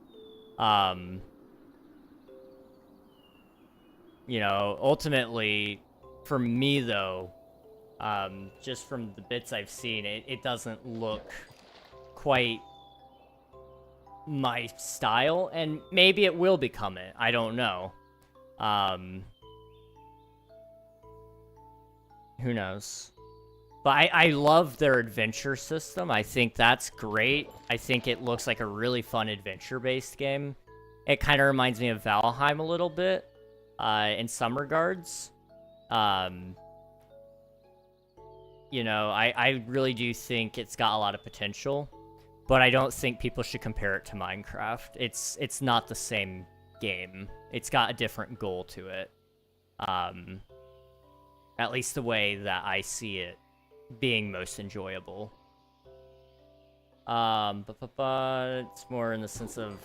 You know, ultimately, for me though, just from the bits I've seen, it doesn't look quite my style, and maybe it will become it. I don't know. Who knows? But I love their adventure system. I think that's great. I think it looks like a really fun adventure-based game. It kind of reminds me of Valheim a little bit, in some regards. You know, I really do think it's got a lot of potential, but I don't think people should compare it to Minecraft. It's not the same game. It's got a different goal to it. At least the way that I see it being most enjoyable. It's more in the sense of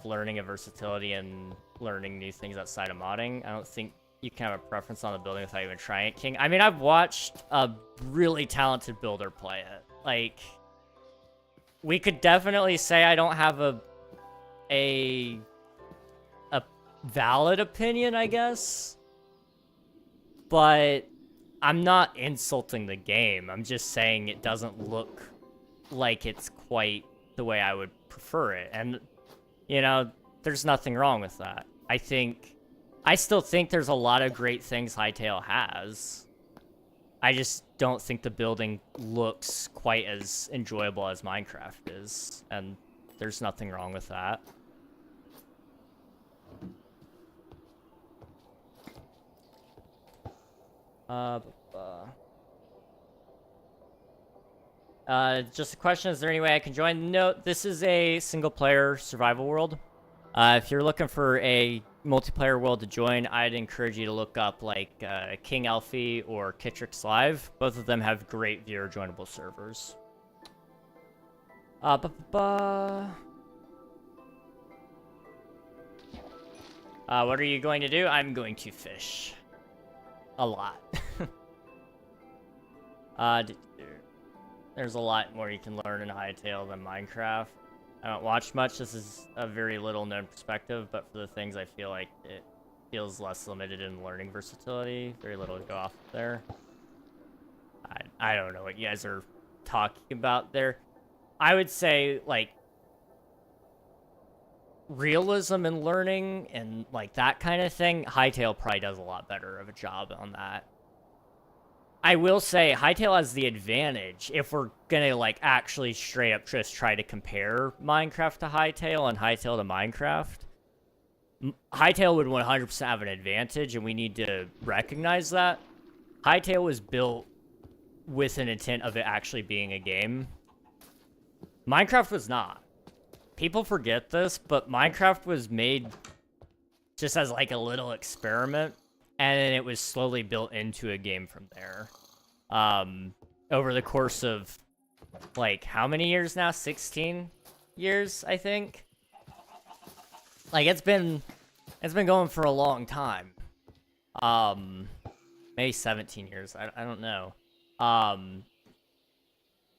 learning a versatility and learning new things outside of modding. I don't think you can have a preference on the building without even trying it, King. I mean, I've watched a really talented builder play it. Like, we could definitely say I don't have a valid opinion, I guess. But I'm not insulting the game. I'm just saying it doesn't look like it's quite the way I would prefer it. And, you know, there's nothing wrong with that. I still think there's a lot of great things Hytale has. I just don't think the building looks quite as enjoyable as Minecraft is. And there's nothing wrong with that. Just a question, is there any way I can join? No, this is a single-player survival world. If you're looking for a multiplayer world to join, I'd encourage you to look up, like, King Alfie or Kitrix Live. Both of them have great viewer-joinable servers. What are you going to do? I'm going to fish. A lot. There's a lot more you can learn in Hytale than Minecraft. I don't watch much. This is a very little known perspective, but for the things I feel like it feels less limited in learning versatility. Very little to go off there. I don't know what you guys are talking about there. I would say, like, realism in learning and, like, that kind of thing, Hytale probably does a lot better of a job on that. I will say, Hytale has the advantage, if we're gonna, like, actually straight up just try to compare Minecraft to Hytale and Hytale to Minecraft. Hytale would 100% have an advantage, and we need to recognize that. Hytale was built with an intent of it actually being a game. Minecraft was not. People forget this, but Minecraft was made just as, like, a little experiment, and then it was slowly built into a game from there. Over the course of, like, how many years now? 16 years, I think? Like, it's been going for a long time. Maybe 17 years, I don't know.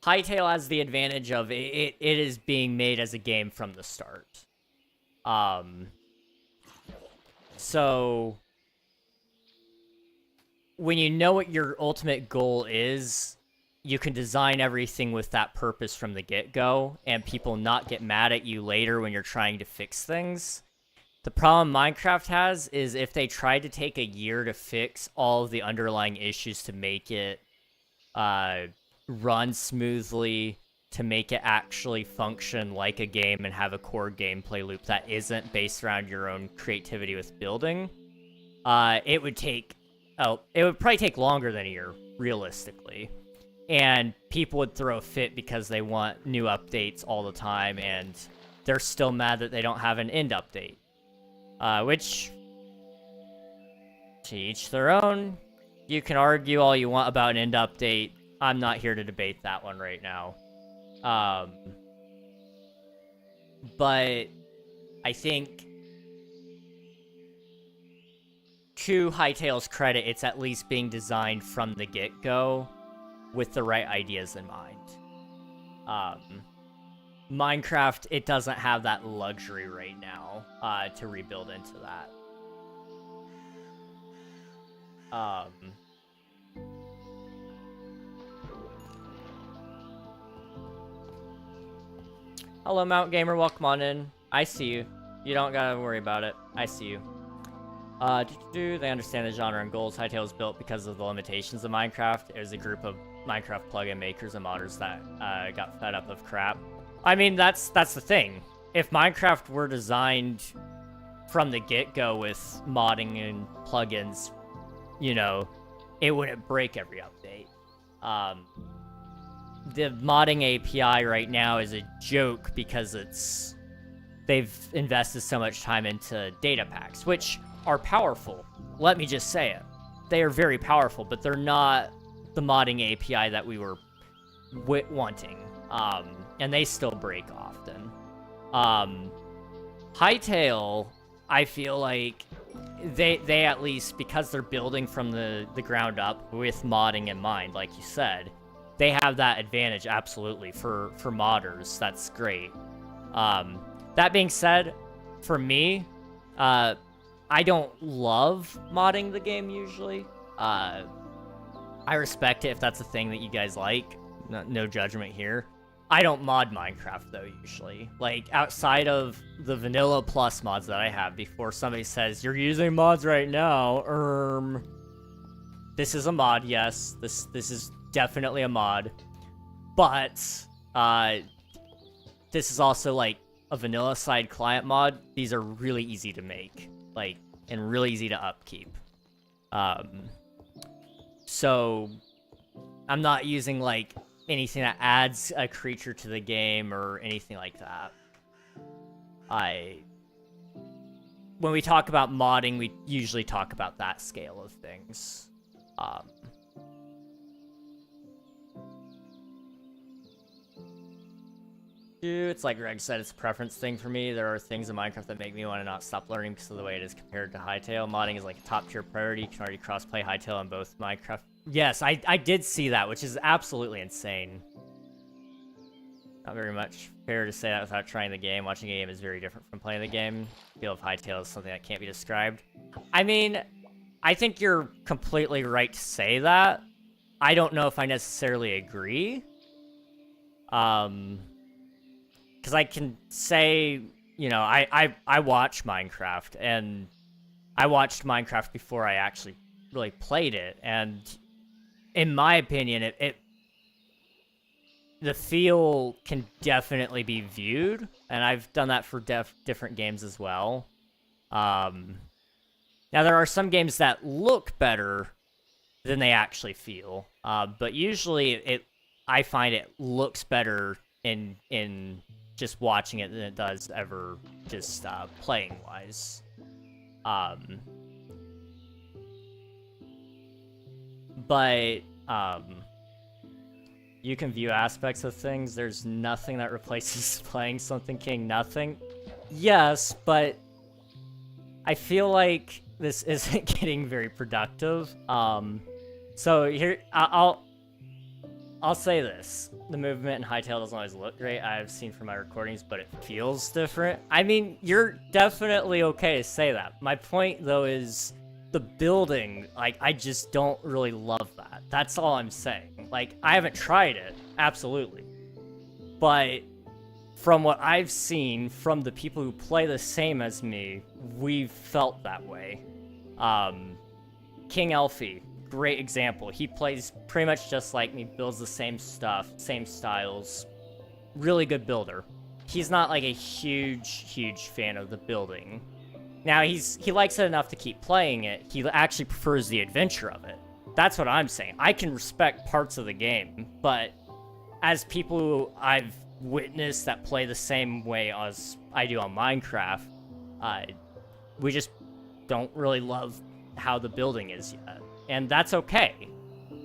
Hytale has the advantage of it is being made as a game from the start. So when you know what your ultimate goal is, you can design everything with that purpose from the get-go, and people not get mad at you later when you're trying to fix things. The problem Minecraft has is if they tried to take a year to fix all of the underlying issues to make it run smoothly, to make it actually function like a game and have a core gameplay loop that isn't based around your own creativity with building, it would probably take longer than a year, realistically. And people would throw a fit because they want new updates all the time, and they're still mad that they don't have an end update. Which, to each their own. you can argue all you want about an end update. I'm not here to debate that one right now. But I think, to Hytale's credit, it's at least being designed from the get-go with the right ideas in mind. Minecraft, it doesn't have that luxury right now to rebuild into that. Hello, Mount Gamer. Welcome on in. I see you. You don't gotta worry about it. I see you. They understand the genre and goals. Hytale was built because of the limitations of Minecraft. It was a group of Minecraft plugin makers and modders that got fed up of crap. I mean, that's the thing. If Minecraft were designed from the get-go with modding and plugins, you know, it wouldn't break every update. The modding API right now is a joke because they've invested so much time into data packs, which are powerful. Let me just say it. They are very powerful, but they're not the modding API that we were wanting. And they still break often. Hytale, I feel like they at least, because they're building from the ground up with modding in mind, like you said, they have that advantage, absolutely, for modders. That's great. That being said, for me, I don't love modding the game usually. I respect it if that's a thing that you guys like. No judgment here. I don't mod Minecraft, though, usually. Like, outside of the vanilla plus mods that I have, before somebody says, you're using mods right now, this is a mod, yes. This is definitely a mod. But, this is also, like, a vanilla side client mod. These are really easy to make, like, and really easy to upkeep. So, I'm not using, like, anything that adds a creature to the game or anything like that. When we talk about modding, we usually talk about that scale of things. It's like Greg said, it's a preference thing for me. There are things in Minecraft that make me want to not stop learning because of the way it is compared to Hytale. Modding is like a top tier priority. You can already cross-play Hytale on both Minecraft. Yes, I did see that, which is absolutely insane. Not very much fair to say that without trying the game. Watching a game is very different from playing the game. The feel of Hytale is something that can't be described. I mean, I think you're completely right to say that. I don't know if I necessarily agree. Because I can say, you know, I watch Minecraft, and I watched Minecraft before I actually really played it, and in my opinion, the feel can definitely be viewed, and I've done that for different games as well. Now, there are some games that look better than they actually feel, but usually I find it looks better in just watching it than it does ever just playing-wise. But you can view aspects of things. There's nothing that replaces playing something King Nothing. Yes, but I feel like this isn't getting very productive. So here, I'll say this. The movement in Hytale doesn't always look great. I've seen from my recordings, but it feels different. I mean, you're definitely okay to say that. My point, though, is the building, like, I just don't really love that. That's all I'm saying. Like, I haven't tried it, absolutely. But from what I've seen from the people who play the same as me, we've felt that way. King Elfie, great example. He plays pretty much just like me, builds the same stuff, same styles. Really good builder. He's not like a huge fan of the building. Now, he likes it enough to keep playing it. He actually prefers the adventure of it. That's what I'm saying. I can respect parts of the game, but as people who I've witnessed that play the same way as I do on Minecraft, we just don't really love how the building is yet. and that's okay.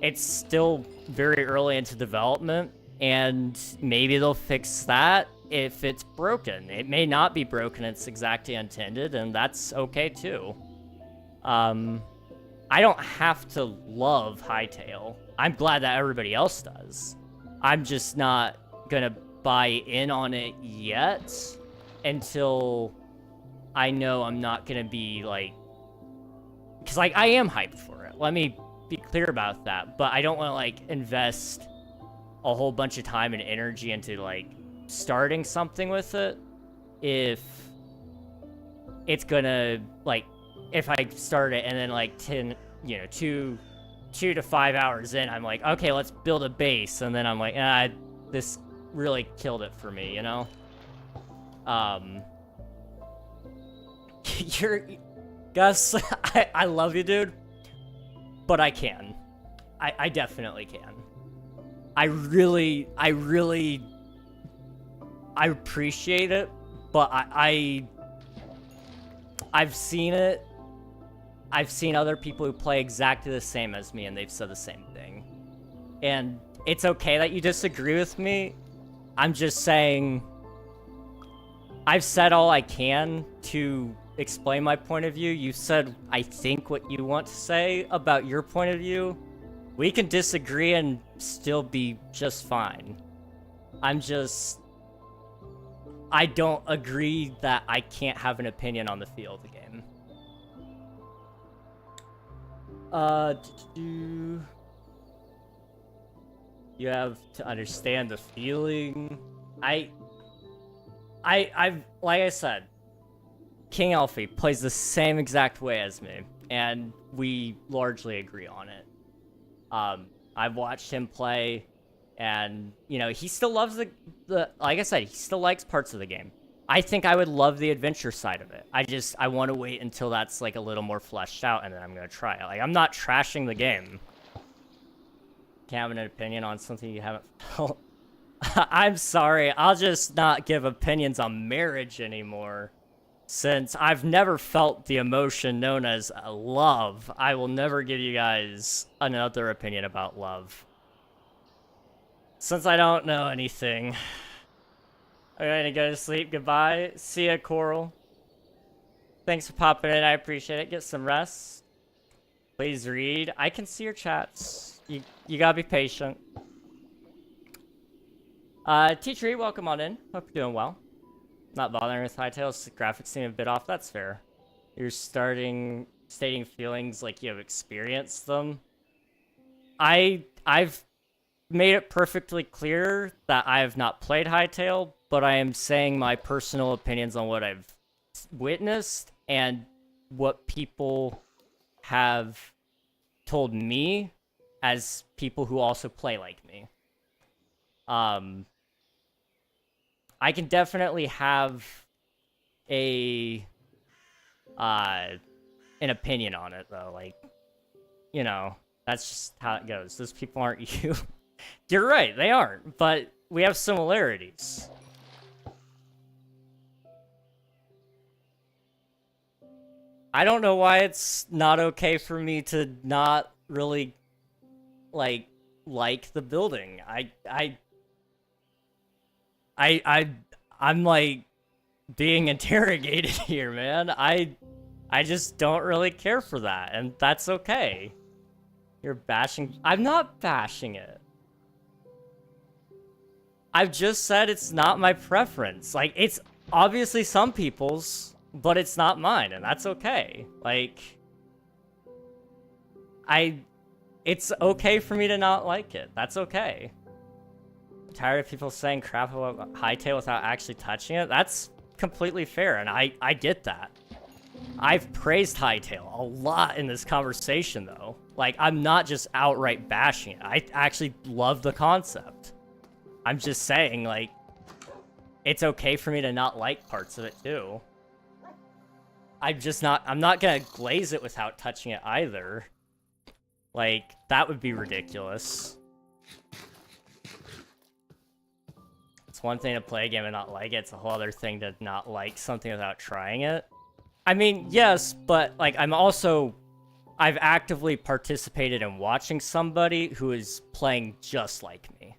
It's still very early into development, and maybe they'll fix that if it's broken. It may not be broken, it's exactly intended, and that's okay too. I don't have to love Hytale. I'm glad that everybody else does. I'm just not gonna buy in on it yet until I know I'm not gonna be like, because like I am hyped for it. Let me be clear about that, but I don't want to like invest a whole bunch of time and energy into like starting something with it if it's gonna like, if I start it and then like 2 to 5 hours in, I'm like, okay, let's build a base, and then I'm like, this really killed it for me, you know? Gus, I love you, dude, but I can. I definitely can. I appreciate it, but I've seen it. I've seen other people who play exactly the same as me, and they've said the same thing. And it's okay that you disagree with me. I'm just saying, I've said all I can to explain my point of view. You said, I think, what you want to say about your point of view. We can disagree and still be just fine. I don't agree that I can't have an opinion on the feel of the game. You have to understand the feeling. I've like I said, King Alfie plays the same exact way as me, and we largely agree on it. I've watched him play, and you know, he still loves the like I said, he still likes parts of the game. I think I would love the adventure side of it. I want to wait until that's like a little more fleshed out, and then I'm gonna try it. Like, I'm not trashing the game. Can't have an opinion on something you haven't felt. I'm sorry, I'll just not give opinions on marriage anymore. Since I've never felt the emotion known as love, I will never give you guys another opinion about love. Since I don't know anything. I'm gonna go to sleep. Goodbye. See ya, Coral. Thanks for popping in. I appreciate it. Get some rest. Please read. I can see your chats. You gotta be patient. Teacher, welcome on in. Hope you're doing well. Not bothering with Hytale's graphics seem a bit off. That's fair. You're stating feelings like you have experienced them. I've made it perfectly clear that I have not played Hytale, but I am saying my personal opinions on what I've witnessed and what people have told me as people who also play like me. I can definitely have an opinion on it, though. Like, you know, that's just how it goes. Those people aren't you. You're right, they aren't, but we have similarities. I don't know why it's not okay for me to not really like the building. I'm like being interrogated here, man. I just don't really care for that, and that's okay. You're bashing. I'm not bashing it. I've just said it's not my preference. Like, it's obviously some people's, but it's not mine, and that's okay. Like, it's okay for me to not like it. That's okay. I'm tired of people saying crap about Hytale without actually touching it. That's completely fair, and I get that. I've praised Hytale a lot in this conversation, though. Like, I'm not just outright bashing it. I actually love the concept. I'm just saying, like, it's okay for me to not like parts of it, too. I'm not gonna glaze it without touching it either. Like, that would be ridiculous. It's one thing to play a game and not like it, it's a whole other thing to not like something without trying it. I mean, yes, but, like, I'm also I've actively participated in watching somebody who is playing just like me.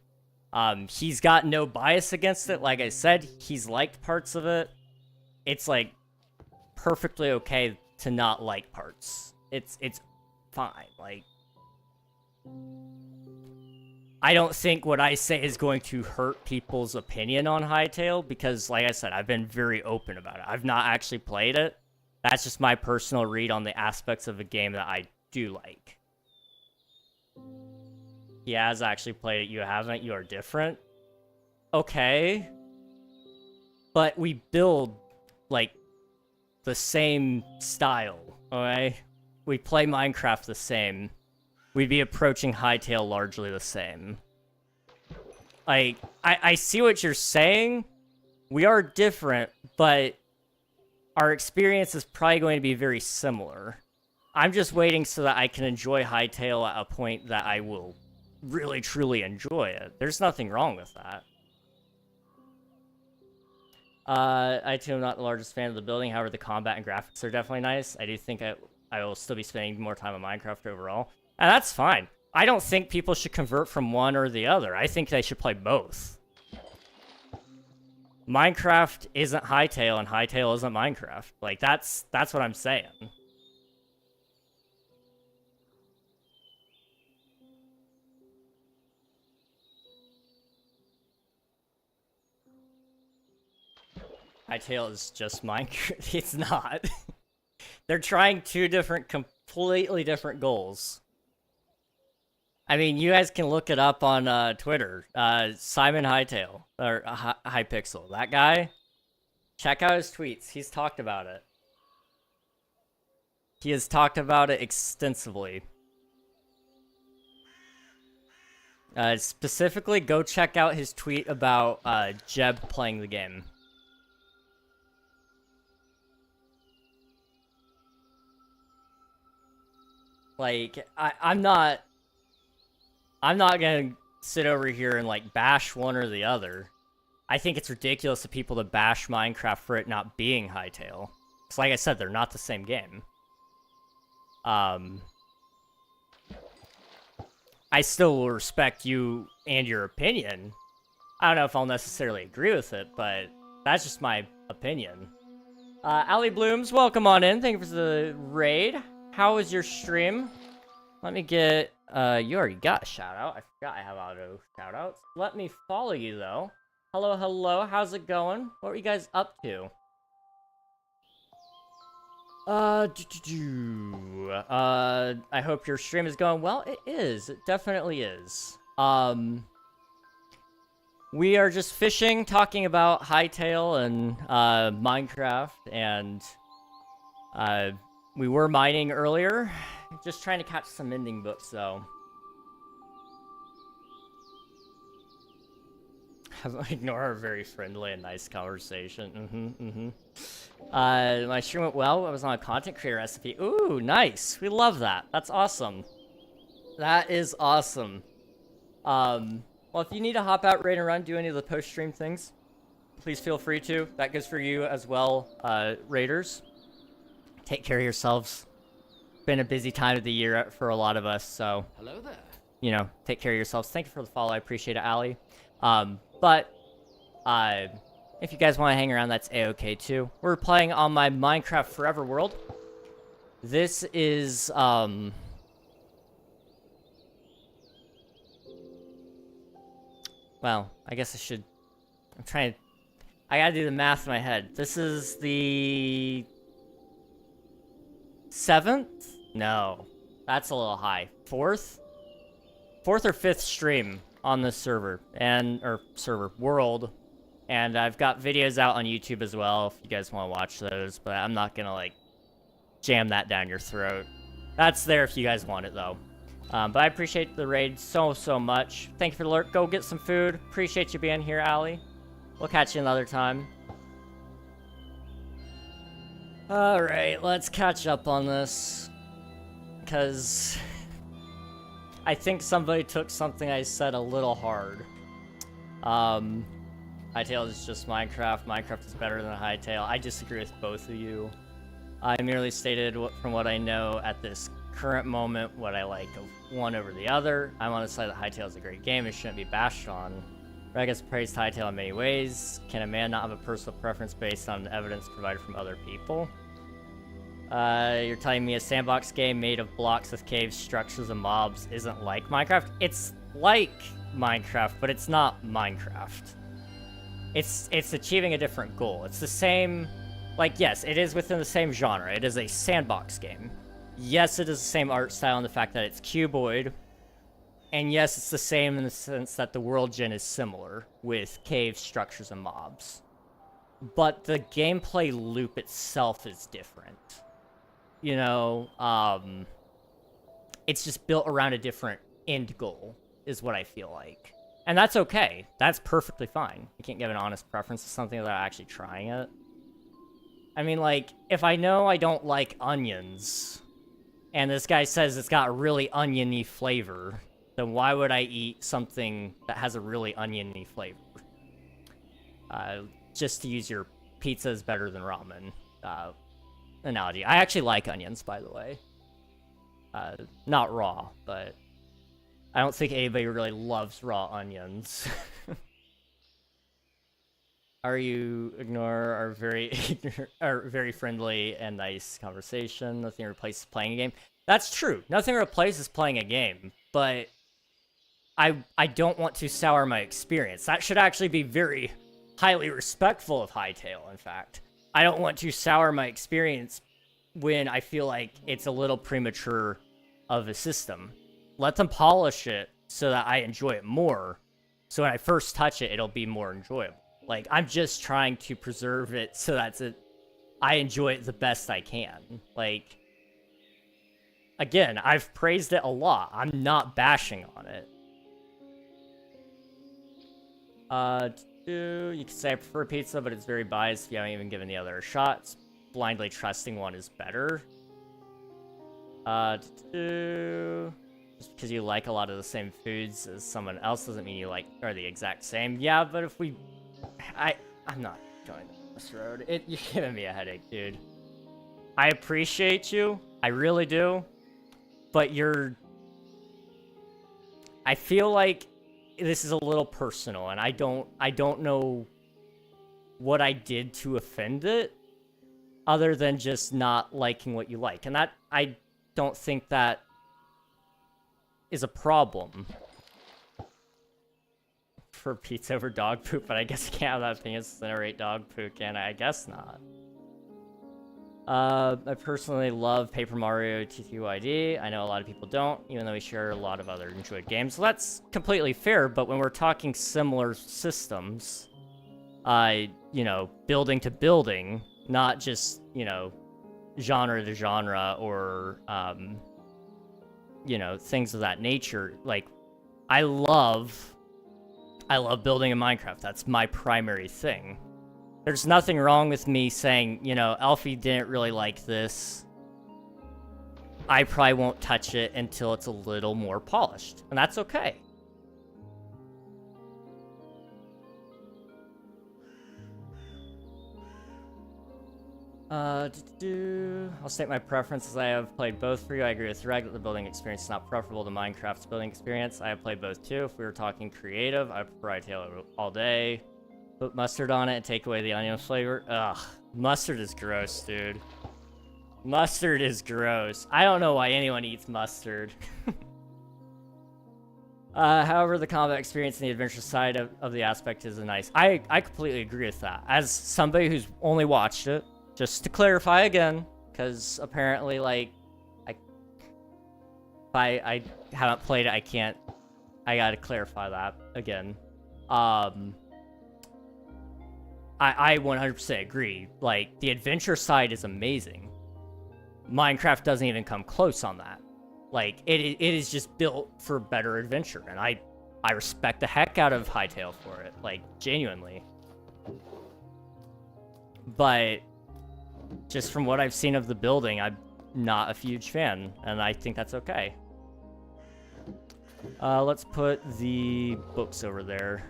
He's got no bias against it. Like I said, he's liked parts of it. It's like perfectly okay to not like parts. It's fine. Like, I don't think what I say is going to hurt people's opinion on Hytale because, like I said, I've been very open about it. I've not actually played it. That's just my personal read on the aspects of the game that I do like. He has actually played it. You haven't. You are different. Okay. But we build, like, the same style, okay? We play Minecraft the same. We'd be approaching Hytale largely the same. Like, I see what you're saying. We are different, but our experience is probably going to be very similar. I'm just waiting so that I can enjoy Hytale at a point that I will really, truly enjoy it. There's nothing wrong with that. I too am not the largest fan of the building, however the combat and graphics are definitely nice. I do think I will still be spending more time on Minecraft overall. And that's fine. I don't think people should convert from one or the other. I think they should play both. Minecraft isn't Hytale, and Hytale isn't Minecraft. Like, that's what I'm saying. Hytale is just Minecraft. It's not. They're trying two completely different goals. I mean, you guys can look it up on Twitter. Simon Hytale, or Hypixel. That guy, check out his tweets. He's talked about it. He has talked about it extensively. Specifically, go check out his tweet about Jeb playing the game. Like, I'm not gonna sit over here and, like, bash one or the other. I think it's ridiculous of people to bash Minecraft for it not being Hytale. Because, like I said, they're not the same game. I still will respect you and your opinion. I don't know if I'll necessarily agree with it, but that's just my opinion. Ali Blooms, welcome on in. Thank you for the raid. How was your stream? Let me get, you already got a shout out. I forgot I have auto shout outs. Let me follow you though. Hello, hello, how's it going? What were you guys up to? I hope your stream is going well. It is, it definitely is. We are just fishing, talking about Hytale and, Minecraft, and, we were mining earlier. Just trying to catch some ending books, though. Ignore our very friendly and nice conversation. My stream went well. I was on a content creator recipe. Ooh, nice. We love that. That's awesome. That is awesome. Well, if you need to hop out, raid and run, do any of the post-stream things, please feel free to. That goes for you as well, raiders. Take care of yourselves. Been a busy time of the year for a lot of us, so hello there. You know, take care of yourselves. Thank you for the follow. I appreciate it, Ali. But if you guys want to hang around, that's a-okay too. We're playing on my Minecraft Forever world. This is well, I guess I should. I gotta do the math in my head. This is the 7th? No, that's a little high. 4th or 5th stream on this server world, and I've got videos out on YouTube as well if you guys want to watch those, but I'm not gonna like jam that down your throat. That's there if you guys want it though. But I appreciate the raid so much. Thank you for the alert. Go get some food. Appreciate you being here, Ali. We'll catch you another time. Alright, let's catch up on this. Because I think somebody took something I said a little hard. Hytale is just Minecraft. Minecraft is better than Hytale. I disagree with both of you. I merely stated from what I know at this current moment what I like of one over the other. I'm on the side that Hytale is a great game. It shouldn't be bashed on. Reg has praised Hytale in many ways. Can a man not have a personal preference based on evidence provided from other people? You're telling me a sandbox game made of blocks with caves, structures, and mobs isn't like Minecraft? It's like Minecraft, but it's not Minecraft. It's achieving a different goal. It's the same, like, yes, it is within the same genre. It is a sandbox game. Yes, it is the same art style in the fact that it's cuboid. And yes, it's the same in the sense that the world gen is similar with caves, structures, and mobs. But the gameplay loop itself is different. You know, it's just built around a different end goal, is what I feel like. And that's okay. That's perfectly fine. You can't give an honest preference to something without actually trying it. I mean, like, if I know I don't like onions, and this guy says it's got a really oniony flavor, then why would I eat something that has a really oniony flavor? Just to use your pizza is better than ramen analogy. I actually like onions, by the way. Not raw, but I don't think anybody really loves raw onions. Are very friendly and nice conversation. Nothing replaces playing a game. That's true. Nothing replaces playing a game, but I don't want to sour my experience. That should actually be very highly respectful of Hytale, in fact. I don't want to sour my experience when I feel like it's a little premature of a system. Let them polish it so that I enjoy it more. So when I first touch it, it'll be more enjoyable. Like, I'm just trying to preserve it so that I enjoy it the best I can. Like, again, I've praised it a lot. I'm not bashing on it. You could say I prefer pizza, but it's very biased if you haven't even given the other a shot. Blindly trusting one is better. Just because you like a lot of the same foods as someone else doesn't mean you are the exact same. Yeah, but if we... I'm not going down this road. You're giving me a headache, dude. I appreciate you. I really do. But I feel like this is a little personal, and I don't know what I did to offend it, other than just not liking what you like. And that, I don't think that is a problem for pizza over dog poop, but I guess I can't have that opinion since I never ate dog poop, can I? I guess not. I personally love Paper Mario TTYD. I know a lot of people don't, even though we share a lot of other enjoyed games. So that's completely fair, but when we're talking similar systems, you know, building to building, not just, you know, genre to genre or, you know, things of that nature. Like, I love building in Minecraft. That's my primary thing. There's nothing wrong with me saying, you know, Alfie didn't really like this. I probably won't touch it until it's a little more polished. And that's okay. I'll state my preferences. I have played both for you. I agree with Reg that the building experience is not preferable to Minecraft's building experience. I have played both too. If we were talking creative, I prefer Hytale all day. Put mustard on it and take away the onion flavor. Ugh. Mustard is gross, dude. Mustard is gross. I don't know why anyone eats mustard. However, the combat experience and the adventure side of the aspect is nice. I completely agree with that. As somebody who's only watched it, just to clarify again, because apparently, like, if I haven't played it, I gotta clarify that again. I 100% agree. Like, the adventure side is amazing. Minecraft doesn't even come close on that. Like, it is just built for better adventure, and I respect the heck out of Hytale for it, like, genuinely. But just from what I've seen of the building, I'm not a huge fan, and I think that's okay. Let's put the books over there.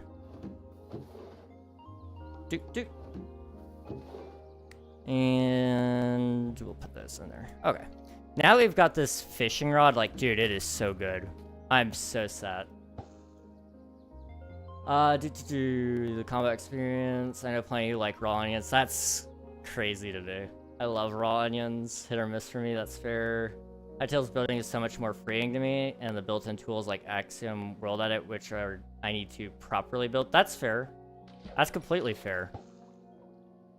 And we'll put this in there. Okay. Now we've got this fishing rod, like, dude, it is so good. I'm so sad. The combat experience. I know plenty who like raw onions. That's crazy to do. I love raw onions. Hit or miss for me, that's fair. Hytale's building is so much more freeing to me, and the built-in tools like Axiom, World Edit, which are I need to properly build. That's fair. That's completely fair.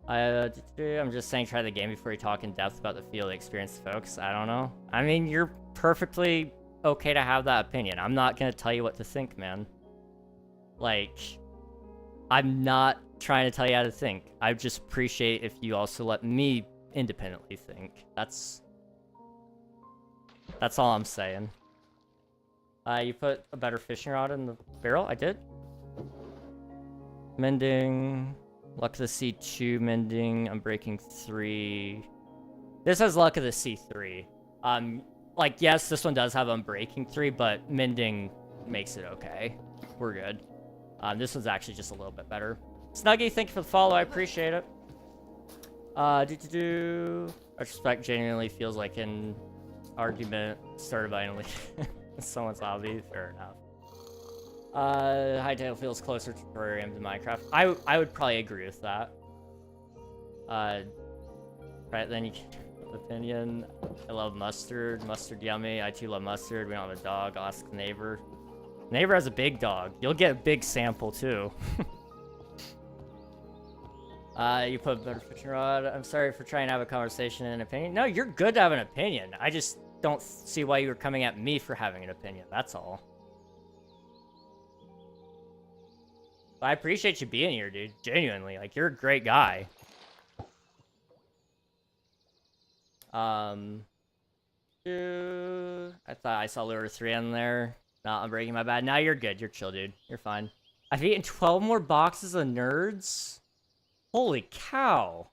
I'm just saying try the game before you talk in depth about the field experience, folks. I don't know. I mean, you're perfectly okay to have that opinion. I'm not gonna tell you what to think, man. Like, I'm not trying to tell you how to think. I just appreciate if you also let me independently think. That's all I'm saying. You put a better fishing rod in the barrel? I did. Mending. Luck of the Sea 2 mending. I'm breaking 3. This has Luck of the Sea 3. Like, yes, this one does have Unbreaking 3, but mending makes it okay. We're good. This one's actually just a little bit better. Snuggy, thank you for the follow. I appreciate it. Retrospect genuinely feels like an argument started by someone's hobby. Fair enough. Hytale feels closer to terrarium than Minecraft. I would probably agree with that. Right then, you opinion. I love mustard. Mustard yummy. I too love mustard. We don't have a dog. I'll ask the neighbor. Neighbor has a big dog. You'll get a big sample too. You put a better fishing rod. I'm sorry for trying to have a conversation and an opinion. No, you're good to have an opinion. I just don't see why you were coming at me for having an opinion. That's all. But I appreciate you being here, dude. Genuinely. Like, you're a great guy. I thought I saw Lure 3 on there. No, I'm breaking my bad. Now you're good. You're chill, dude. You're fine. I've eaten 12 more boxes of nerds? Holy cow.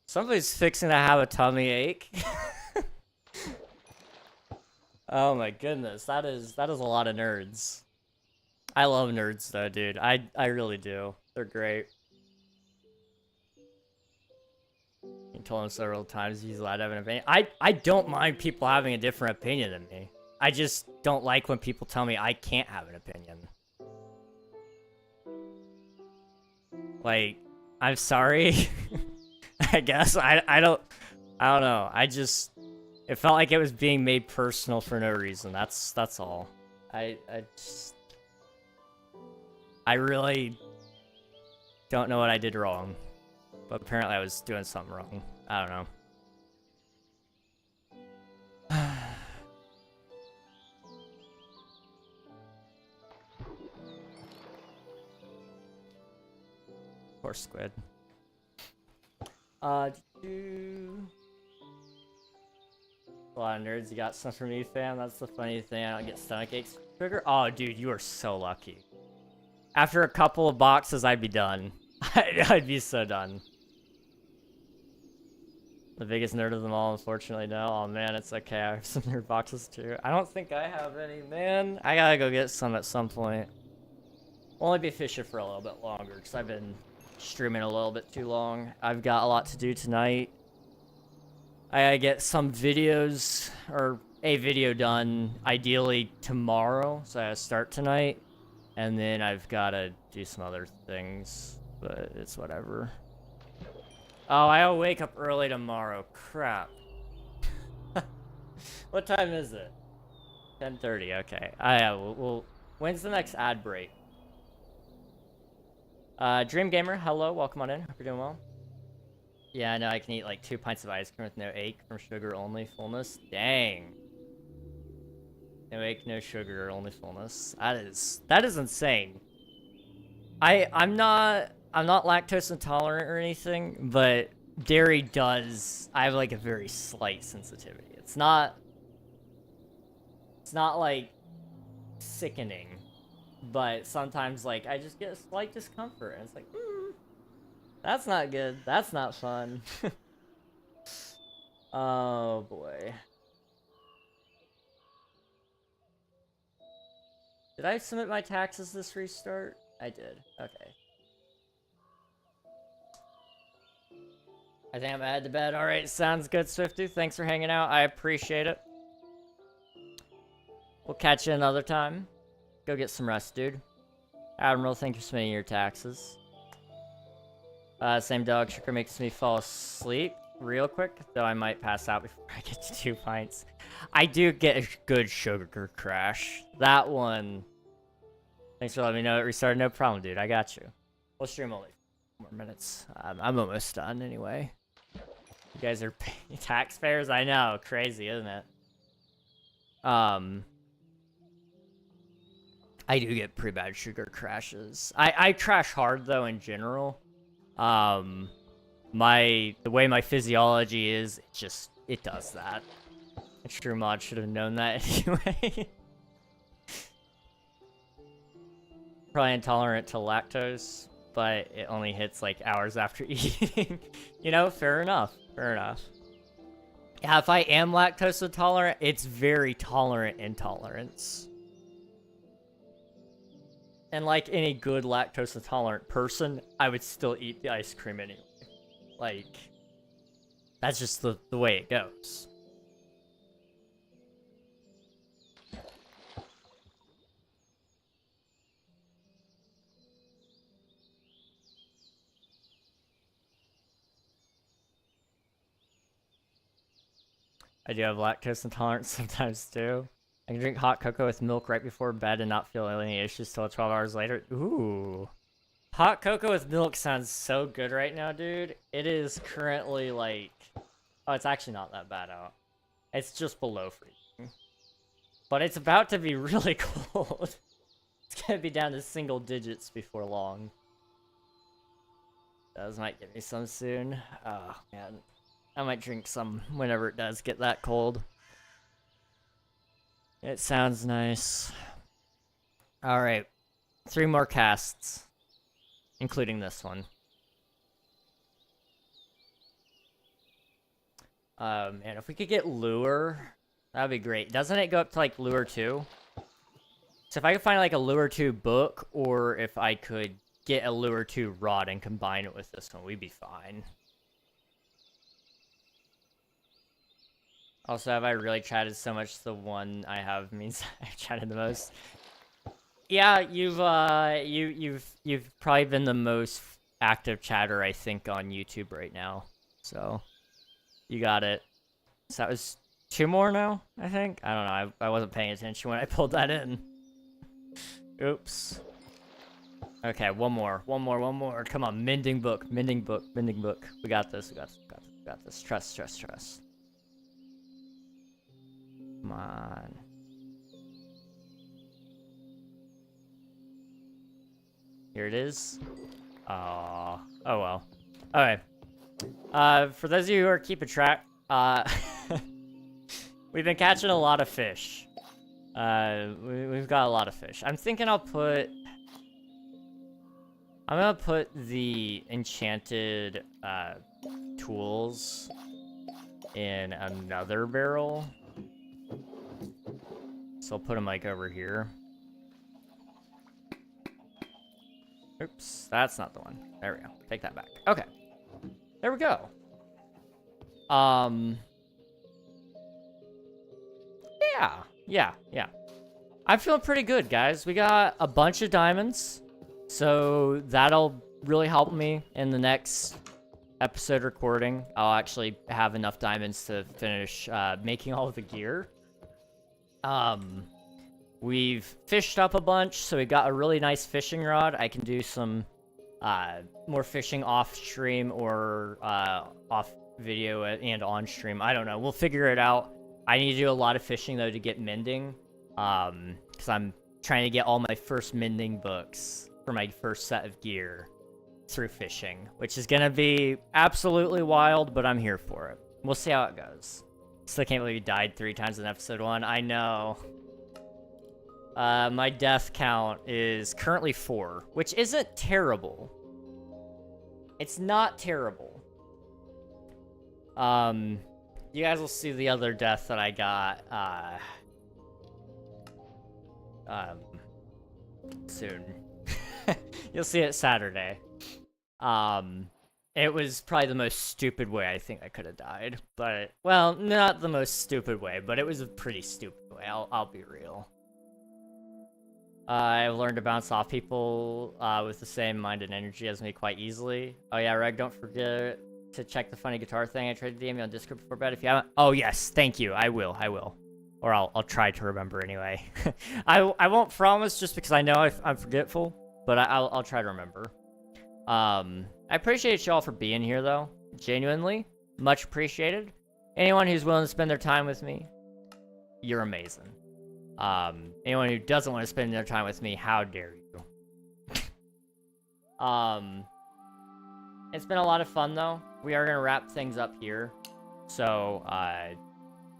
Somebody's fixing to have a tummy ache. Oh my goodness. That is a lot of nerds. I love nerds though, dude. I really do. They're great. You told him several times he's allowed to have an opinion. I don't mind people having a different opinion than me. I just don't like when people tell me I can't have an opinion. Like, I'm sorry. I guess I don't know. It felt like it was being made personal for no reason. That's all. I really don't know what I did wrong. But apparently I was doing something wrong. I don't know. Poor squid. A lot of nerds. You got some for me, fam? That's the funny thing. I don't get stomach aches. Trigger? Oh, dude, you are so lucky. After a couple of boxes, I'd be done. I'd be so done. The biggest nerd of them all, unfortunately, no. Oh man, it's okay. I have some nerd boxes too. I don't think I have any, man. I gotta go get some at some point. I'll only be fishing for a little bit longer because I've been streaming a little bit too long. I've got a lot to do tonight. I gotta get some videos, or a video done, ideally tomorrow. So I gotta start tonight. And then I've gotta do some other things, but it's whatever. Oh, I'll wake up early tomorrow. Crap. What time is it? 10:30. Okay. Well, when's the next ad break? Dream Gamer, hello. Welcome on in. Hope you're doing well. Yeah, I know I can eat like 2 pints of ice cream with no ache from sugar only fullness. Dang. No ache, no sugar, only fullness. That is insane. I'm not lactose intolerant or anything, but dairy does. I have like a very slight sensitivity. It's not like sickening, but sometimes like I just get a slight discomfort, and it's like, that's not good. That's not fun. Oh boy. Did I submit my taxes this restart? I did. Okay. I think I'm headed to bed. All right, sounds good, Swifty. Thanks for hanging out. I appreciate it. We'll catch you another time. Go get some rest, dude. Admiral, thank you for submitting your taxes. Same dog sugar makes me fall asleep real quick, though I might pass out before I get to 2 pints. I do get a good sugar crash. That one. Thanks for letting me know it restarted. No problem, dude. I got you. We'll stream only 4 more minutes. I'm almost done anyway. You guys are paying taxpayers? I know. Crazy, isn't it? I do get pretty bad sugar crashes. I crash hard, though, in general. The way my physiology is, it does that. Extreme Mod should have known that anyway. Probably intolerant to lactose, but it only hits like hours after eating. You know, fair enough. Fair enough. Yeah, if I am lactose intolerant, it's very tolerant intolerance. And like any good lactose intolerant person, I would still eat the ice cream anyway. Like, that's just the way it goes. I do have lactose intolerance sometimes too. I can drink hot cocoa with milk right before bed and not feel any issues till 12 hours later. Ooh. Hot cocoa with milk sounds so good right now, dude. It is currently like... Oh, it's actually not that bad out. It's just below freezing. But it's about to be really cold. It's gonna be down to single digits before long. Those might get me some soon. Oh, man. I might drink some whenever it does get that cold. It sounds nice. Alright. 3 more casts. Including this one. And if we could get Lure, that'd be great. Doesn't it go up to like Lure 2? So if I could find like a Lure 2 book, or if I could get a Lure 2 rod and combine it with this one, we'd be fine. Also, have I really chatted so much? The one I have means I've chatted the most. Yeah, you've probably been the most active chatter, I think, on YouTube right now. So, you got it. So that was 2 more now, I think? I don't know, I wasn't paying attention when I pulled that in. Oops. Okay, one more. Come on, mending book. We got this, we got this. Trust. Come on. Here it is. Oh well. Okay. For those of you who are keeping track, we've been catching a lot of fish. We've got a lot of fish. I'm thinking I'm gonna put the enchanted tools in another barrel. So I'll put them like over here. Oops, that's not the one. There we go. Take that back. Okay. There we go. Yeah. I'm feeling pretty good, guys. We got a bunch of diamonds. So that'll really help me in the next episode recording. I'll actually have enough diamonds to finish making all of the gear. We've fished up a bunch, so we got a really nice fishing rod. I can do some more fishing off stream or off video and on stream. I don't know. We'll figure it out. I need to do a lot of fishing though to get mending, because I'm trying to get all my first mending books for my first set of gear through fishing, which is gonna be absolutely wild, but I'm here for it. We'll see how it goes. Still can't believe you died 3 times in episode 1. I know. My death count is currently 4, which isn't terrible. It's not terrible. You guys will see the other death that I got, soon. You'll see it Saturday. It was probably the most stupid way I think I could have died. But, well, not the most stupid way, but it was a pretty stupid way. I'll be real. I've learned to bounce off people with the same mind and energy as me quite easily. Oh yeah, Reg, don't forget to check the funny guitar thing I tried to DM you on Discord before bed if you haven't. Oh yes, thank you. I will. Or I'll try to remember anyway. I won't promise just because I know I'm forgetful, but I'll try to remember. I appreciate y'all for being here though. Genuinely, much appreciated. Anyone who's willing to spend their time with me, you're amazing. Anyone who doesn't want to spend their time with me, how dare you? It's been a lot of fun though. We are gonna wrap things up here. So, I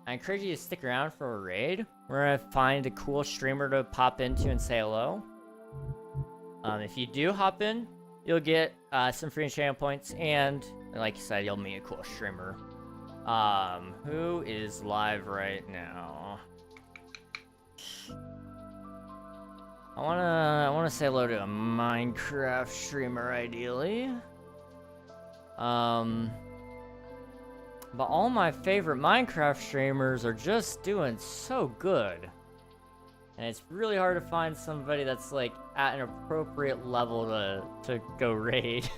encourage you to stick around for a raid. We're gonna find a cool streamer to pop into and say hello. If you do hop in, you'll get some free channel points, and like you said, you'll meet a cool streamer. Who is live right now? I wanna say hello to a Minecraft streamer, ideally. But all my favorite Minecraft streamers are just doing so good. And it's really hard to find somebody that's like at an appropriate level to go raid.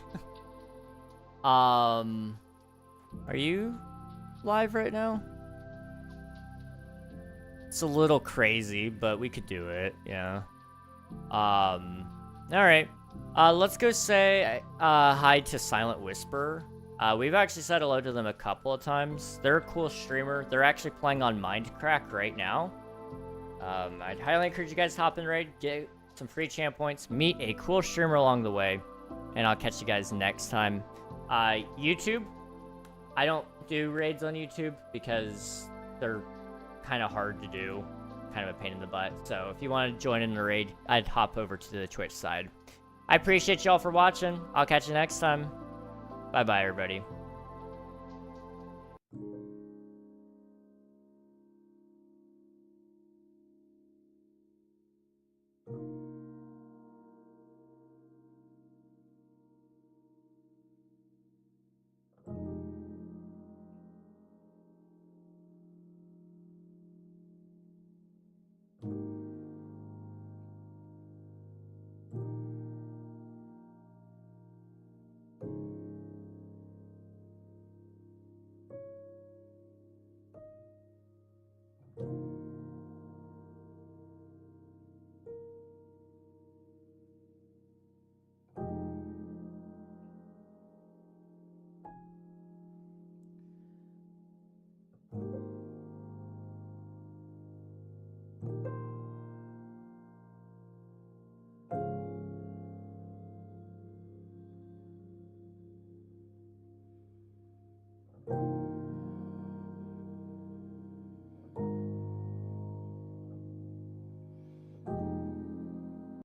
Are you live right now? It's a little crazy, but we could do it, yeah. Alright. Let's go say hi to Silent Whisper. We've actually said hello to them a couple of times. They're a cool streamer. They're actually playing on Mindcrack right now. I'd highly encourage you guys to hop in raid, get some free champ points, meet a cool streamer along the way, and I'll catch you guys next time. YouTube, I don't do raids on YouTube because they're kind of hard to do, kind of a pain in the butt. So if you want to join in the raid, I'd hop over to the Twitch side. I appreciate y'all for watching. I'll catch you next time. Bye-bye, everybody.